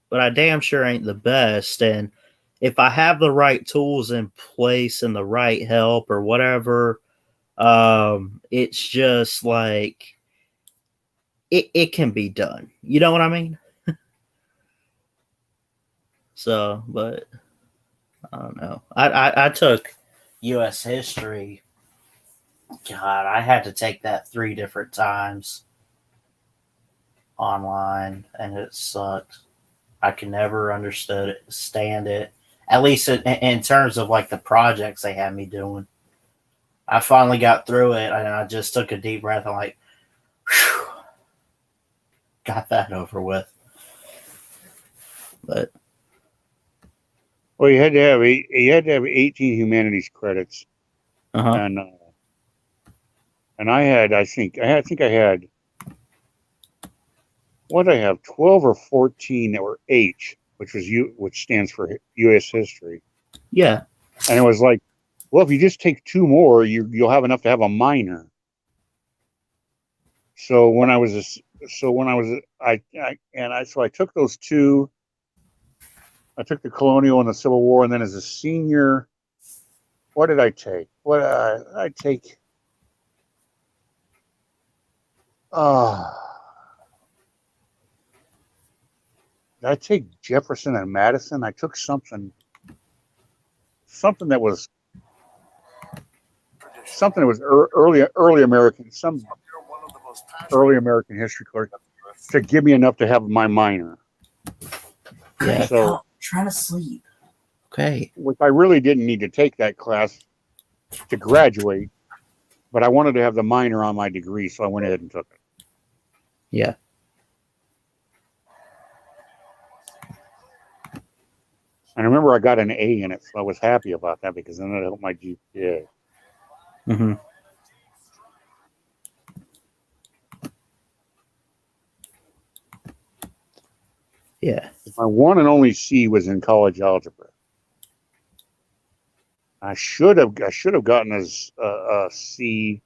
but I damn sure ain't the best. And if I have the right tools in place and the right help or whatever, it's just like it can be done. You know what I mean? So, but I don't know. I took U.S. history. God, I had to take that 3 different times online, and it sucked. I can never stand it. At least in terms of like the projects they had me doing. I finally got through it, and I just took a deep breath. I'm like, whew, got that over with. But well, you had to have 18 humanities credits, and I think I had what I have 12 or 14 that were H, which stands for U.S. history. Yeah, and it was like, well, if you just take 2 more, you'll have enough to have a minor. So I took those 2. I took the colonial and the Civil War, and then as a senior, what did I take? What I take? Did I take Jefferson and Madison? I took something that was early American, some early American history course to give me enough to have my minor. Yeah. So trying to sleep. Okay. Which I really didn't need to take that class to graduate, but I wanted to have the minor on my degree, so I went ahead and took it. Yeah. And I remember I got an A in it, so I was happy about that because then it helped my GPA. Mm-hmm. Yeah. My one and only C was in college algebra. I should have gotten a C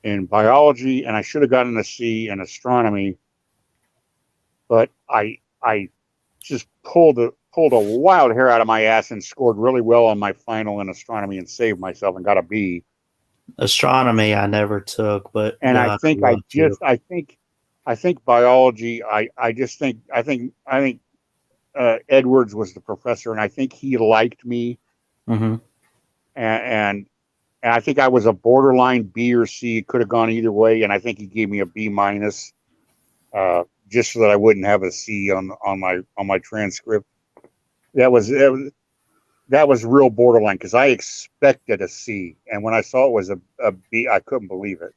in biology, and I should have gotten a C in astronomy, but I just pulled a wild hair out of my ass and scored really well on my final in astronomy and saved myself and got a B. Astronomy I never took, but and yeah, I think biology. I think Edwards was the professor, and I think he liked me. Mm-hmm. And I think I was a borderline B or C. It could have gone either way, and I think he gave me a B minus, just so that I wouldn't have a C on my transcript. That was real borderline because I expected a C, and when I saw it was a B, I couldn't believe it.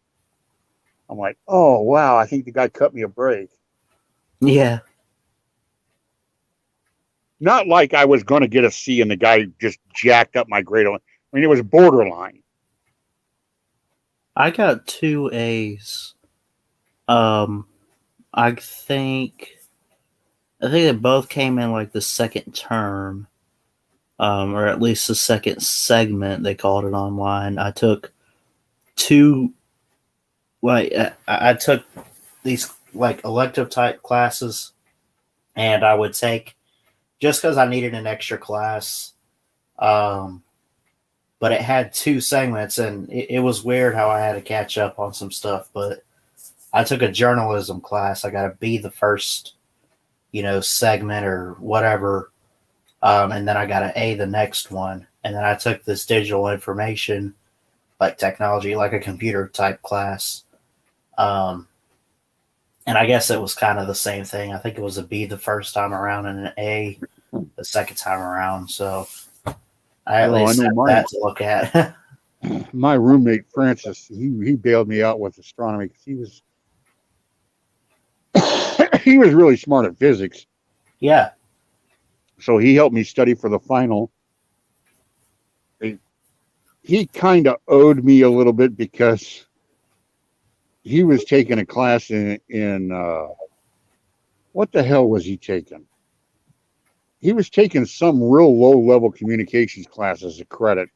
I'm like, oh wow, I think the guy cut me a break. Yeah. Not like I was going to get a C and the guy just jacked up my grade. I mean, it was borderline. I got 2 A's. I think they both came in like the second term, or at least the second segment. They called it online. I took 2. I took these like elective type classes, and I would take just because I needed an extra class. But it had 2 segments, and it was weird how I had to catch up on some stuff. But I took a journalism class. I got to be the first, segment or whatever, and then I got an A the next one. and then I took this digital information, like technology, like a computer type class. And I guess it was kind of the same thing. I think it was a B the first time around and an A the second time around. So I at least have that to look at. My roommate Francis, he bailed me out with astronomy because he was he was really smart at physics. Yeah. So he helped me study for the final. He kind of owed me a little bit because he was taking a class in what the hell was he taking? He was taking some real low level communications class as a credit.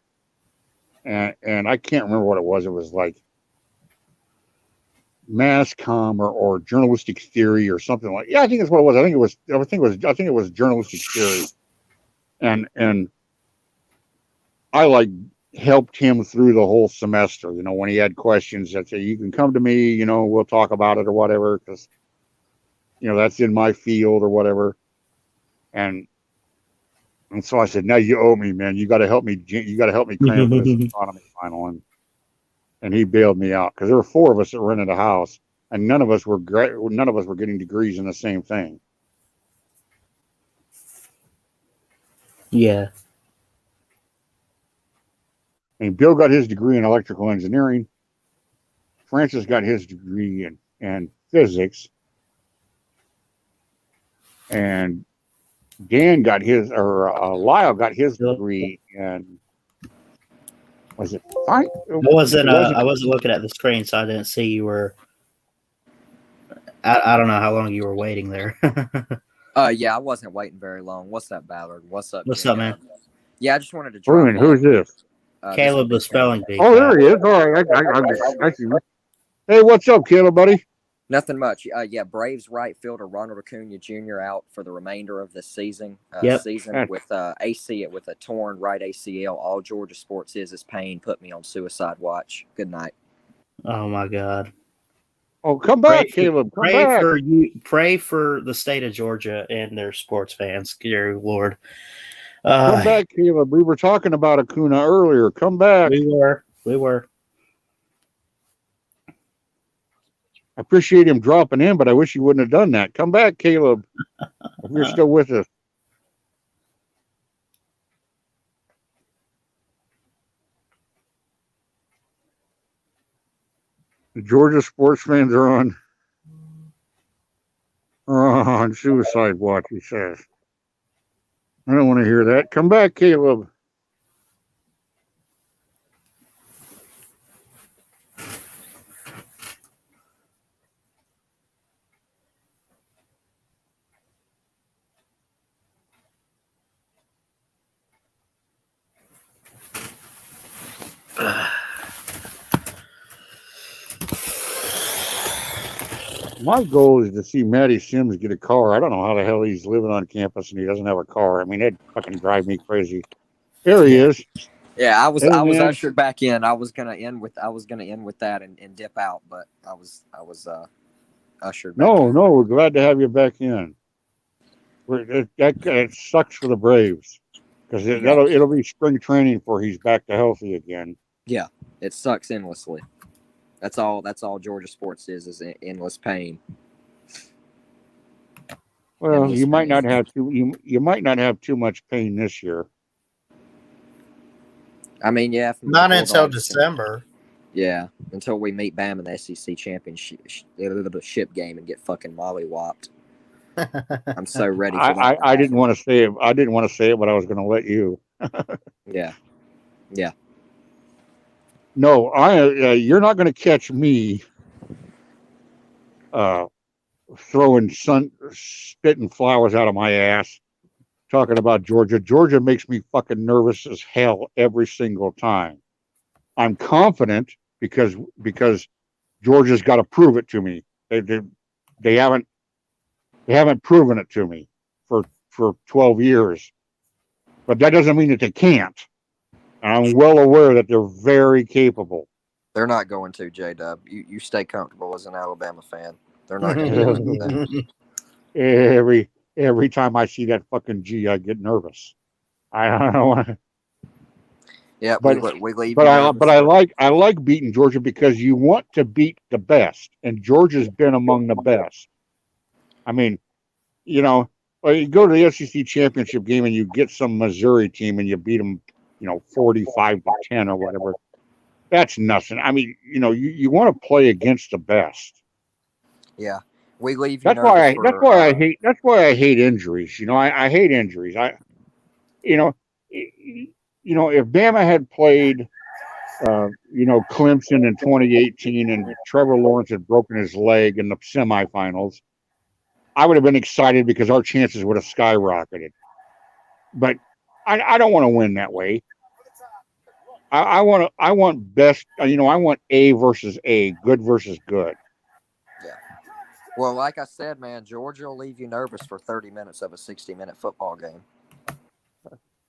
And I can't remember what it was. It was like mass comm or journalistic theory or something like. Yeah, I think that's what it was. I think it was journalistic theory. And I like helped him through the whole semester. You know, when he had questions, I'd say, you can come to me, you know, we'll talk about it or whatever, because, you know, that's in my field or whatever. And so I said, now you owe me, man. You got to help me. You got to help me cram for this astronomy final. And he bailed me out because there were 4 of us that rented a house, and none of us were getting degrees in the same thing. Yeah. And Bill got his degree in electrical engineering. Francis got his degree in physics. And Dan got his, or Lyle got his degree in, was it fine? I wasn't looking at the screen, so I didn't see you were. I don't know how long you were waiting there. Yeah, I wasn't waiting very long. What's up, Ballard? What's up? What's up, man? Yeah, I just wanted to drop. Who's this? Caleb, the spelling bee. Oh, there he is. All right, I see. Hey, what's up, Caleb, buddy? Nothing much. Yeah, Braves right fielder Ronald Acuna Jr. out for the remainder of the season. With AC with a torn right ACL. All Georgia sports is pain. Put me on suicide watch. Good night. Oh my God. Oh, come back, Caleb. Pray for the state of Georgia and their sports fans. Dear Lord. Come back, Caleb. We were talking about Acuna earlier. Come back. We were. I appreciate him dropping in, but I wish he wouldn't have done that. Come back, Caleb. If you're still with us. The Georgia sports fans are on suicide watch, he says. I don't want to hear that. Come back, Caleb. My goal is to see Matty Sims get a car. I don't know how the hell he's living on campus and he doesn't have a car. I mean, that'd fucking drive me crazy. There he is. Yeah, I was ushered back in. I was gonna end with that and dip out, but I was ushered back in. No, we're glad to have you back in. It sucks for the Braves because it'll be spring training before he's back to healthy again. Yeah, it sucks endlessly. That's all Georgia sports is endless pain. Well, endless you might not have too much pain this year. I mean, yeah, not until December. Yeah, until we meet Bam in the SEC championship game and get fucking mollywopped. I'm so ready for that. I didn't want to say it. I didn't want to say it, but I was going to let you. Yeah. No, you're not going to catch me throwing spitting flowers out of my ass talking about Georgia. Georgia makes me fucking nervous as hell every single time. I'm confident because Georgia's got to prove it to me. They haven't proven it to me for 12 years. But that doesn't mean that they can't. And I'm well aware that they're very capable. They're not going to, J-Dub. You stay comfortable as an Alabama fan. They're not going to do that. Every time I see that fucking G, I get nervous. I don't want to. Yeah, but we leave. but I like beating Georgia because you want to beat the best, and Georgia's been among the best. I mean, you know, or you go to the SEC championship game and you get some Missouri team and you beat them, 45-10 or whatever. That's nothing. I mean, you want to play against the best. Yeah, we leave. That's why I hate injuries. I hate injuries. If Bama had played, Clemson in 2018 and Trevor Lawrence had broken his leg in the semifinals, I would have been excited because our chances would have skyrocketed. But I don't want to win that way. I want best. I want A versus A, good versus good. Yeah. Well, like I said, man, Georgia will leave you nervous for 30 minutes of a 60-minute football game.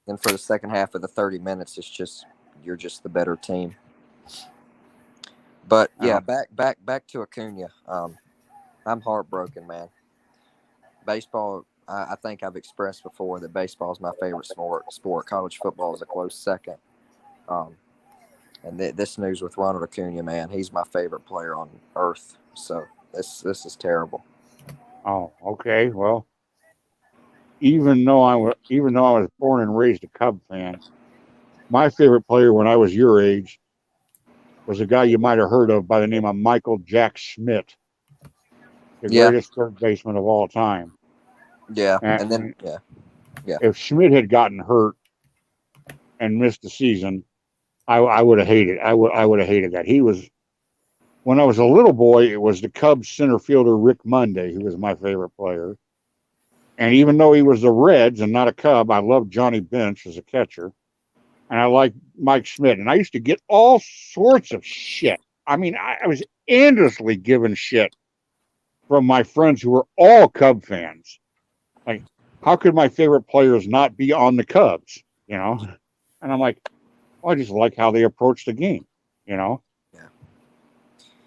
And for the second half of the 30 minutes, you're just the better team. But yeah, back to Acuna. I'm heartbroken, man. Baseball, I think I've expressed before that baseball is my favorite sport. College football is a close second. And this news with Ronald Acuna, man, he's my favorite player on earth. So this is terrible. Oh, okay. Well, even though I was born and raised a Cub fan, my favorite player when I was your age was a guy you might have heard of by the name of Michael Jack Schmidt, the greatest third baseman of all time. Yeah, If Schmidt had gotten hurt and missed the season, I would have hated. I would have hated that. He was, when I was a little boy, it was the Cubs center fielder Rick Monday who was my favorite player. And even though he was the Reds and not a Cub, I loved Johnny Bench as a catcher, and I liked Mike Schmidt. And I used to get all sorts of shit. I mean, I was endlessly given shit from my friends who were all Cub fans. Like, how could my favorite players not be on the Cubs? And I'm like, well, I just like how they approach the game. Yeah.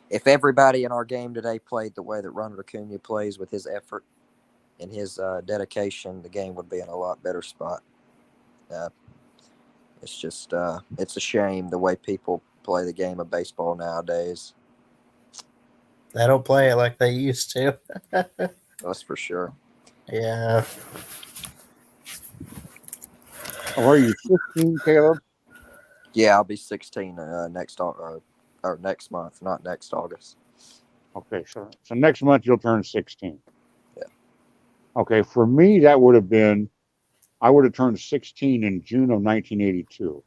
If everybody in our game today played the way that Ronald Acuna plays with his effort and his dedication, the game would be in a lot better spot. It's just it's a shame the way people play the game of baseball nowadays. They don't play it like they used to. That's for sure. Yeah. Are you 16, Caleb? Yeah, I'll be 16 next month, not next August. Okay, so next month you'll turn 16. Yeah. Okay, for me that would have been, I would have turned 16 in June of 1982.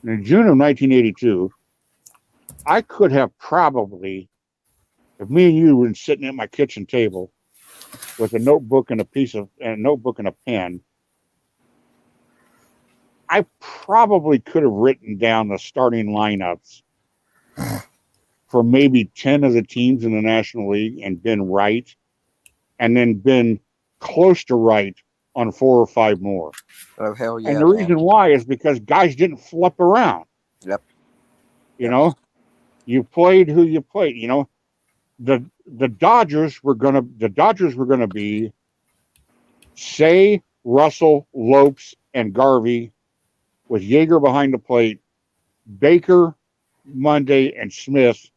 And in June of 1982, I could have probably, if me and you were sitting at my kitchen table with a notebook and a pen, I probably could have written down the starting lineups for maybe 10 of the teams in the National League and been right, and then been close to right on 4 or 5 more. Oh, hell yeah. And the reason why is because guys didn't flip around. Yep. You played who you played. The Dodgers were gonna be Say, Russell, Lopes, and Garvey, with Yeager behind the plate, Baker, Monday, and Smith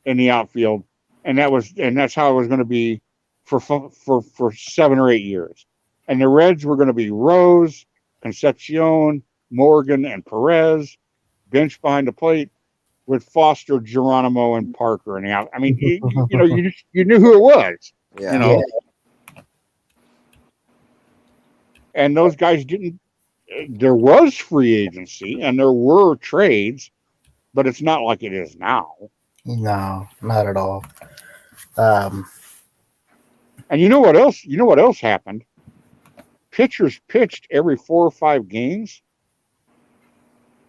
in the outfield, and that's how it was going to be for 7 or 8 years. And the Reds were going to be Rose, Concepcion, Morgan, and Perez, bench behind the plate with Foster, Geronimo, and Parker in the out. I mean, you knew who it was. Yeah. And those guys didn't. There was free agency and there were trades, but it's not like it is now. No, not at all. And you know what else? You know what else happened? Pitchers pitched every 4 or 5 games,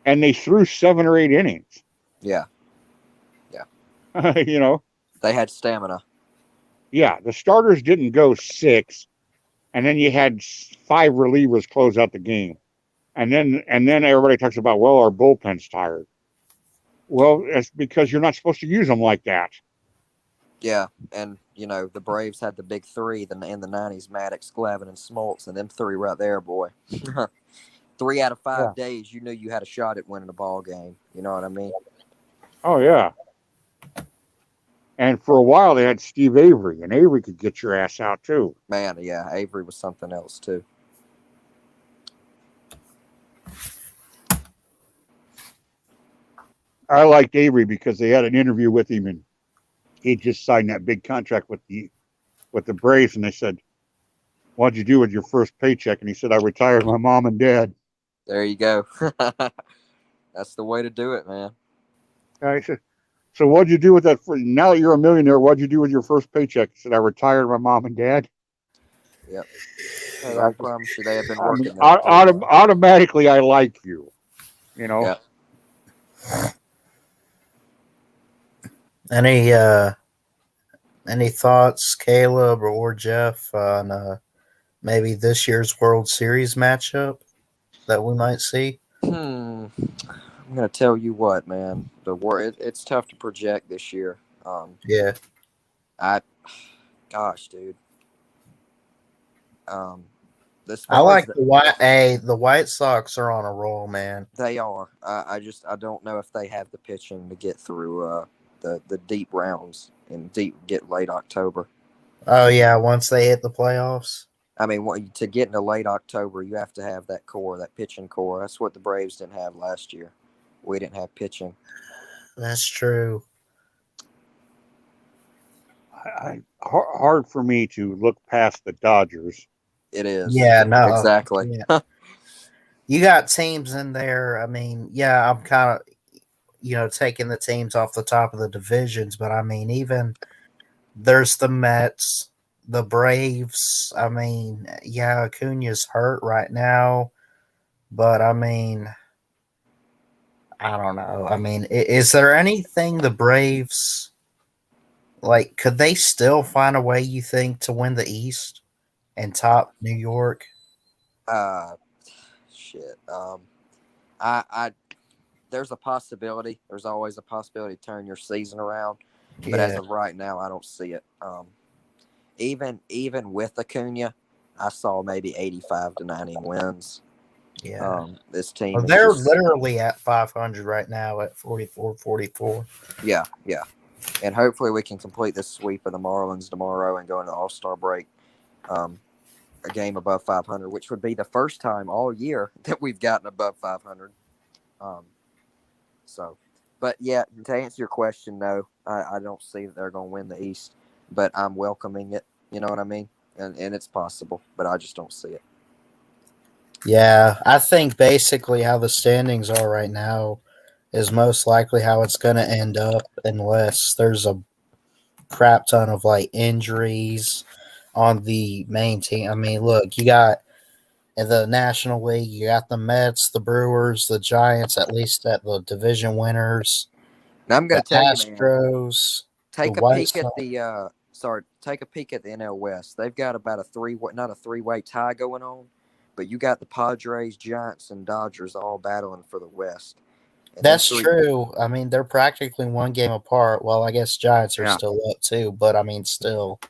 and they threw 7 or 8 innings. Yeah. They had stamina. Yeah, the starters didn't go 6, and then you had 5 relievers close out the game. And then everybody talks about, well, our bullpen's tired. Well, it's because you're not supposed to use them like that. Yeah, and the Braves had the big 3 in the 90s: Maddox, Glavine, and Smoltz, and them 3 right there, boy. 3 out of 5 days, you knew you had a shot at winning a ball game. You know what I mean? Oh yeah. And for a while they had Steve Avery, and Avery could get your ass out too. Man, yeah, Avery was something else too. I liked Avery because they had an interview with him, and he just signed that big contract with the Braves, and they said, "What'd you do with your first paycheck?" And he said, "I retired my mom and dad." There you go. That's the way to do it, man. I said, "So what'd you do with that? Now that you're a millionaire, what'd you do with your first paycheck?" He said, "I retired my mom and dad." Yep. Hey, I promise you, they have been working. Automatically, I like you. You know. Yep. Any thoughts, Caleb or Jeff, on maybe this year's World Series matchup that we might see? I'm gonna tell you what, man. It's tough to project this year. Yeah. Gosh, dude. I like the White Sox are on a roll, man. They are. I don't know if they have the pitching to get through the deep rounds and get late October. Oh yeah, once they hit the playoffs. I mean, to get into late October, you have to have that core, that pitching core. That's what the Braves didn't have last year. We didn't have pitching. That's true. Hard for me to look past the Dodgers. It is. Yeah, no. Exactly. Yeah. You got teams in there. I mean, yeah, I'm kind of, taking the teams off the top of the divisions, but I mean, even there's the Mets, the Braves. I mean, yeah, Acuna's hurt right now, but I mean, I don't know. I mean, is there anything the Braves, like, could they still find a way, you think, to win the East and top New York? Shit. There's a possibility. There's always a possibility to turn your season around. But as of right now, I don't see it. Even with Acuna, I saw maybe 85 to 90 wins. Yeah. This team. Well, they're literally at 500 right now at 44-44. Yeah. And hopefully we can complete this sweep of the Marlins tomorrow and go into All-Star break. A game above 500, which would be the first time all year that we've gotten above 500. But yeah, to answer your question, no, I don't see that they're going to win the East, but I'm welcoming it. You know what I mean? And it's possible, but I just don't see it. Yeah, I think basically how the standings are right now is most likely how it's going to end up unless there's a crap ton of like injuries on the main team. I mean, look, you got in the National League, you got the Mets, the Brewers, the Giants, at least at the division winners. Now I'm going to tell Astros, you, man, take a peek at the NL West. They've got about not a three-way tie going on, but you got the Padres, Giants, and Dodgers all battling for the West. And that's true. I mean, they're practically one game apart. Well, I guess Giants are still up too, but I mean, still.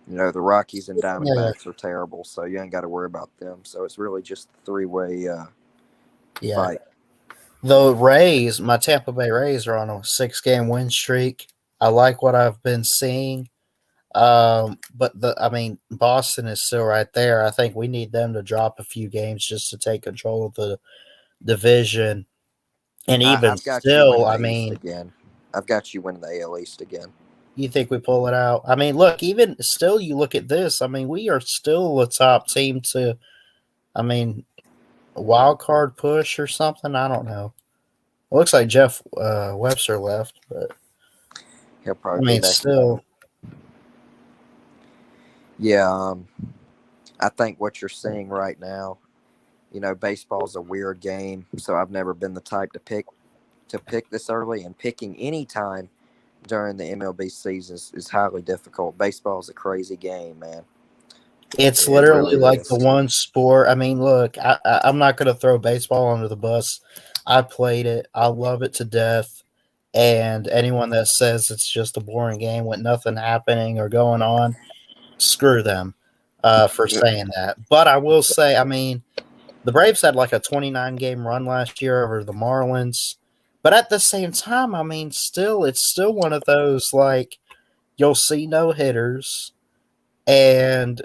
The Rockies and Diamondbacks are terrible, so you ain't got to worry about them. So it's really just a three-way fight. The Rays, my Tampa Bay Rays, are on a 6-game win streak. I like what I've been seeing. But Boston is still right there. I think we need them to drop a few games just to take control of the division. And even still, I mean, I've got you winning the AL East again. You think we pull it out? I mean, look, even still, you look at this. I mean, we are still a top team to, a wild card push or something. I don't know. It looks like Jeff Webster left, but he'll probably be back still. Yeah, I think what you're seeing right now, baseball's a weird game, so I've never been the type to pick this early, and picking any time during the MLB season is highly difficult. Baseball is a crazy game, man. It's literally like the one sport. I mean, look, I'm not going to throw baseball under the bus. I played it. I love it to death. And anyone that says it's just a boring game with nothing happening or going on, screw them for saying that. But I will say, I mean, the Braves had like a 29-game run last year over the Marlins. But at the same time, I mean, it's still one of those, like, you'll see no hitters. And,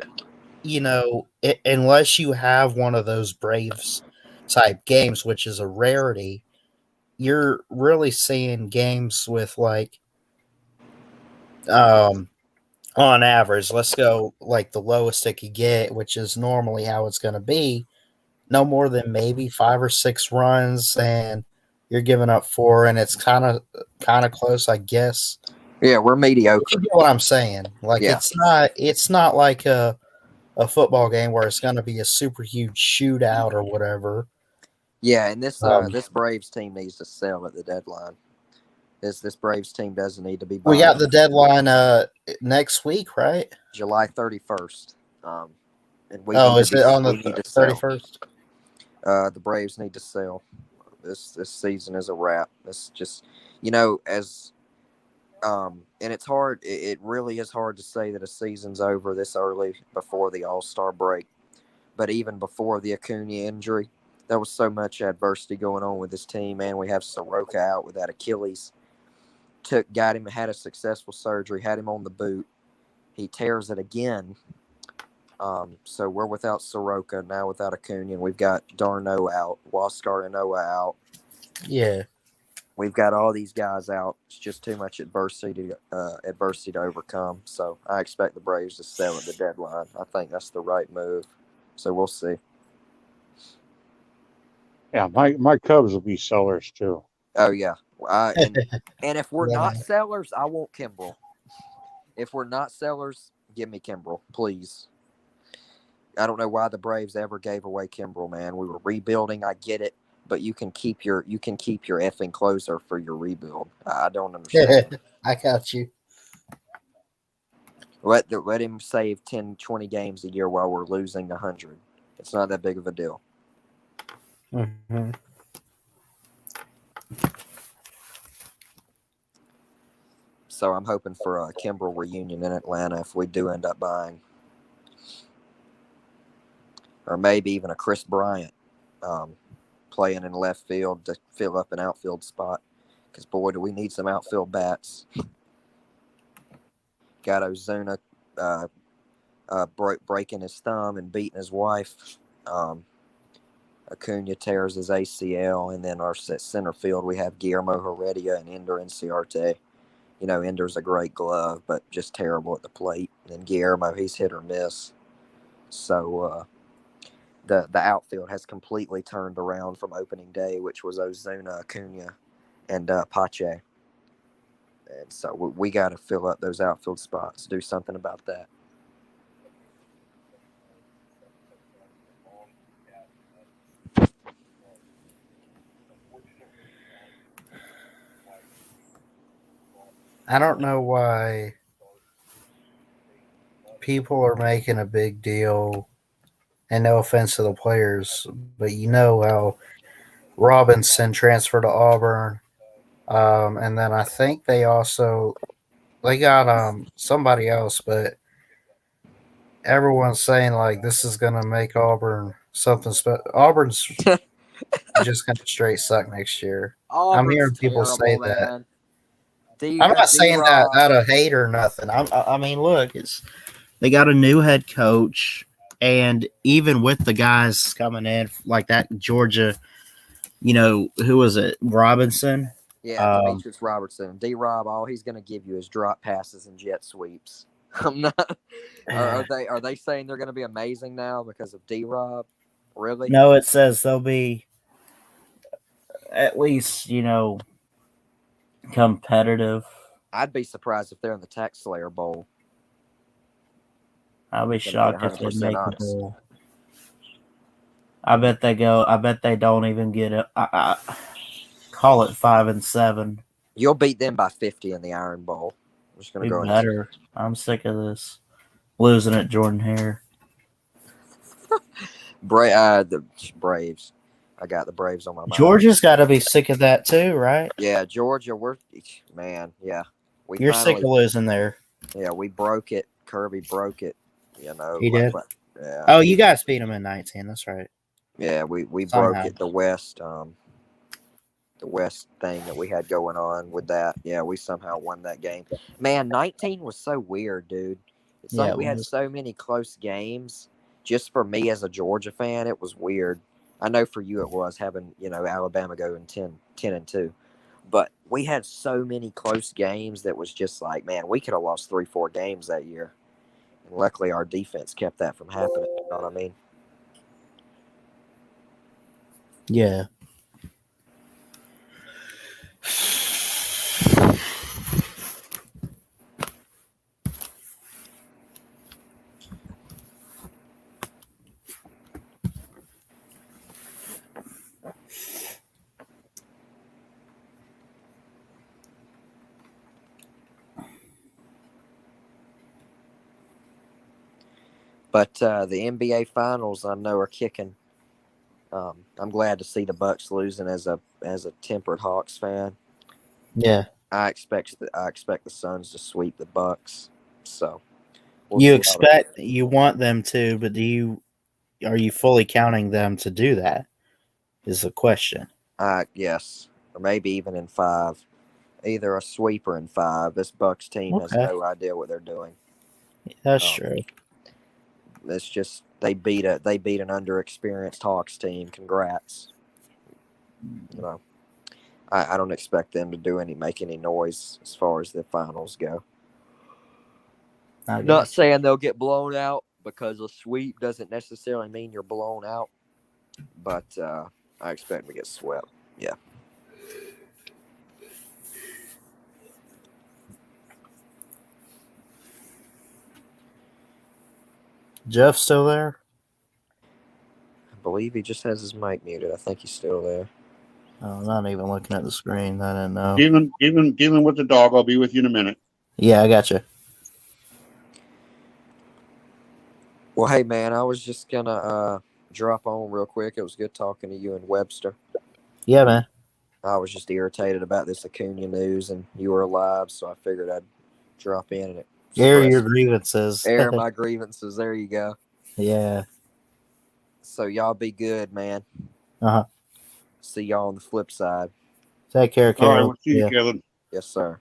unless you have one of those Braves type games, which is a rarity, you're really seeing games with, like, on average, let's go like the lowest it could get, which is normally how it's going to be, no more than maybe 5 or 6 runs, and you're giving up 4, and it's kind of close, I guess. Yeah, we're mediocre. You get what I'm saying? Like, yeah. it's not like a football game where it's going to be a super huge shootout or whatever. Yeah, and this Braves team needs to sell at the deadline. This Braves team doesn't need to be buying. We got the deadline next week, right? July 31st. And is it on the 31st? The Braves need to sell. This season is a wrap. It's just, and it's hard. It really is hard to say that a season's over this early before the All-Star break. But even before the Acuna injury, there was so much adversity going on with this team, and we have Soroka out with that Achilles. Had a successful surgery, had him on the boot. He tears it again. So we're without Soroka, now without Acuna, and we've got Darno out, Huascar and Noah out. Yeah. We've got all these guys out. It's just too much adversity to overcome. So I expect the Braves to sell at the deadline. I think that's the right move. So we'll see. Yeah, my Cubs will be sellers too. Oh yeah, and if we're not sellers, I want Kimbrel. If we're not sellers, give me Kimbrel, please. I don't know why the Braves ever gave away Kimbrel, man. We were rebuilding. I get it, but you can keep your effing closer for your rebuild. I don't understand. I got you. Let him save 10, 20 games a year while we're losing 100. It's not that big of a deal. Mm-hmm. So I'm hoping for a Kimbrel reunion in Atlanta if we do end up buying. Or maybe even a Chris Bryant playing in left field to fill up an outfield spot. Because, boy, do we need some outfield bats. Got Ozuna breaking his thumb and beating his wife. Acuna tears his ACL. And then our center field, we have Guillermo Heredia and Ender Inciarte. Ender's a great glove, but just terrible at the plate. And Guillermo, he's hit or miss. So the outfield has completely turned around from opening day, which was Ozuna, Acuna, and Pache. And so we got to fill up those outfield spots, do something about that. I don't know why people are making a big deal, and no offense to the players, but how Robinson transferred to Auburn, and then I think they got somebody else, but everyone's saying like this is going to make Auburn something special. Auburn's just going to straight suck next year. I'm hearing people say that. I'm not saying that out of hate or nothing. I mean, look, they got a new head coach, and even with the guys coming in like that, Georgia, who was it, Robinson? Yeah, Demetrius Robertson, D-Rob. All he's going to give you is drop passes and jet sweeps. I'm not. Are they saying they're going to be amazing now because of D-Rob? Really? No, it says they'll be at least competitive. I'd be surprised if they're in the Tax Slayer Bowl. I'll be shocked if they make the bowl. I bet they go. I bet they don't even get it. I call it 5-7. You'll beat them by 50 in the Iron Bowl. I'm just gonna go better. I'm sick of this losing at Jordan Hare. The Braves. I got the Braves on my mind. Georgia's got to be sick of that too, right? Yeah, Georgia. You're sick of losing there. Yeah, we broke it. Kirby broke it. You know, He did. Yeah. Oh, you guys beat him in 19. That's right. Yeah, we Somehow. broke it. The West thing that we had going on with that. Yeah, we somehow won that game. Man, 19 was so weird, dude. It's Yeah, like we had so many close games. Just for me as a Georgia fan, it was weird. I know for you it was having, Alabama going 10-2. But we had so many close games that was just like, man, we could have lost 3-4 games that year. And luckily our defense kept that from happening. You know what I mean? Yeah. But the NBA Finals, I know, are kicking. I'm glad to see the Bucks losing as a tempered Hawks fan. Yeah. I expect the Suns to sweep the Bucks. So you want them to, but are you fully counting them to do that? Is the question. Yes, or maybe even in 5. Either a sweep or in 5. This Bucks team has no idea what they're doing. That's true. It's just they beat an underexperienced Hawks team. Congrats. I don't expect them to make any noise as far as the finals go. Not saying they'll get blown out, because a sweep doesn't necessarily mean you're blown out. But I expect them to get swept. Yeah. Jeff still there? I believe he just has his mic muted. I think he's still there. Oh, I'm not even looking at the screen. I didn't know. Dealing with the dog. I'll be with you in a minute. Yeah, I got you. Well, hey, man, I was just going to drop on real quick. It was good talking to you and Webster. Yeah, man. I was just irritated about this Acuna news, and you were alive, so I figured I'd drop in and air your grievances. Air my grievances. There you go. Yeah. So y'all be good, man. Uh-huh. See y'all on the flip side. Take care, Caleb. All right, we'll see you, Caleb. Yes, sir.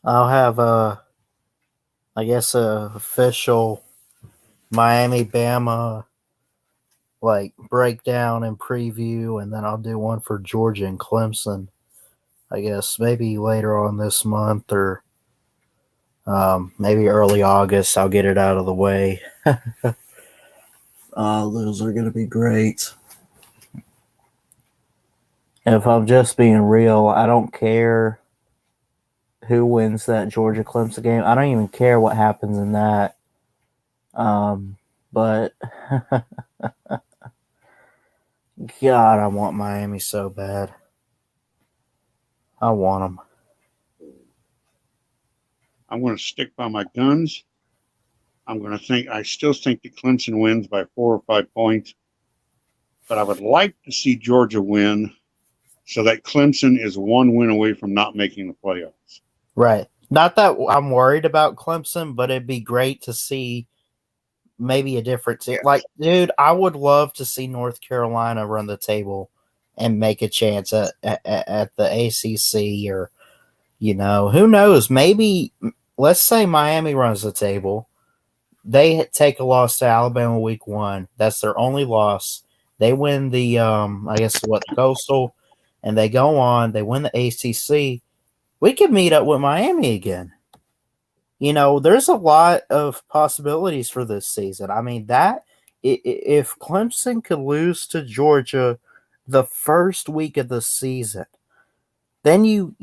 I'll have a official Miami Bama breakdown and preview, and then I'll do one for Georgia and Clemson. I guess maybe later on this month or maybe early August. I'll get it out of the way. Those are going to be great. If I'm just being real, I don't care who wins that Georgia Clemson game. I don't even care what happens in that. But God, I want Miami so bad. I want them. I'm going to stick by my guns. I still think that Clemson wins by 4 or 5 points. But I would like to see Georgia win so that Clemson is 1 win away from not making the playoffs. Right. Not that I'm worried about Clemson, but it'd be great to see maybe a difference. Yes. Dude, I would love to see North Carolina run the table and make a chance at the ACC, or, who knows? Maybe, let's say Miami runs the table. They take a loss to Alabama week 1. That's their only loss. They win the, the Coastal, and they go on. They win the ACC. We could meet up with Miami again. There's a lot of possibilities for this season. I mean, if Clemson could lose to Georgia the first week of the season, who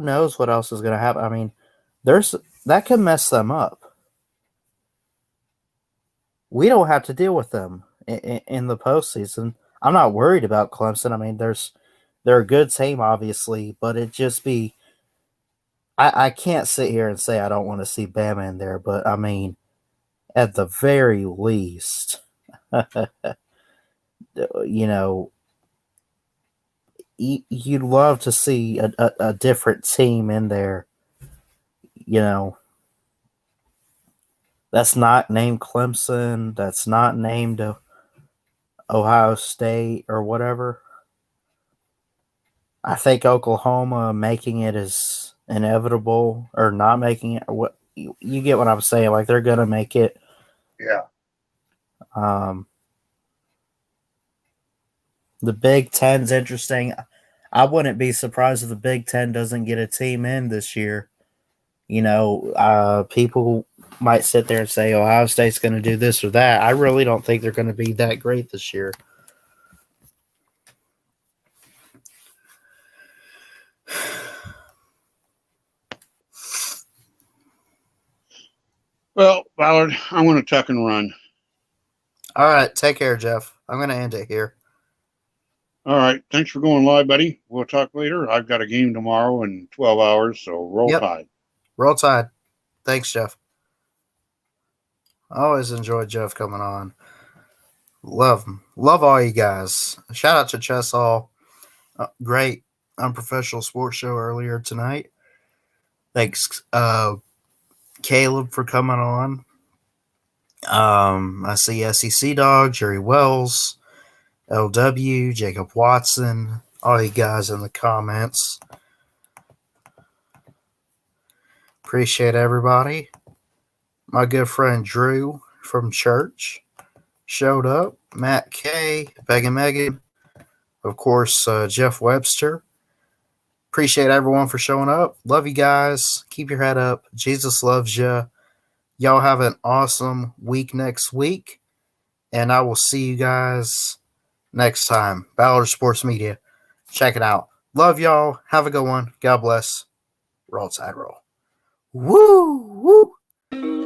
knows what else is going to happen? I mean, that could mess them up. we don't have to deal with them in the postseason. I'm not worried about Clemson. I mean, they're a good team, obviously, but it just be. I can't sit here and say I don't want to see Bama in there, but I mean, at the very least, you know, you'd love to see a different team in there, you know, that's not named Clemson, that's not named Ohio State or whatever. I think Oklahoma making it is inevitable, or not making it. What you get what I'm saying? Like, they're gonna make it. Yeah. The Big Ten's interesting. I wouldn't be surprised if the Big Ten doesn't get a team in this year. You know, people might sit there and say Ohio State's going to do this or that. I really don't think they're going to be that great this year. Well, Ballard, I'm going to tuck and run. All right. Take care, Jeff. I'm going to end it here. All right. Thanks for going live, buddy. We'll talk later. I've got a game tomorrow in 12 hours, so roll Tide. Roll Tide. Thanks, Jeff. I always enjoy Jeff coming on. Love him. Love all you guys. Shout out to Chess Hall. Great unprofessional sports show earlier tonight. Thanks, Caleb, for coming on. I see SEC Dog, Jerry Wells, LW, Jacob Watson, all you guys in the comments. Appreciate everybody. My good friend Drew from church showed up. Matt K, Megan Megan, of course, Jeff Webster. Appreciate everyone for showing up. Love you guys. Keep your head up. Jesus loves you. Y'all have an awesome week next week. And I will see you guys next time. Ballard Sports Media. Check it out. Love y'all. Have a good one. God bless. Roll Tide Roll. Woo! Woo!